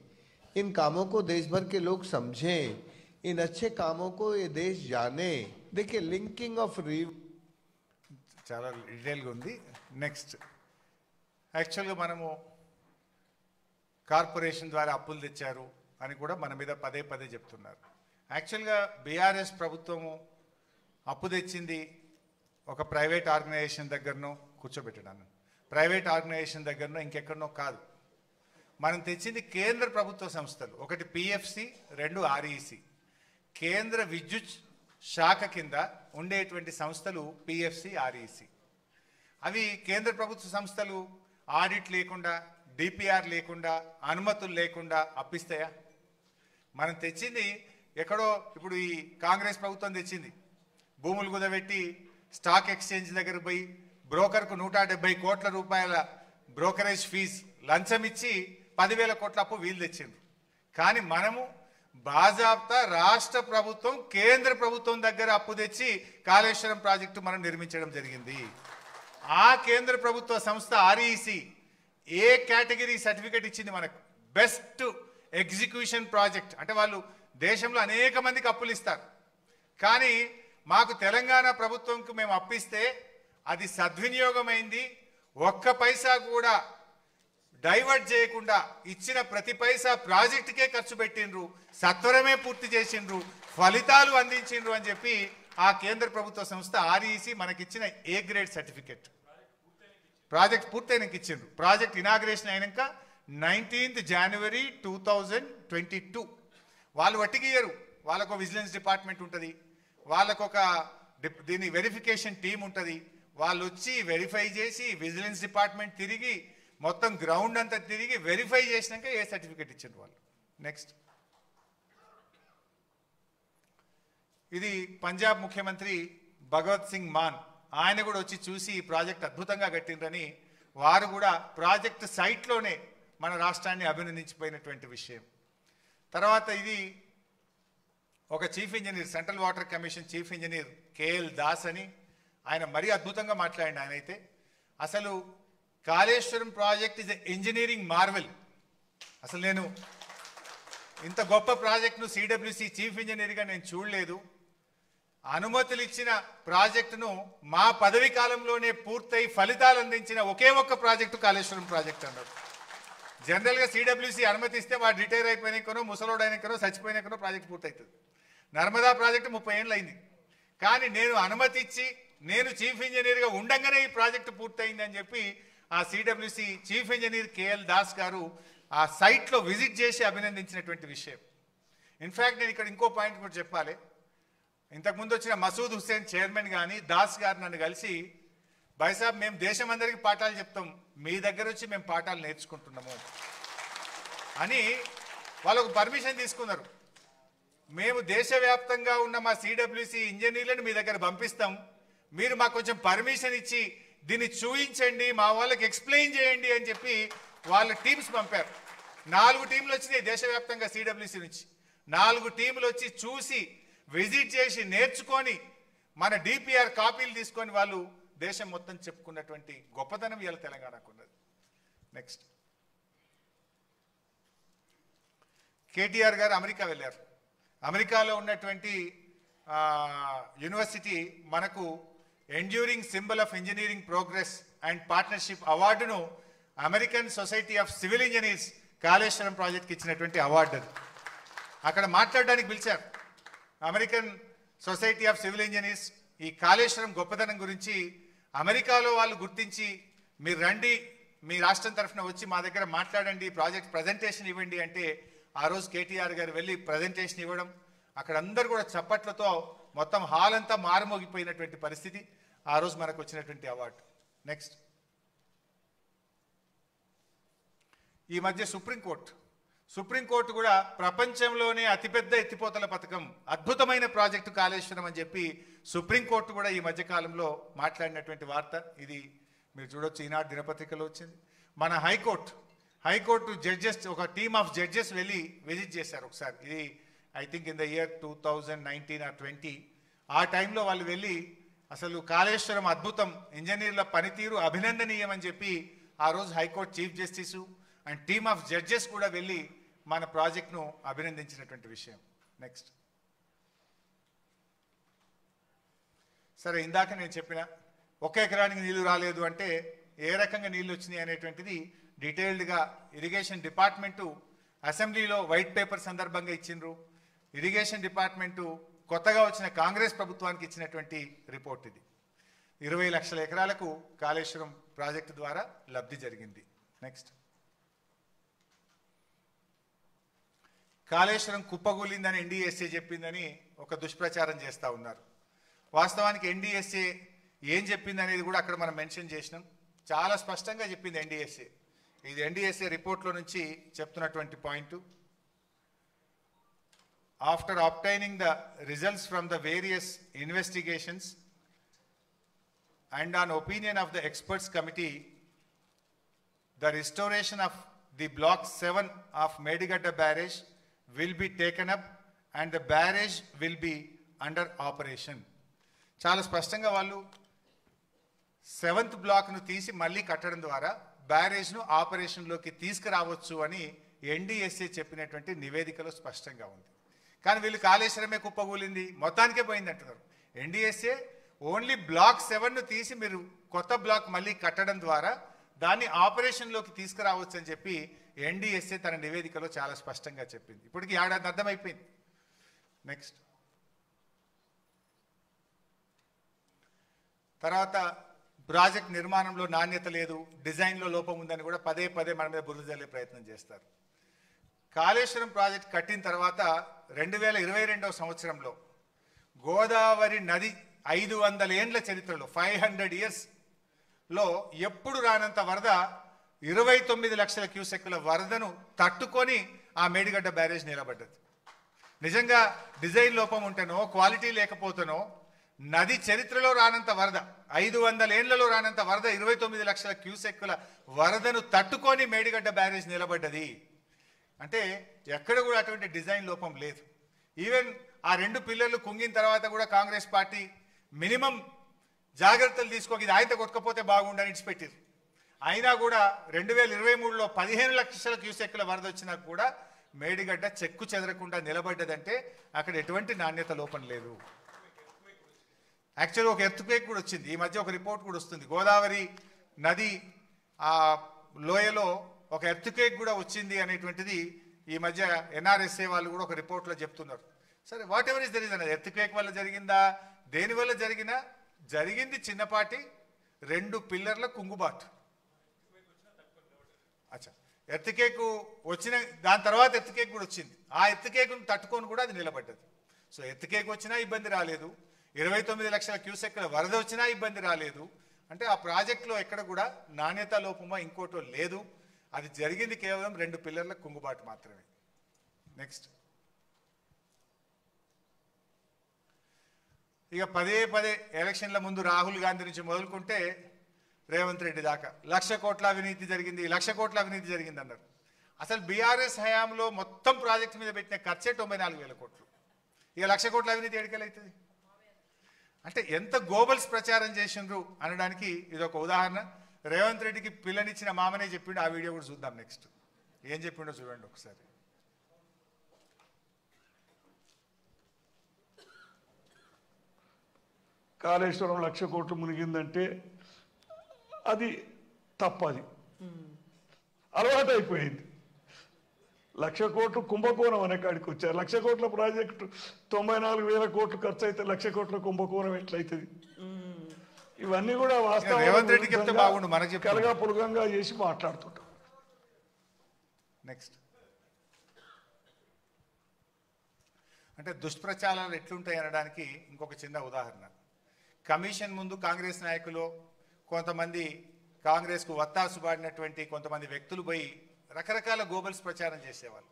इन कामों को देश भर के लोग समझें, इन अच्छे कामों को ये देश जाने. देखिए, लिंकिंग ऑफ रीव చాలా డీటెయిల్గా ఉంది. నెక్స్ట్, యాక్చువల్గా మనము కార్పొరేషన్ ద్వారా అప్పులు తెచ్చారు అని కూడా మన మీద పదే పదే చెప్తున్నారు. యాక్చువల్గా బీఆర్ఎస్ ప్రభుత్వము అప్పు తెచ్చింది ఒక ప్రైవేట్ ఆర్గనైజేషన్ దగ్గరనో కూర్చోబెట్టడాను, ప్రైవేట్ ఆర్గనైజేషన్ దగ్గరనో ఇంకెక్కడనో కాదు. మనం తెచ్చింది కేంద్ర ప్రభుత్వ సంస్థలు. ఒకటి పిఎఫ్సి, రెండు ఆర్ఈసి. కేంద్ర విద్యుత్ శాఖ కింద ఉండేటువంటి సంస్థలు పిఎఫ్సి, ఆర్ఈసి. అవి కేంద్ర ప్రభుత్వ సంస్థలు ఆడిట్ లేకుండా, డిపిఆర్ లేకుండా, అనుమతులు లేకుండా అప్పిస్తాయా? మనం తెచ్చింది ఎక్కడో, ఇప్పుడు ఈ కాంగ్రెస్ ప్రభుత్వం తెచ్చింది, భూములు కుదబెట్టి స్టాక్ ఎక్స్చేంజ్ దగ్గర పోయి బ్రోకర్కు 170 కోట్ల రూపాయల బ్రోకరేజ్ ఫీజు లంచం ఇచ్చి 10,000 కోట్ల అప్పు వీలు తెచ్చింది. కానీ మనము బాజాబ్తా రాష్ట్ర ప్రభుత్వం కేంద్ర ప్రభుత్వం దగ్గర అప్పు తెచ్చి కాళేశ్వరం ప్రాజెక్టు మనం నిర్మించడం జరిగింది. ఆ కేంద్ర ప్రభుత్వ సంస్థ ఆర్ఈసి ఏ కేటగిరీ సర్టిఫికేట్ ఇచ్చింది మనకు? Best execution project. అంటే వాళ్ళు దేశంలో అనేక మందికి అప్పులు ఇస్తారు, కానీ మాకు తెలంగాణ ప్రభుత్వంకు మేము అప్పిస్తే అది సద్వినియోగమైంది. ఒక్క పైసా కూడా డైవర్ట్ చేయకుండా ఇచ్చిన ప్రతి పైసా ప్రాజెక్టుకే ఖర్చు పెట్టిండ్రు, సత్వరమే పూర్తి చేసిండ్రు, ఫలితాలు అందించిండ్రు అని చెప్పి ఆ కేంద్ర ప్రభుత్వ సంస్థ ఆర్ఈసి మనకిచ్చిన ఏ గ్రేడ్ సర్టిఫికెట్. ప్రాజెక్ట్ పూర్తయినాక ఇచ్చిండ్రు. ప్రాజెక్ట్ ఇనాగ్రేషన్ అయినాక 19th January 2022. వాళ్ళు వట్టిగియ్యరు, వాళ్ళకు విజిలెన్స్ డిపార్ట్మెంట్ ఉంటుంది, వాళ్ళకు ఒక దీని వెరిఫికేషన్ టీం ఉంటుంది. వాళ్ళు వచ్చి వెరిఫై చేసి విజిలెన్స్ డిపార్ట్మెంట్ తిరిగి మొత్తం గ్రౌండ్ అంతా తిరిగి వెరిఫై చేసినాక ఏ సర్టిఫికేట్ ఇచ్చిండ్రు వాళ్ళు. నెక్స్ట్, ఇది పంజాబ్ ముఖ్యమంత్రి భగవత్ సింగ్ మాన్, ఆయన కూడా వచ్చి చూసి ఈ ప్రాజెక్ట్ అద్భుతంగా కట్టిండ్రని వారు కూడా ప్రాజెక్ట్ సైట్లోనే మన రాష్ట్రాన్ని అభినందించిపోయినటువంటి విషయం. తర్వాత ఇది ఒక chief engineer, central water commission chief engineer KL Das అని, ఆయన మరీ అద్భుతంగా మాట్లాడండి. ఆయన అయితే అసలు Kaleshwaram project is engineering Marvel. అసలు నేను ఇంత గొప్ప ప్రాజెక్టును సిడబ్ల్యూసి చీఫ్ ఇంజనీర్గా నేను చూడలేదు. అనుమతులు ఇచ్చిన ప్రాజెక్టును మా పదవి కాలంలోనే పూర్తయి ఫలితాలు అందించిన ఒకే ఒక్క ప్రాజెక్టు కాళేశ్వరం ప్రాజెక్ట్ అన్నారు. జనరల్గా సిడబ్ల్యూసి అనుమతిస్తే వాడు రిటైర్ అయిపోయినాకనో, ముసలోడైనాకనో, చచ్చిపోయినాకనో ప్రాజెక్ట్ పూర్తవుతుంది. నర్మదా ప్రాజెక్టు 30 ఏళ్ళు అయింది, కానీ నేను అనుమతి ఇచ్చి నేను చీఫ్ ఇంజనీర్గా ఉండంగానే ఈ ప్రాజెక్టు పూర్తయింది అని చెప్పి ఆ CWC chief engineer KL Das గారు ఆ సైట్లో విజిట్ చేసి అభినందించినటువంటి విషయం. ఇన్ఫ్యాక్ట్ నేను ఇక్కడ ఇంకో పాయింట్ కూడా చెప్పాలి. ఇంతకుముందు వచ్చిన మసూద్ హుస్సేన్ చైర్మన్ కానీ దాస్ గారు నన్ను కలిసి, భాయ్ సాబ్ మేము దేశం అందరికీ పాఠాలు చెప్తాం, మీ దగ్గర వచ్చి మేము పాఠాలు నేర్చుకుంటున్నాము అని వాళ్ళకు పర్మిషన్ తీసుకున్నారు. మేము దేశవ్యాప్తంగా ఉన్న మా సిడబ్ల్యూసి ఇంజనీర్లను మీ దగ్గర పంపిస్తాం, మీరు మాకు కొంచెం పర్మిషన్ ఇచ్చి దీన్ని చూయించండి, మా వాళ్ళకి ఎక్స్ప్లెయిన్ చేయండి అని చెప్పి వాళ్ళ టీమ్స్ పంపారు. 4 టీంలు వచ్చినాయి దేశవ్యాప్తంగా సిడబ్ల్యూసి నుంచి. 4 టీంలు వచ్చి చూసి విజిట్ చేసి నేర్చుకొని మన డిపిఆర్ కాపీలు తీసుకొని వాళ్ళు దేశం మొత్తం చెప్పుకున్నటువంటి గొప్పతనం ఇవాళ తెలంగాణకు ఉన్నది. నెక్స్ట్, కేటీఆర్ గారు అమెరికా వెళ్ళారు. అమెరికాలో ఉన్నటువంటి యూనివర్సిటీ మనకు enduring symbol of engineering progress and partnership అవార్డును American society of civil engineers Kaleshwaram ప్రాజెక్ట్కి ఇచ్చినటువంటి అవార్డు అది. అక్కడ మాట్లాడడానికి పిలిచారు American society of civil engineers. ఈ కాళేశ్వరం గొప్పతనం గురించి అమెరికాలో వాళ్ళు గుర్తించి మీరు రండి, మీ రాష్ట్రం తరఫున వచ్చి మా దగ్గర మాట్లాడండి, ప్రాజెక్ట్ ప్రజెంటేషన్ ఇవ్వండి అంటే ఆ రోజు కేటీఆర్ గారు వెళ్ళి ప్రజెంటేషన్ ఇవ్వడం, అక్కడ అందరు కూడా చప్పట్లతో మొత్తం హాల్ అంతా మారుమోగిపోయినటువంటి పరిస్థితి ఆ రోజు మనకు వచ్చినటువంటి అవార్డు. నెక్స్ట్, ఈ మధ్య సుప్రీంకోర్టు కూడా ప్రపంచంలోనే అతిపెద్ద ఎత్తిపోతల పథకం, అద్భుతమైన ప్రాజెక్టు కాళేశ్వరం అని చెప్పి సుప్రీంకోర్టు కూడా ఈ మధ్య కాలంలో మాట్లాడినటువంటి వార్త ఇది మీరు చూడొచ్చు, ఈనాడు దినపత్రికలో వచ్చింది. మన హైకోర్టు జడ్జెస్, ఒక టీమ్ ఆఫ్ జడ్జెస్ వెళ్ళి విజిట్ చేశారు ఒకసారి. ఇది I think in the year 2019 or 20. ఆ టైంలో వాళ్ళు వెళ్ళి అసలు కాళేశ్వరం అద్భుతం, ఇంజనీర్ల పనితీరు అభినందనీయం అని చెప్పి ఆ రోజు high court chief justice and team of judges కూడా వెళ్ళి మన ప్రాజెక్ట్ను అభినందించినటువంటి విషయం. నెక్స్ట్, సరే ఇందాక నేను చెప్పిన ఒక ఎకరానికి నీళ్లు రాలేదు అంటే ఏ రకంగా నీళ్లు వచ్చినాయి అనేటువంటిది డీటెయిల్డ్గా ఇరిగేషన్ డిపార్ట్మెంటు అసెంబ్లీలో వైట్ పేపర్ సందర్భంగా ఇచ్చిండ్రు. ఇరిగేషన్ డిపార్ట్మెంటు కొత్తగా వచ్చిన కాంగ్రెస్ ప్రభుత్వానికి ఇచ్చినటువంటి రిపోర్ట్ ఇది. 20 లక్షల ఎకరాలకు కాళేశ్వరం ప్రాజెక్టు ద్వారా లబ్ధి జరిగింది. నెక్స్ట్, కాళేశ్వరం కుప్పగూలిందని ఎన్డీఎస్ఏ చెప్పిందని ఒక దుష్ప్రచారం చేస్తూ ఉన్నారు. వాస్తవానికి ఎన్డీఎస్ఏ ఏం చెప్పింది అనేది కూడా అక్కడ మనం మెన్షన్ చేసినాం. చాలా స్పష్టంగా చెప్పింది ఎన్డీఎస్ఏ. ఇది ఎన్డీఎస్ఏ రిపోర్ట్లో నుంచి చెప్తున్నటువంటి point. After obtaining the results from the various investigations and on opinion of the experts committee, the restoration of the block 7 of Medigadda barrage will be taken up and the barrage will be under operation. చాలా స్పష్టంగా వాళ్ళు 7th బ్లాక్ను తీసి మళ్ళీ కట్టడం ద్వారా బ్యారేజ్ను ఆపరేషన్లోకి తీసుకురావచ్చు అని ఎన్డీఎస్ఏ చెప్పినటువంటి నివేదికలో స్పష్టంగా ఉంది. కానీ వీళ్ళు కాళేశ్వరమే కుప్పగూలింది, మొత్తానికే పోయింది అంటున్నారు. ఎన్డీఎస్ఏ ఓన్లీ బ్లాక్ 7ను తీసి మీరు కొత్త బ్లాక్ మళ్ళీ కట్టడం ద్వారా దాన్ని ఆపరేషన్లోకి తీసుకురావచ్చు అని చెప్పి ఎన్డీఎస్ఏ తన నివేదికలో చాలా స్పష్టంగా చెప్పింది. ఇప్పటికి ఏడాది అర్థమైపోయింది. నెక్స్ట్, తర్వాత ప్రాజెక్ట్ నిర్మాణంలో నాణ్యత లేదు, డిజైన్లో లోపం ఉందని కూడా పదే మన మీద బురద జల్లే ప్రయత్నం చేస్తారు. కాళేశ్వరం ప్రాజెక్ట్ కట్టిన తర్వాత 2022వ సంవత్సరంలో గోదావరి నది 500 ఏండ్ల చరిత్రలో 500 yearsలో ఎప్పుడు రానంత వరద 29 లక్షల క్యూసెక్కుల వరదను తట్టుకొని ఆ మేడిగడ్డ బ్యారేజ్ నిలబడ్డది. నిజంగా డిజైన్ లోపం ఉంటేనో క్వాలిటీ లేకపోతేనో నది చరిత్రలో రానంత వరద, 500 ఏండ్లలో రానంత వరద 29 లక్షల క్యూసెక్కుల వరదను తట్టుకొని మేడిగడ్డ బ్యారేజ్ నిలబడ్డది అంటే ఎక్కడ కూడా అటువంటి డిజైన్ లోపం లేదు. ఈవెన్ ఆ 2 పిల్లర్లు కుంగిన తర్వాత కూడా కాంగ్రెస్ పార్టీ మినిమం జాగ్రత్తలు తీసుకోక ఇది ఆయనతో కొట్టకపోతే బాగుండని ఇడిచిపెట్టారు. అయినా కూడా 2023లో 15 లక్షల క్యూసెక్కుల వరద వచ్చినా కూడా మేడిగడ్డ చెక్కు చెదరకుండా నిలబడ్డదంటే అక్కడ ఎటువంటి నాణ్యత లోపం లేదు. యాక్చువల్గా ఒక ఎర్త్క్వేక్ కూడా వచ్చింది. ఈ మధ్య ఒక రిపోర్ట్ కూడా వస్తుంది, గోదావరి నది ఆ లోయలో ఒక ఎర్త్క్వేక్ కూడా వచ్చింది అనేటువంటిది ఈ మధ్య ఎన్ఆర్ఎస్ఏ వాళ్ళు కూడా ఒక రిపోర్ట్లో చెప్తున్నారు. సరే, what ever is the reason, earthquake వల్ల జరిగిందా దేని వల్ల జరిగింది చిన్నపాటి 2 పిల్లర్ల కుంగుబాటు. అచ్చా, ఎర్త్క్వేక్ వచ్చిన దాని తర్వాత ఎర్త్క్వేక్ కూడా వచ్చింది, ఆ ఎర్త్క్వేక్ను తట్టుకొని కూడా అది నిలబడ్డది. సో ఎర్త్క్వేక్ వచ్చినా ఇబ్బంది రాలేదు, 29 లక్షల క్యూసెక్కుల వరద వచ్చినా ఇబ్బంది రాలేదు. అంటే ఆ ప్రాజెక్టులో ఎక్కడ కూడా నాణ్యత లోపమో ఇంకోటో లేదు. అది జరిగింది కేవలం 2 పిల్లర్ల కుంగుబాటు మాత్రమే. నెక్స్ట్, ఇక పదే ఎలక్షన్ల ముందు రాహుల్ గాంధీ నుంచి మొదలుకుంటే రేవంత్ రెడ్డి దాకా 1,00,000 కోట్ల అవినీతి జరిగింది, 1,00,000 కోట్ల అవినీతి జరిగింది అన్నారు. అసలు బీఆర్ఎస్ హయాంలో మొత్తం ప్రాజెక్టు మీద పెట్టిన ఖర్చే 94,000 కోట్లు. ఇక 1,00,000 కోట్ల అవినీతి ఎడికెళ్ళవుతుంది అంటే ఎంత గోబల్స్ ప్రచారం చేసిండ్రు అనడానికి ఇది ఒక ఉదాహరణ. రేవంత్ రెడ్డికి పిల్లనిచ్చిన మామనే చెప్పిండు, ఆ వీడియో కూడా చూద్దాం. నెక్స్ట్ ఏం చెప్పిండో చూడండి ఒకసారి. కాళేశ్వరం 1,00,000 కోట్లు మునిగిందంటే అది తప్పది, అలవాటు అయిపోయింది. 1,00,000 కోట్లు కుంభకోణం అనే కాడికి వచ్చారు. 1,00,000 కోట్ల ప్రాజెక్టు 94,000 కోట్లు ఖర్చు అయితే 1,00,000 కోట్ల కుంభకోణం ఎట్లయితుంది? ఇవన్నీ కూడా వాస్తవం కలగా పులగంగా చేసి మాట్లాడుతుంటాం. నెక్స్ట్ అంటే దుష్ప్రచారాలు ఎట్లుంటాయి అనడానికి ఇంకొక చిన్న ఉదాహరణ. కమిషన్ ముందు కాంగ్రెస్ నాయకులు కొంతమంది కాంగ్రెస్కు వత్తాసు పాడినటువంటి కొంతమంది వ్యక్తులు పోయి రకరకాల గోబల్స్ ప్రచారం చేసేవాళ్ళు.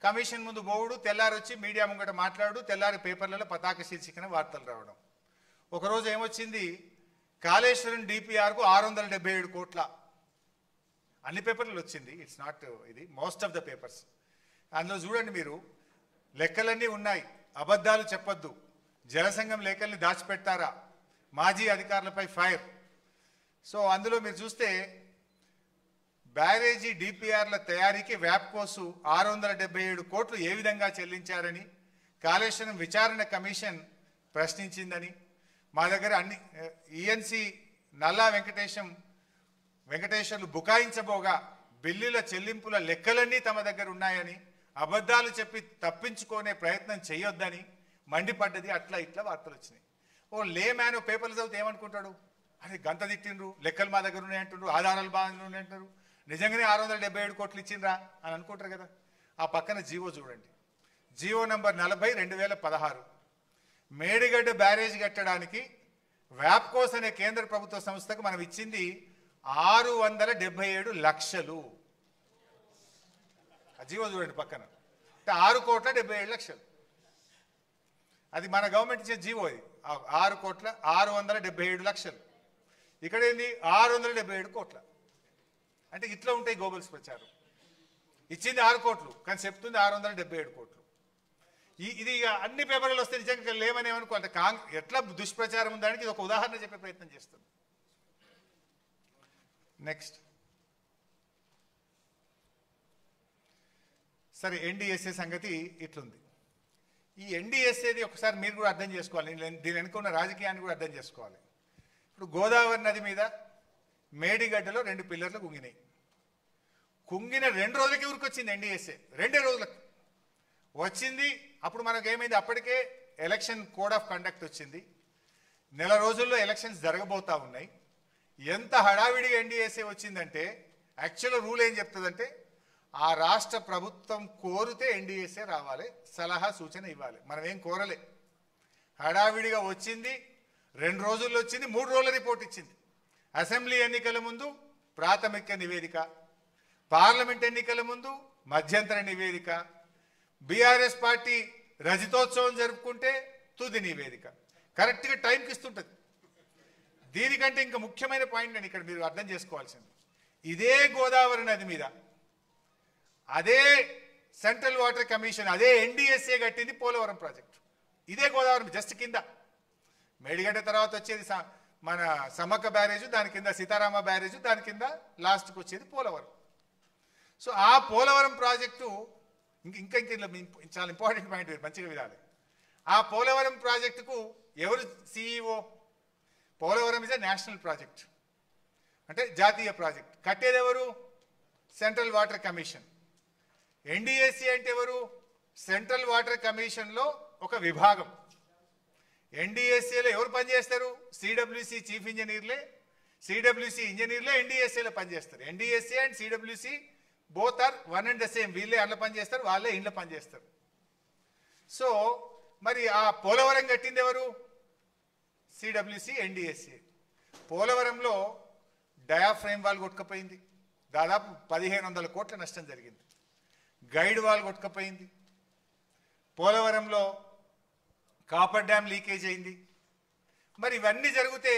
కమిషన్ ముందు పోవుడు, తెల్లారి వచ్చి మీడియా ముంగట మాట్లాడు, తెల్లారి పేపర్లలో పతాక శీర్షికన వార్తలు రావడం. ఒకరోజు ఏమొచ్చింది, కాళేశ్వరం డిపిఆర్కు 677 కోట్ల, అన్ని పేపర్లు వచ్చింది, ఇట్స్ నాట్ ఇది, మోస్ట్ ఆఫ్ ద పేపర్స్. అందులో చూడండి మీరు, లెక్కలన్నీ ఉన్నాయి, అబద్ధాలు చెప్పొద్దు, జలసంఘం లెక్కల్ని దాచిపెట్టారా, మాజీ అధికారులపై ఫైర్. సో అందులో మీరు చూస్తే బ్యారేజీ డిపిఆర్ల తయారీకి వ్యాప్కోసు 677 కోట్లు ఏ విధంగా చెల్లించారని కాళేశ్వరం విచారణ కమిషన్ ప్రశ్నించిందని, మా దగ్గర అన్ని ఈఎన్సి నల్లా వెంకటేశ్వర్లు బుకాయించబోగా బిల్లుల చెల్లింపుల లెక్కలన్నీ తమ దగ్గర ఉన్నాయని, అబద్ధాలు చెప్పి తప్పించుకునే ప్రయత్నం చేయొద్దని మండిపడ్డది. అట్లా ఇట్లా వార్తలు వచ్చినాయి. ఓ లే మ్యాన్ పేపర్లు చదివితే ఏమనుకుంటాడు, అది గంత తిట్టిండ్రు, లెక్కలు మా దగ్గర ఉన్నాయంటుండ్రు, ఆధారాలు బాగా ఉన్నాయంటారు, నిజంగానే 677 కోట్లు ఇచ్చిండ్రా అని అనుకుంటారు కదా. ఆ పక్కన జీవో చూడండి, జీవో నంబర్ 40 2016, మేడిగడ్డ బ్యారేజ్ కట్టడానికి వ్యాప్కోస్ అనే కేంద్ర ప్రభుత్వ సంస్థకు మనం ఇచ్చింది 677 లక్షలు. ఆ జీవో చూడండి పక్కన, అంటే 6,77,00,000. అది మన గవర్నమెంట్ ఇచ్చే జీవో, ఇది 6,677,00,000. ఇక్కడ ఏంది 677 కోట్ల. అంటే ఇట్లా ఉంటాయి గోబల్స్ ప్రచారం. ఇచ్చింది 6 కోట్లు కానీ చెప్తుంది 677 కోట్లు. ఇది అన్ని పేపర్లు వస్తే నిజంగా లేవనేమనుకో, అంటే ఎట్లా దుష్ప్రచారం ఉందానికి ఇది ఒక ఉదాహరణ చెప్పే ప్రయత్నం చేస్తుంది. నెక్స్ట్ సరే, ఎన్డీఎస్ఏ సంగతి ఇట్లుంది. ఈ ఎన్డీఎస్ఏది ఒకసారి మీరు కూడా అర్థం చేసుకోవాలి, దీని వెనుక ఉన్న రాజకీయాన్ని కూడా అర్థం చేసుకోవాలి. ఇప్పుడు గోదావరి నది మీద మేడిగడ్డలో 2 పిల్లర్లు కుంగినాయి. కుంగిన 2 రోజులకి ఊరికి వచ్చింది ఎన్డీఎస్ఏ, 2 రోజులకు వచ్చింది. అప్పుడు మనకు ఏమైంది, అప్పటికే ఎలక్షన్ కోడ్ ఆఫ్ కండక్ట్ వచ్చింది, నెల రోజుల్లో ఎలక్షన్స్ జరగబోతా ఉన్నాయి. ఎంత హడావిడిగా ఎన్డీఎస్ఏ వచ్చిందంటే, యాక్చువల్ రూల్ ఏం చెప్తుందంటే, ఆ రాష్ట్ర ప్రభుత్వం కోరితే ఎన్డీఎస్ఏ రావాలి, సలహా సూచన ఇవ్వాలి. మనం ఏం కోరలే, హడావిడిగా వచ్చింది, 2 రోజుల్లో వచ్చింది, 3 రోజుల రిపోర్ట్ ఇచ్చింది. అసెంబ్లీ ఎన్నికల ముందు ప్రాథమిక నివేదిక, పార్లమెంట్ ఎన్నికల ముందు మధ్యంతర నివేదిక, బీఆర్ఎస్ పార్టీ రజతోత్సవం జరుపుకుంటే తుది నివేదిక. కరెక్ట్గా టైంకి ఇస్తుంటుంది. దీనికంటే ఇంకా ముఖ్యమైన పాయింట్ నేను ఇక్కడ మీరు అర్థం చేసుకోవాల్సింది, ఇదే గోదావరి నది మీద అదే సెంట్రల్ వాటర్ కమిషన్, అదే ఎన్డీఎస్ఏ కట్టింది పోలవరం ప్రాజెక్టు. ఇదే గోదావరి జస్ట్ కింద, మేడిగడ్డ తర్వాత వచ్చేది మన సమ్మక్క బ్యారేజ్, దాని కింద సీతారామ బ్యారేజ్, దాని కింద లాస్ట్కి వచ్చేది పోలవరం. సో ఆ పోలవరం ప్రాజెక్టు ఇంకా చాలా ఇంపార్టెంట్ పాయింట్, మంచిగా వినాలి. ఆ పోలవరం ప్రాజెక్టుకు ఎవరు CEO? Polavaram is a national project, అంటే జాతీయ ప్రాజెక్ట్. కట్టేది ఎవరు? Central water commission. ఎన్డీఎస్ఏ అంటే ఎవరు? సెంట్రల్ వాటర్ కమిషన్లో ఒక విభాగం. ఎన్డీఎస్ఏలో ఎవరు పనిచేస్తారు? సిడబ్ల్యూసి చీఫ్ ఇంజనీర్లే, సిడబ్ల్యూసి ఇంజనీర్లే ఎన్డీఎస్ఏలో పనిచేస్తారు. NDSA and CWC both are one and the same. వీళ్ళే అందులో పనిచేస్తారు, వాళ్ళే ఇంట్లో పనిచేస్తారు. సో మరి ఆ పోలవరం కట్టింది ఎవరు? CWC, NDSA. పోలవరంలో డయాఫ్రేమ్ వాల్ కొట్టుకపోయింది, దాదాపు 1,500 కోట్ల నష్టం జరిగింది. గైడ్ వాల్ కొట్టుకపోయింది. పోలవరంలో కాపర్ డ్యామ్ లీకేజ్ అయింది. మరి ఇవన్నీ జరిగితే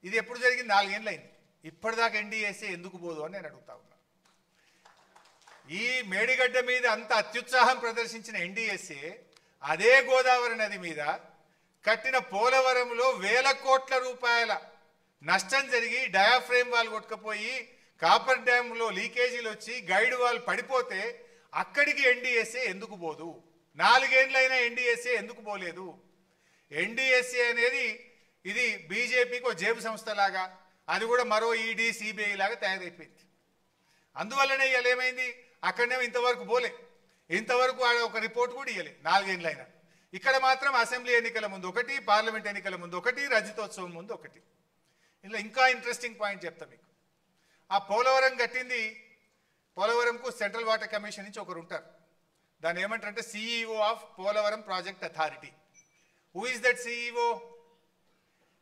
ఇది ఎప్పుడు జరిగింది? 4 ఏళ్ళు అయింది. ఇప్పటిదాకా ఎన్డీఎస్ఏ ఎందుకు పోదు అని నేను అడుగుతా ఉన్నా. ఈ మేడిగడ్డ మీద అంత అత్యుత్సాహం ప్రదర్శించిన ఎన్డీఎస్ఏ అదే గోదావరి నది మీద కట్టిన పోలవరంలో 1,000 కోట్ల రూపాయల నష్టం జరిగి డయాఫ్రేమ్ వాల్ కొట్టుకుపోయి కాపర్ డ్యామ్లో లీకేజీలు వచ్చి గైడ్ వాల్ పడిపోతే అక్కడికి ఎన్డీఎస్ఏ ఎందుకు పోదు? 4 ఏళ్ళైనా ఎన్డీఎస్ఏ ఎందుకు పోలేదు? ఎన్డీఎస్ఏ అనేది ఇది బీజేపీకి ఒక జేబు సంస్థ లాగా, అది కూడా మరో ఈడీ సిబిఐ లాగా తయారైపోయింది. అందువల్లనే ఇవాళ ఏమైంది, అక్కడనేమో ఇంతవరకు పోలే, ఇంతవరకు ఒక రిపోర్ట్ కూడా ఇవ్వలే 4 ఏళ్ళైనా. ఇక్కడ మాత్రం అసెంబ్లీ ఎన్నికల ముందు ఒకటి, పార్లమెంట్ ఎన్నికల ముందు ఒకటి, రజతోత్సవం ముందు ఒకటి. ఇలా ఇంకా ఇంట్రెస్టింగ్ పాయింట్ చెప్తా మీకు. ఆ పోలవరం కట్టింది, పోలవరంకు సెంట్రల్ వాటర్ కమిషన్ నుంచి ఒకరు ఉంటారు, దాన్ని ఏమంటారంటే CEO of Polavaram project authority. Who is that CEO?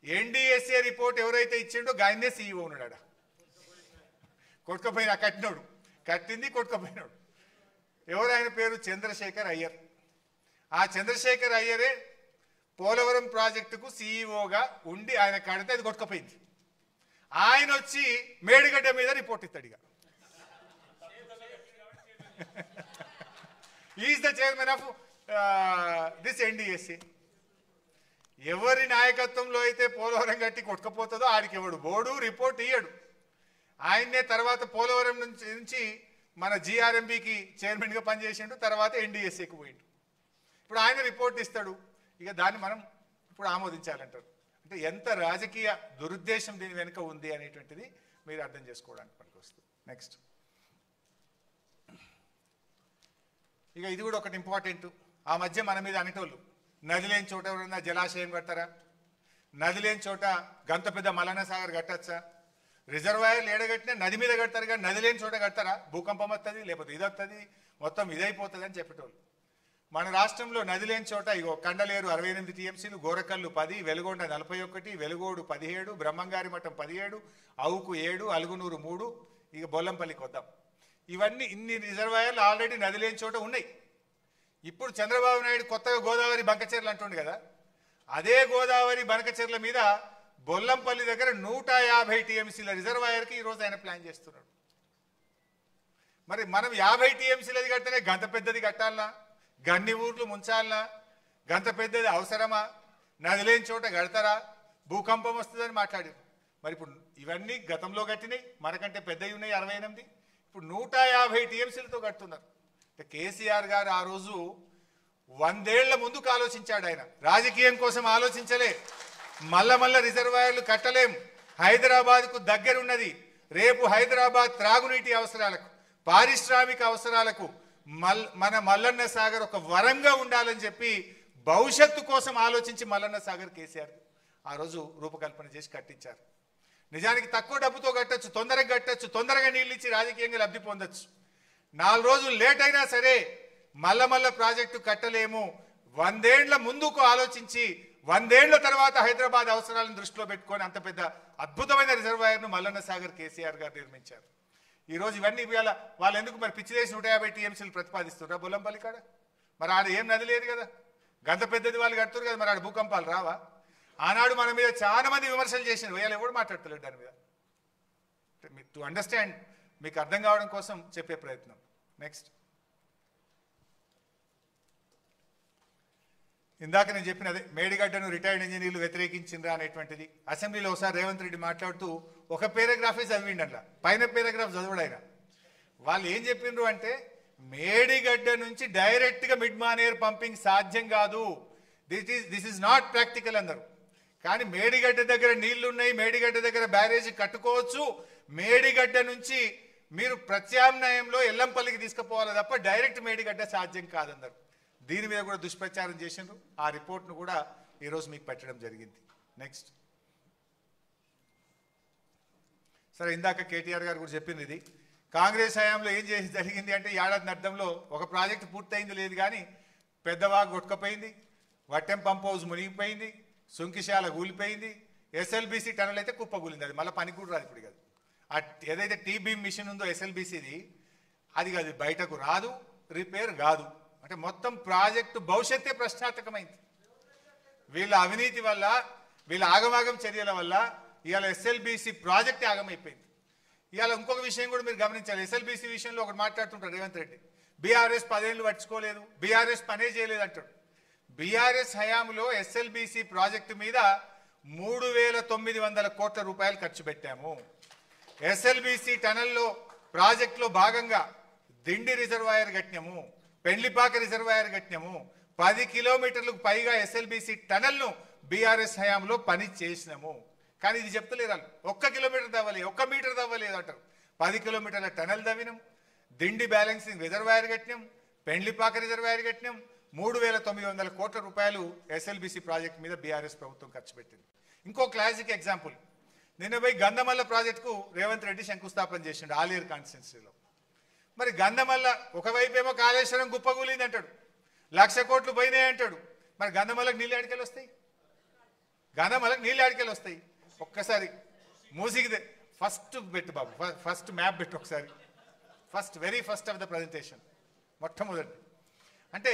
NDSA report ఎవరైతే ఇచ్చిండో గాయనే సిఇఓ ఉన్నాడా, కొట్టుకపోయినా కట్టినోడు, కట్టింది కొట్టుకపోయినాడు. ఎవరు ఆయన పేరు? చంద్రశేఖర్ అయ్యర్. ఆ చంద్రశేఖర్ అయ్యరే పోలవరం ప్రాజెక్టుకు సిఇఓగా ఉండి ఆయన కడితే అది కొట్టుకపోయింది. ఆయన వచ్చి మేడిగడ్డ మీద రిపోర్ట్ ఇస్తాడు. ఇక is the chairman of this NDSA. ఎవరి నాయకత్వంలో అయితే పోలవరం కట్టి కొట్టుకపోతుందో ఆడికి ఎవడు బోర్డు రిపోర్ట్ ఇయ్యడు. ఆయన్నే తర్వాత పోలవరం నుంచి మన జిఆర్ఎంబికి చైర్మన్గా పనిచేసిండు, తర్వాత ఎన్డిఎస్ఏకి పోయిండు. ఇప్పుడు ఆయన రిపోర్ట్ ఇస్తాడు, ఇక దాన్ని మనం ఇప్పుడు ఆమోదించాలంటారు. అంటే ఎంత రాజకీయ దురుద్దేశం దీని వెనుక ఉంది అనేటువంటిది మీరు అర్థం చేసుకోవడానికి పనికి వస్తుంది. నెక్స్ట్, ఇక ఇది కూడా ఒకటి ఇంపార్టెంట్. ఆ మధ్య మన మీద అనేటోళ్ళు నది లేని చోట ఎవరైనా జలాశయం కడతారా, నది లేని చోట గంత పెద్ద మల్లన్న సాగర్ కట్టచ్చా, రిజర్వాయర్లు ఏడగట్టినా నది మీద కడతారు కానీ నది లేని చోట కడతారా, భూకంపం వస్తుంది లేకపోతే ఇది వస్తుంది మొత్తం ఇదైపోతుంది అని చెప్పేటోళ్ళు. మన రాష్ట్రంలో నది లేని చోట ఇగో కండలేరు 68 టీఎంసీలు, గోరకల్లు 10, వెలుగొండ 41, వెలుగోడు 17, బ్రహ్మంగారి మఠం 17, అవుకు 7, అలుగునూరు 3, ఇక బొల్లంపల్లికి వద్దాం. ఇవన్నీ ఇన్ని రిజర్వాయర్లు ఆల్రెడీ నది లేని చోట ఉన్నాయి. ఇప్పుడు చంద్రబాబు నాయుడు కొత్తగా గోదావరి బంకచెర్లు అంటుండు కదా, అదే గోదావరి బంకచెర్ల మీద బొల్లంపల్లి దగ్గర 150 టీఎంసీల రిజర్వాయర్కి ఈరోజు ఆయన ప్లాన్ చేస్తున్నాడు. మరి మనం 50 టీఎంసీలది కడితేనే గంత పెద్దది కట్టాలనా, గన్ని ఊర్లు ముంచాలనా, గంత పెద్దది అవసరమా, నది లేని చోట కడతారా, భూకంపం వస్తుందని మాట్లాడారు. మరి ఇప్పుడు ఇవన్నీ గతంలో కట్టినాయి, మనకంటే పెద్దవి ఉన్నాయి 68, ఇప్పుడు 150 టీఎంసీలతో కడుతున్నారు. కేసీఆర్ గారు ఆ రోజు 100 ఏళ్ల ముందుకు ఆలోచించాడు. ఆయన రాజకీయం కోసం ఆలోచించలే. మళ్ళా రిజర్వాయర్లు కట్టలేం, హైదరాబాద్కు దగ్గరున్నది. రేపు హైదరాబాద్ త్రాగునీటి అవసరాలకు, పారిశ్రామిక అవసరాలకు మన మల్లన్న సాగర్ ఒక వరంగా ఉండాలని చెప్పి భవిష్యత్తు కోసం ఆలోచించి మల్లన్న సాగర్ కేసీఆర్ ఆ రోజు రూపకల్పన చేసి కట్టించారు. నిజానికి తక్కువ డబ్బుతో కట్టచ్చు, తొందరగా కట్టచ్చు, తొందరగా నీళ్ళు ఇచ్చి రాజకీయంగా లబ్ధి పొందొచ్చు. 4 రోజులు లేట్ అయినా సరే మళ్ళా ప్రాజెక్టు కట్టలేము. 100 ఏళ్ల ముందుకు ఆలోచించి 100 ఏళ్ల తర్వాత హైదరాబాద్ అవసరాలను దృష్టిలో పెట్టుకొని అంత పెద్ద అద్భుతమైన రిజర్వాయర్ను మల్లన్న సాగర్ కేసీఆర్ గారు నిర్మించారు. ఈరోజు ఇవన్నీ ఇవాళ వాళ్ళు ఎందుకు మరి పిచ్చిలేసి 150 టీఎంసీలు ప్రతిపాదిస్తున్నారు బొల్లంపల్లి కాడ? మరి ఆడ ఏం నది లేదు కదా, గంత పెద్దది వాళ్ళు కడుతున్నారు కదా, మరి ఆడ భూకంపాలు రావా? ఆనాడు మన మీద చాలా మంది విమర్శలు చేసిన, వేయాలి ఎవరు మాట్లాడతలేడు దాని మీద. టు అండర్స్టాండ్, మీకు అర్థం కావడం కోసం చెప్పే ప్రయత్నం. నెక్స్ట్, ఇందాక నేను చెప్పిన అదే మేడిగడ్డను రిటైర్డ్ ఇంజనీర్లు వ్యతిరేకించిండ్రా అనేటువంటిది అసెంబ్లీలో ఒకసారి రేవంత్ రెడ్డి మాట్లాడుతూ ఒక పేరాగ్రాఫే చదివిండి, అట్లా పైన పేరాగ్రాఫ్ చదవడు ఆయన. వాళ్ళు ఏం చెప్పిండ్రు అంటే మేడిగడ్డ నుంచి డైరెక్ట్గా మిడ్ మానేర్ పంపింగ్ సాధ్యం కాదు, దిస్ ఈజ్ నాట్ ప్రాక్టికల్ అన్నారు. కానీ మేడిగడ్డ దగ్గర నీళ్లున్నాయి, మేడిగడ్డ దగ్గర బ్యారేజీ కట్టుకోవచ్చు, మేడిగడ్డ నుంచి మీరు ప్రత్యామ్నాయంలో ఎల్లంపల్లికి తీసుకుపోవాలి తప్ప డైరెక్ట్ మేడిగడ్డ సాధ్యం కాదన్నారు. దీని మీద కూడా దుష్ప్రచారం చేసిండ్రు. ఆ రిపోర్ట్ను కూడా ఈరోజు మీకు పెట్టడం జరిగింది. నెక్స్ట్, సరే ఇందాక కేటీఆర్ గారు కూడా చెప్పింది, ఇది కాంగ్రెస్ హయాంలో ఏం చేసి జరిగింది అంటే ఏడాది అర్థంలో ఒక ప్రాజెక్టు పూర్తయింది లేదు కానీ పెద్దవాగు కొట్టుకపోయింది, వట్టెం పంప్ హౌస్ మునిగిపోయింది, సుంకిశాల కూలిపోయింది, ఎస్ఎల్బీసీ టనల్ అయితే కుప్పగూలింది. అది మళ్ళీ పనికి కూడా రాదు ఇప్పుడు కాదు. ఏదైతే టీబీమ్ మిషన్ ఉందో ఎస్ఎల్బీసీది అది కాదు, బయటకు రాదు, రిపేర్ కాదు. అంటే మొత్తం ప్రాజెక్టు భవిష్యత్తే ప్రశ్నార్థకమైంది. వీళ్ళ అవినీతి వల్ల, వీళ్ళ ఆగమాగం చర్యల వల్ల ఇవాళ ఎస్ఎల్బీసీ ప్రాజెక్టే ఆగమైపోయింది. ఇవాళ ఇంకొక విషయం కూడా మీరు గమనించాలి. ఎస్ఎల్బీసీ విషయంలో ఒకటి మాట్లాడుతుంటారు రేవంత్ రెడ్డి, బీఆర్ఎస్ 10 ఏళ్ళు పట్టించుకోలేదు, బీఆర్ఎస్ పనే చేయలేదు అంటాడు. బీఆర్ఎస్ హయాంలో ఎస్ఎల్బీసీ ప్రాజెక్టు మీద 3,900 కోట్ల రూపాయలు ఖర్చు పెట్టాము. ఎస్ఎల్బీసీ టనల్లో ప్రాజెక్టులో భాగంగా దిండి రిజర్వాయర్ కట్టినాము, పెండ్లిపాక రిజర్వాయర్ కట్టినాము, 10 కిలోమీటర్లకు పైగా ఎస్ఎల్బీసీ టనల్ను బీఆర్ఎస్ హయాంలో పని చేసినాము. కానీ ఇది చెప్తలేరు వాళ్ళు. 1 కిలోమీటర్ తవ్వలేదు, 1 మీటర్ తవ్వలేదు అంటారు. 10 కిలోమీటర్ల టనల్ తవ్వినాం, దిండి బ్యాలెన్సింగ్ రిజర్వాయర్ కట్టినాం, పెండ్లిపాక రిజర్వాయర్ కట్టినాం. 3,900 కోట్ల రూపాయలు ఎస్ఎల్బిసి ప్రాజెక్ట్ మీద బీఆర్ఎస్ ప్రభుత్వం ఖర్చు పెట్టింది. ఇంకో క్లాసిక్ ఎగ్జాంపుల్, నిన్న పోయి గంధమల్ల ప్రాజెక్టుకు రేవంత్ రెడ్డి శంకుస్థాపన చేసిండు ఆలేరు కాన్స్టిట్యున్సీలో. మరి గంధమల్ల ఒకవైపేమో కాళేశ్వరం గుప్పగూలింది అంటాడు, 1,00,000 కోట్లు పోయినాయి అంటాడు. మరి గంధమల్లకు నీళ్ళు ఆడికెళ్ళి వస్తాయి? గంధమల్లకు నీళ్ళు ఆడికెళ్ళి వస్తాయి? ఒక్కసారి మూసికి ఫస్ట్ పెట్టు బాబు, ఫస్ట్ మ్యాప్ పెట్టు ఒకసారి, very first of the presentation, మొట్టమొదటి. అంటే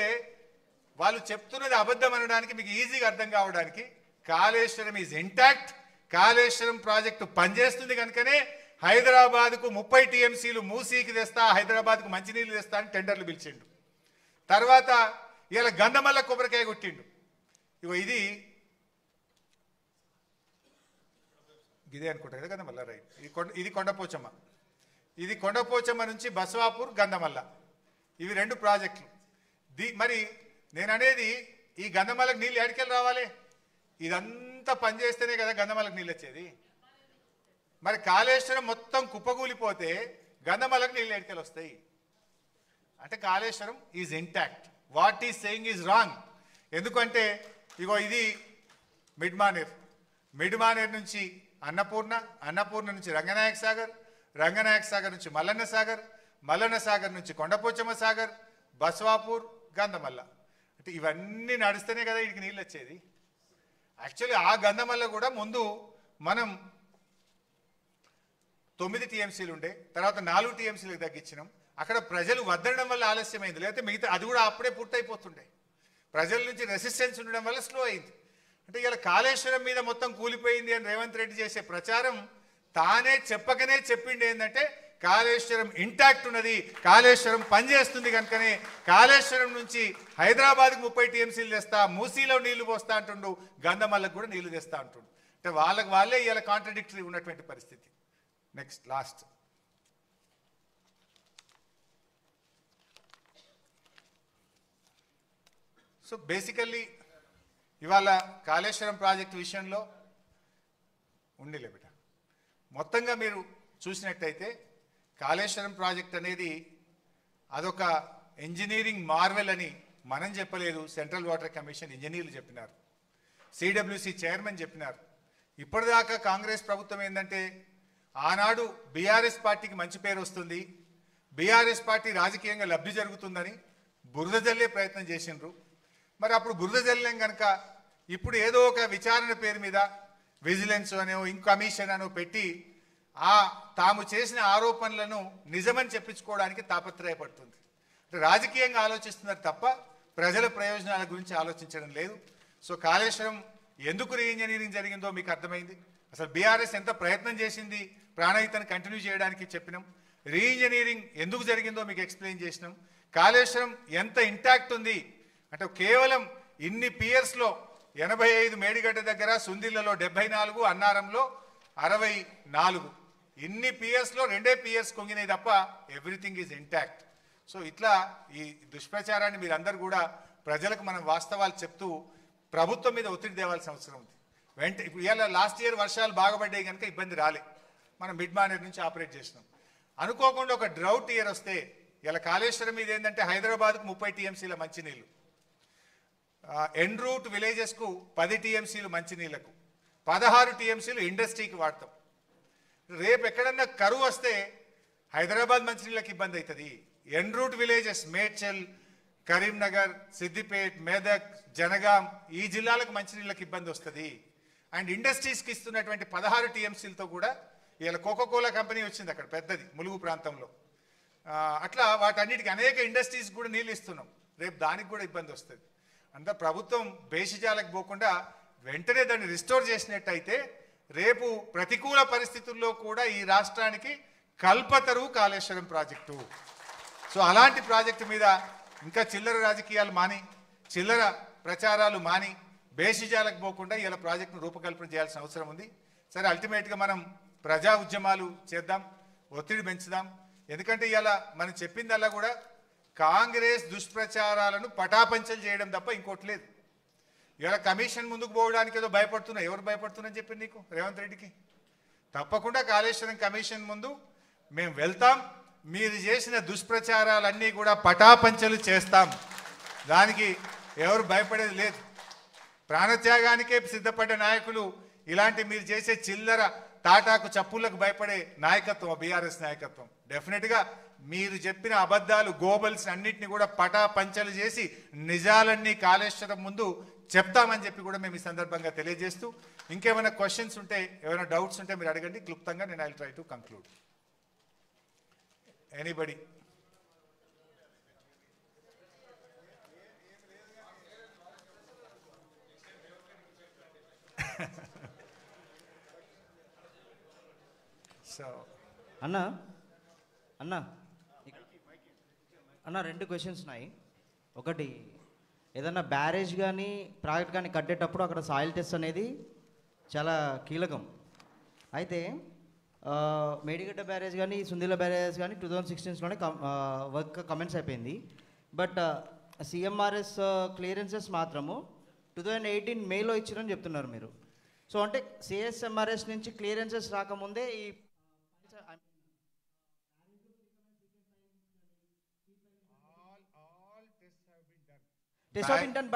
వాళ్ళు చెప్తున్నది అబద్ధం అనడానికి మీకు ఈజీగా అర్థం కావడానికి, Kaleshwaram is intact, Kaleshwaram project పనిచేస్తుంది కనుకనే హైదరాబాద్కు 30 టీఎంసీలు మూసీకి తెస్తా, హైదరాబాద్కు మంచినీళ్ళు తెస్తా అని టెండర్లు పిలిచిండు. తర్వాత ఇలా గంధమల్ల కొబ్బరికాయ కొట్టిండు. ఇగో ఇదే అనుకుంటా కదా గంధమల్ల, రైట్. ఇది కొండపోచమ్మ, ఇది కొండపోచమ్మ నుంచి బసవాపూర్ గంధమల్ల, ఇవి 2 ప్రాజెక్టులు. మరి నేను అనేది ఈ గంధమల్లకు నీళ్ళు ఎడికెళ్ళి రావాలి? ఇదంతా పనిచేస్తేనే కదా గంధమల్లకు నీళ్ళు వచ్చేది. మరి కాళేశ్వరం మొత్తం కుప్పగూలిపోతే గంధమల్లకు నీళ్ళు ఎడికెళ్ళి వస్తాయి? అంటే Kaleshwaram is intact. What is saying is wrong. ఎందుకంటే ఇగో ఇది మిడ్మానేర్ నుంచి అన్నపూర్ణ నుంచి రంగనాయక సాగర్ నుంచి మల్లన్న సాగర్ నుంచి కొండపోచమ్మ సాగర్, బసవాపూర్, గంధమల్ల. అంటే ఇవన్నీ నడిస్తేనే కదా వీడికి నీళ్ళు వచ్చేది. యాక్చువల్లీ ఆ గంధమల్ల కూడా ముందు మనం 9 టీఎంసీలు ఉండే, తర్వాత 4 టీఎంసీలకు తగ్గించినాం. అక్కడ ప్రజలు వద్దడం వల్ల ఆలస్యమైంది, లేకపోతే మిగతా అది కూడా అప్పుడే పూర్తయిపోతుండే. ప్రజల నుంచి రెసిస్టెన్స్ ఉండడం వల్ల స్లో అయింది. అంటే ఇలా కాళేశ్వరం మీద మొత్తం కూలిపోయింది అని రేవంత్ రెడ్డి చేసే ప్రచారం తానే చెప్పకనే చెప్పిండి ఏంటంటే కాళేశ్వరం ఇంటాక్ట్ ఉన్నది, కాళేశ్వరం పనిచేస్తుంది కనుకనే కాళేశ్వరం నుంచి హైదరాబాద్కి 30 టీఎంసీలు తెస్తా, మూసీలో నీళ్లు పోస్తా అంటుండు, గంధమల్లకు కూడా నీళ్లు తెస్తా అంటుండు. అంటే వాళ్ళే ఇలా కాంట్రడిక్టరీ ఉన్నటువంటి పరిస్థితి. నెక్స్ట్ లాస్ట్, సో బేసికల్లీ ఇవాళ కాళేశ్వరం ప్రాజెక్టు విషయంలో ఉండిలే బిడ్డ, మొత్తంగా మీరు చూసినట్టయితే కాళేశ్వరం ప్రాజెక్ట్ అనేది అదొక ఇంజనీరింగ్ మార్వెల్ అని మనం చెప్పలేదు, సెంట్రల్ వాటర్ కమిషన్ ఇంజనీర్లు చెప్పినారు, సిడబ్ల్యూసి చైర్మన్ చెప్పినారు. ఇప్పటిదాకా కాంగ్రెస్ ప్రభుత్వం ఏంటంటే ఆనాడు బీఆర్ఎస్ పార్టీకి మంచి పేరు వస్తుంది, బీఆర్ఎస్ పార్టీ రాజకీయంగా లబ్ధి జరుగుతుందని బురద జల్లే ప్రయత్నం చేసిండ్రు. మరి అప్పుడు బురద జల్లేం కనుక ఇప్పుడు ఏదో ఒక విచారణ పేరు మీద విజిలెన్స్ అనో కమిషన్ అనో పెట్టి తాము చేసిన ఆరోపణలను నిజమని చెప్పించుకోవడానికి తాపత్రయపడుతుంది. రాజకీయంగా ఆలోచిస్తున్నారు తప్ప ప్రజల ప్రయోజనాల గురించి ఆలోచించడం లేదు. సో కాళేశ్వరం ఎందుకు రీఇంజనీరింగ్ జరిగిందో మీకు అర్థమైంది. అసలు బీఆర్ఎస్ ఎంత ప్రయత్నం చేసింది ప్రాణహితను కంటిన్యూ చేయడానికి చెప్పినాం. రీఇంజనీరింగ్ ఎందుకు జరిగిందో మీకు ఎక్స్ప్లెయిన్ చేసినాం. కాళేశ్వరం ఎంత ఇంటాక్ట్ ఉంది అంటే కేవలం ఇన్ని పియర్స్లో 85 మేడిగడ్డ దగ్గర, సుందిళ్లలో 74, అన్నారంలో 64, ఇన్ని పియర్స్లో 2 పియర్స్ కొంగినాయి తప్ప ఎవ్రీథింగ్ ఈజ్ ఇంటాక్ట్. సో ఇట్లా ఈ దుష్ప్రచారాన్ని మీరందరూ కూడా ప్రజలకు మనం వాస్తవాలు చెప్తూ ప్రభుత్వం మీద ఒత్తిడి తేవాల్సిన అవసరం ఉంది. ఇప్పుడు ఇలా లాస్ట్ ఇయర్ వర్షాలు బాగా పడ్డాయి కనుక ఇబ్బంది రాలే, మనం మిడ్మానేర్ నుంచి ఆపరేట్ చేసినాం. అనుకోకుండా ఒక డ్రౌట్ ఇయర్ వస్తే ఇలా కాళేశ్వరం మీద ఏంటంటే హైదరాబాద్కు 30 టీఎంసీల మంచినీళ్ళు, ఎన్ రూట్ విలేజెస్కు 10 టీఎంసీలు మంచినీళ్లకు, 16 టీఎంసీలు ఇండస్ట్రీకి వాడతాం. రేపు ఎక్కడన్నా కరువు వస్తే హైదరాబాద్ మంచినీళ్ళకి ఇబ్బంది అవుతుంది. ఎన్ రూట్ విలేజెస్ మేడ్చల్, కరీంనగర్, సిద్దిపేట్, మెదక్, జనగాం ఈ జిల్లాలకు మంచినీళ్ళకి ఇబ్బంది వస్తుంది. అండ్ ఇండస్ట్రీస్కి ఇస్తున్నటువంటి 16 టీఎంసీలతో కూడా ఇలా కోకోకోలా కంపెనీ వచ్చింది అక్కడ పెద్దది ములుగు ప్రాంతంలో. అట్లా వాటన్నిటికీ అనేక ఇండస్ట్రీస్ కూడా నీళ్ళు ఇస్తున్నాం. రేపు దానికి కూడా ఇబ్బంది వస్తుంది. అంతా ప్రభుత్వం బేషిజాలకు పోకుండా వెంటనే దాన్ని రిస్టోర్ చేసినట్టయితే రేపు ప్రతికూల పరిస్థితుల్లో కూడా ఈ రాష్ట్రానికి కల్పతరు కాళేశ్వరం ప్రాజెక్టు. సో అలాంటి ప్రాజెక్టు మీద ఇంకా చిల్లర రాజకీయాలు మాని, చిల్లర ప్రచారాలు మాని, బేషిజాలకు పోకుండా ఇలా ప్రాజెక్టును రూపకల్పన చేయాల్సిన అవసరం ఉంది. సరే, అల్టిమేట్గా మనం ప్రజా ఉద్యమాలు చేద్దాం, ఒత్తిడి పెంచుదాం. ఎందుకంటే ఇలా మనం చెప్పిందల్లా కూడా కాంగ్రెస్ దుష్ప్రచారాలను పటాపంచలు చేయడం తప్ప ఇంకోటి లేదు. ఇవాళ కమిషన్ ముందుకు పోవడానికి ఏదో భయపడుతున్నా. ఎవరు భయపడుతున్నారని చెప్పి నీకు రేవంత్ రెడ్డికి? తప్పకుండా కాళేశ్వరం కమిషన్ ముందు మేము వెళ్తాం. మీరు చేసిన దుష్ప్రచారాలన్నీ కూడా పటాపంచలు చేస్తాం. దానికి ఎవరు భయపడేది లేదు. ప్రాణత్యాగానికే సిద్ధపడ్డ నాయకులు ఇలాంటి మీరు చేసే చిల్లర తాటాకు చప్పులకు భయపడే నాయకత్వం బీఆర్ఎస్ నాయకత్వం. డెఫినెట్గా మీరు చెప్పిన అబద్ధాలు గోబల్స్ అన్నింటినీ కూడా పటాపంచలు చేసి నిజాలన్నీ కాళేశ్వరం ముందు చెప్తామని చెప్పి కూడా మేము ఈ సందర్భంగా తెలియజేస్తూ, ఇంకేమైనా క్వశ్చన్స్ ఉంటే, ఏమైనా డౌట్స్ ఉంటే మీరు అడగండి. క్లుప్తంగా నేను I will try to conclude. Anybody? So అన్న అన్న అన్న 2 క్వశ్చన్స్ ఉన్నాయి. ఒకటి, ఏదన్నా బ్యారేజ్ కానీ ప్రాజెక్ట్ కానీ కట్టేటప్పుడు అక్కడ సాయిల్ టెస్ట్ అనేది చాలా కీలకం. అయితే మేడిగడ్డ బ్యారేజ్ కానీ సుందిల బ్యారేజ్ కానీ 2016లోనే వర్క్ కమెంట్స్ అయిపోయింది. బట్ సిఎంఆర్ఎస్ క్లియరెన్సెస్ మాత్రము 2018 మేలో ఇచ్చారని చెప్తున్నారు మీరు. సో అంటే సిఎస్ఎంఆర్ఎస్ నుంచి క్లియరెన్సెస్ రాకముందే ఈ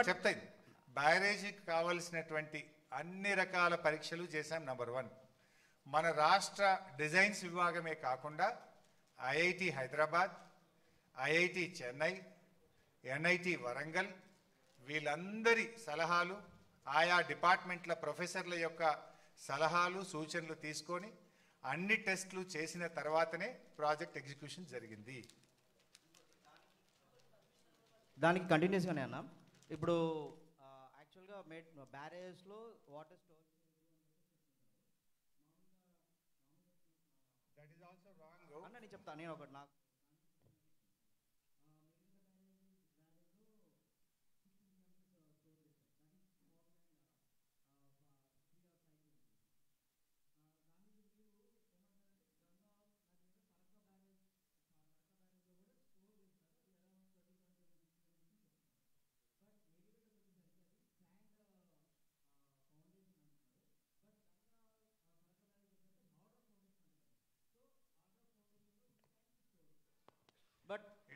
చెప్తాయి. బ్యారేజీకి కావలసినటువంటి అన్ని రకాల పరీక్షలు చేశాం. నంబర్ 1, మన రాష్ట్ర డిజైన్స్ విభాగమే కాకుండా IIT Hyderabad, IIT Chennai, NIT Warangal వీళ్ళందరి సలహాలు, ఆయా డిపార్ట్మెంట్ల ప్రొఫెసర్ల యొక్క సలహాలు సూచనలు తీసుకొని అన్ని టెస్టులు చేసిన తర్వాతనే ప్రాజెక్ట్ ఎగ్జిక్యూషన్ జరిగింది. దానికి కంటిన్యూస్గానే అన్న, ఇప్పుడు యాక్చువల్గా బ్యారేజ్లో వాటర్ స్టోర్ అన్న నేను చెప్తాను. నేను ఒకటి నాకు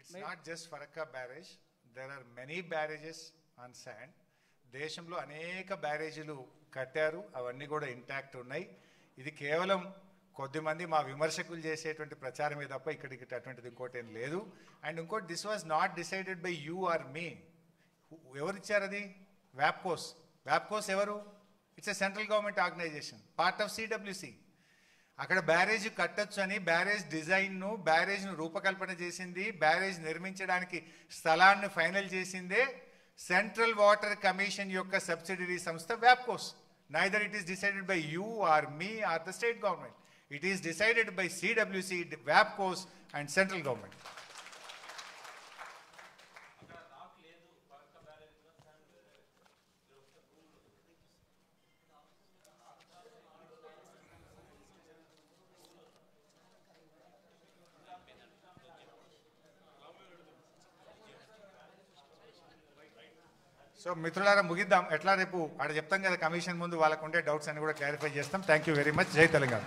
It's not just Farakka barrage. There are many barrages on sand. దేశంలో అనేక బ్యారేజీలు కట్టారు, అవన్నీ కూడా ఇంటాక్ట్ ఉన్నాయి. ఇది కేవలం కొద్దిమంది మా విమర్శకులు చేసేటువంటి ప్రచారమే తప్ప ఇక్కడికి అటువంటిది ఇంకోటి ఏం లేదు. అండ్ ఇంకోటి, this was not decided by you are మీ. ఎవరు ఇచ్చారు అది? వ్యాప్కోస్. వ్యాప్కోస్ ఎవరు? It's a central government organisation, part of CWC. అక్కడ బ్యారేజ్ కట్టొచ్చు అని బ్యారేజ్ను రూపకల్పన చేసింది, బ్యారేజ్ నిర్మించడానికి స్థలాన్ని ఫైనల్ చేసిందే సెంట్రల్ వాటర్ కమిషన్ యొక్క సబ్సిడరీ సంస్థ వ్యాప్కోస్. Neither it is decided by you are me are the state government. It is decided by CWC, వ్యాప్కోస్ and central government. So మిత్రులారా ముగిద్దాం. ఎట్లా రేపు ఆడ చెప్తాం కదా కమిషన్ ముందు, వాళ్ళకు ఉండే డౌట్స్ అన్ని కూడా క్లారిఫై చేస్తాం. Thank you very much. జై తెలంగాణ.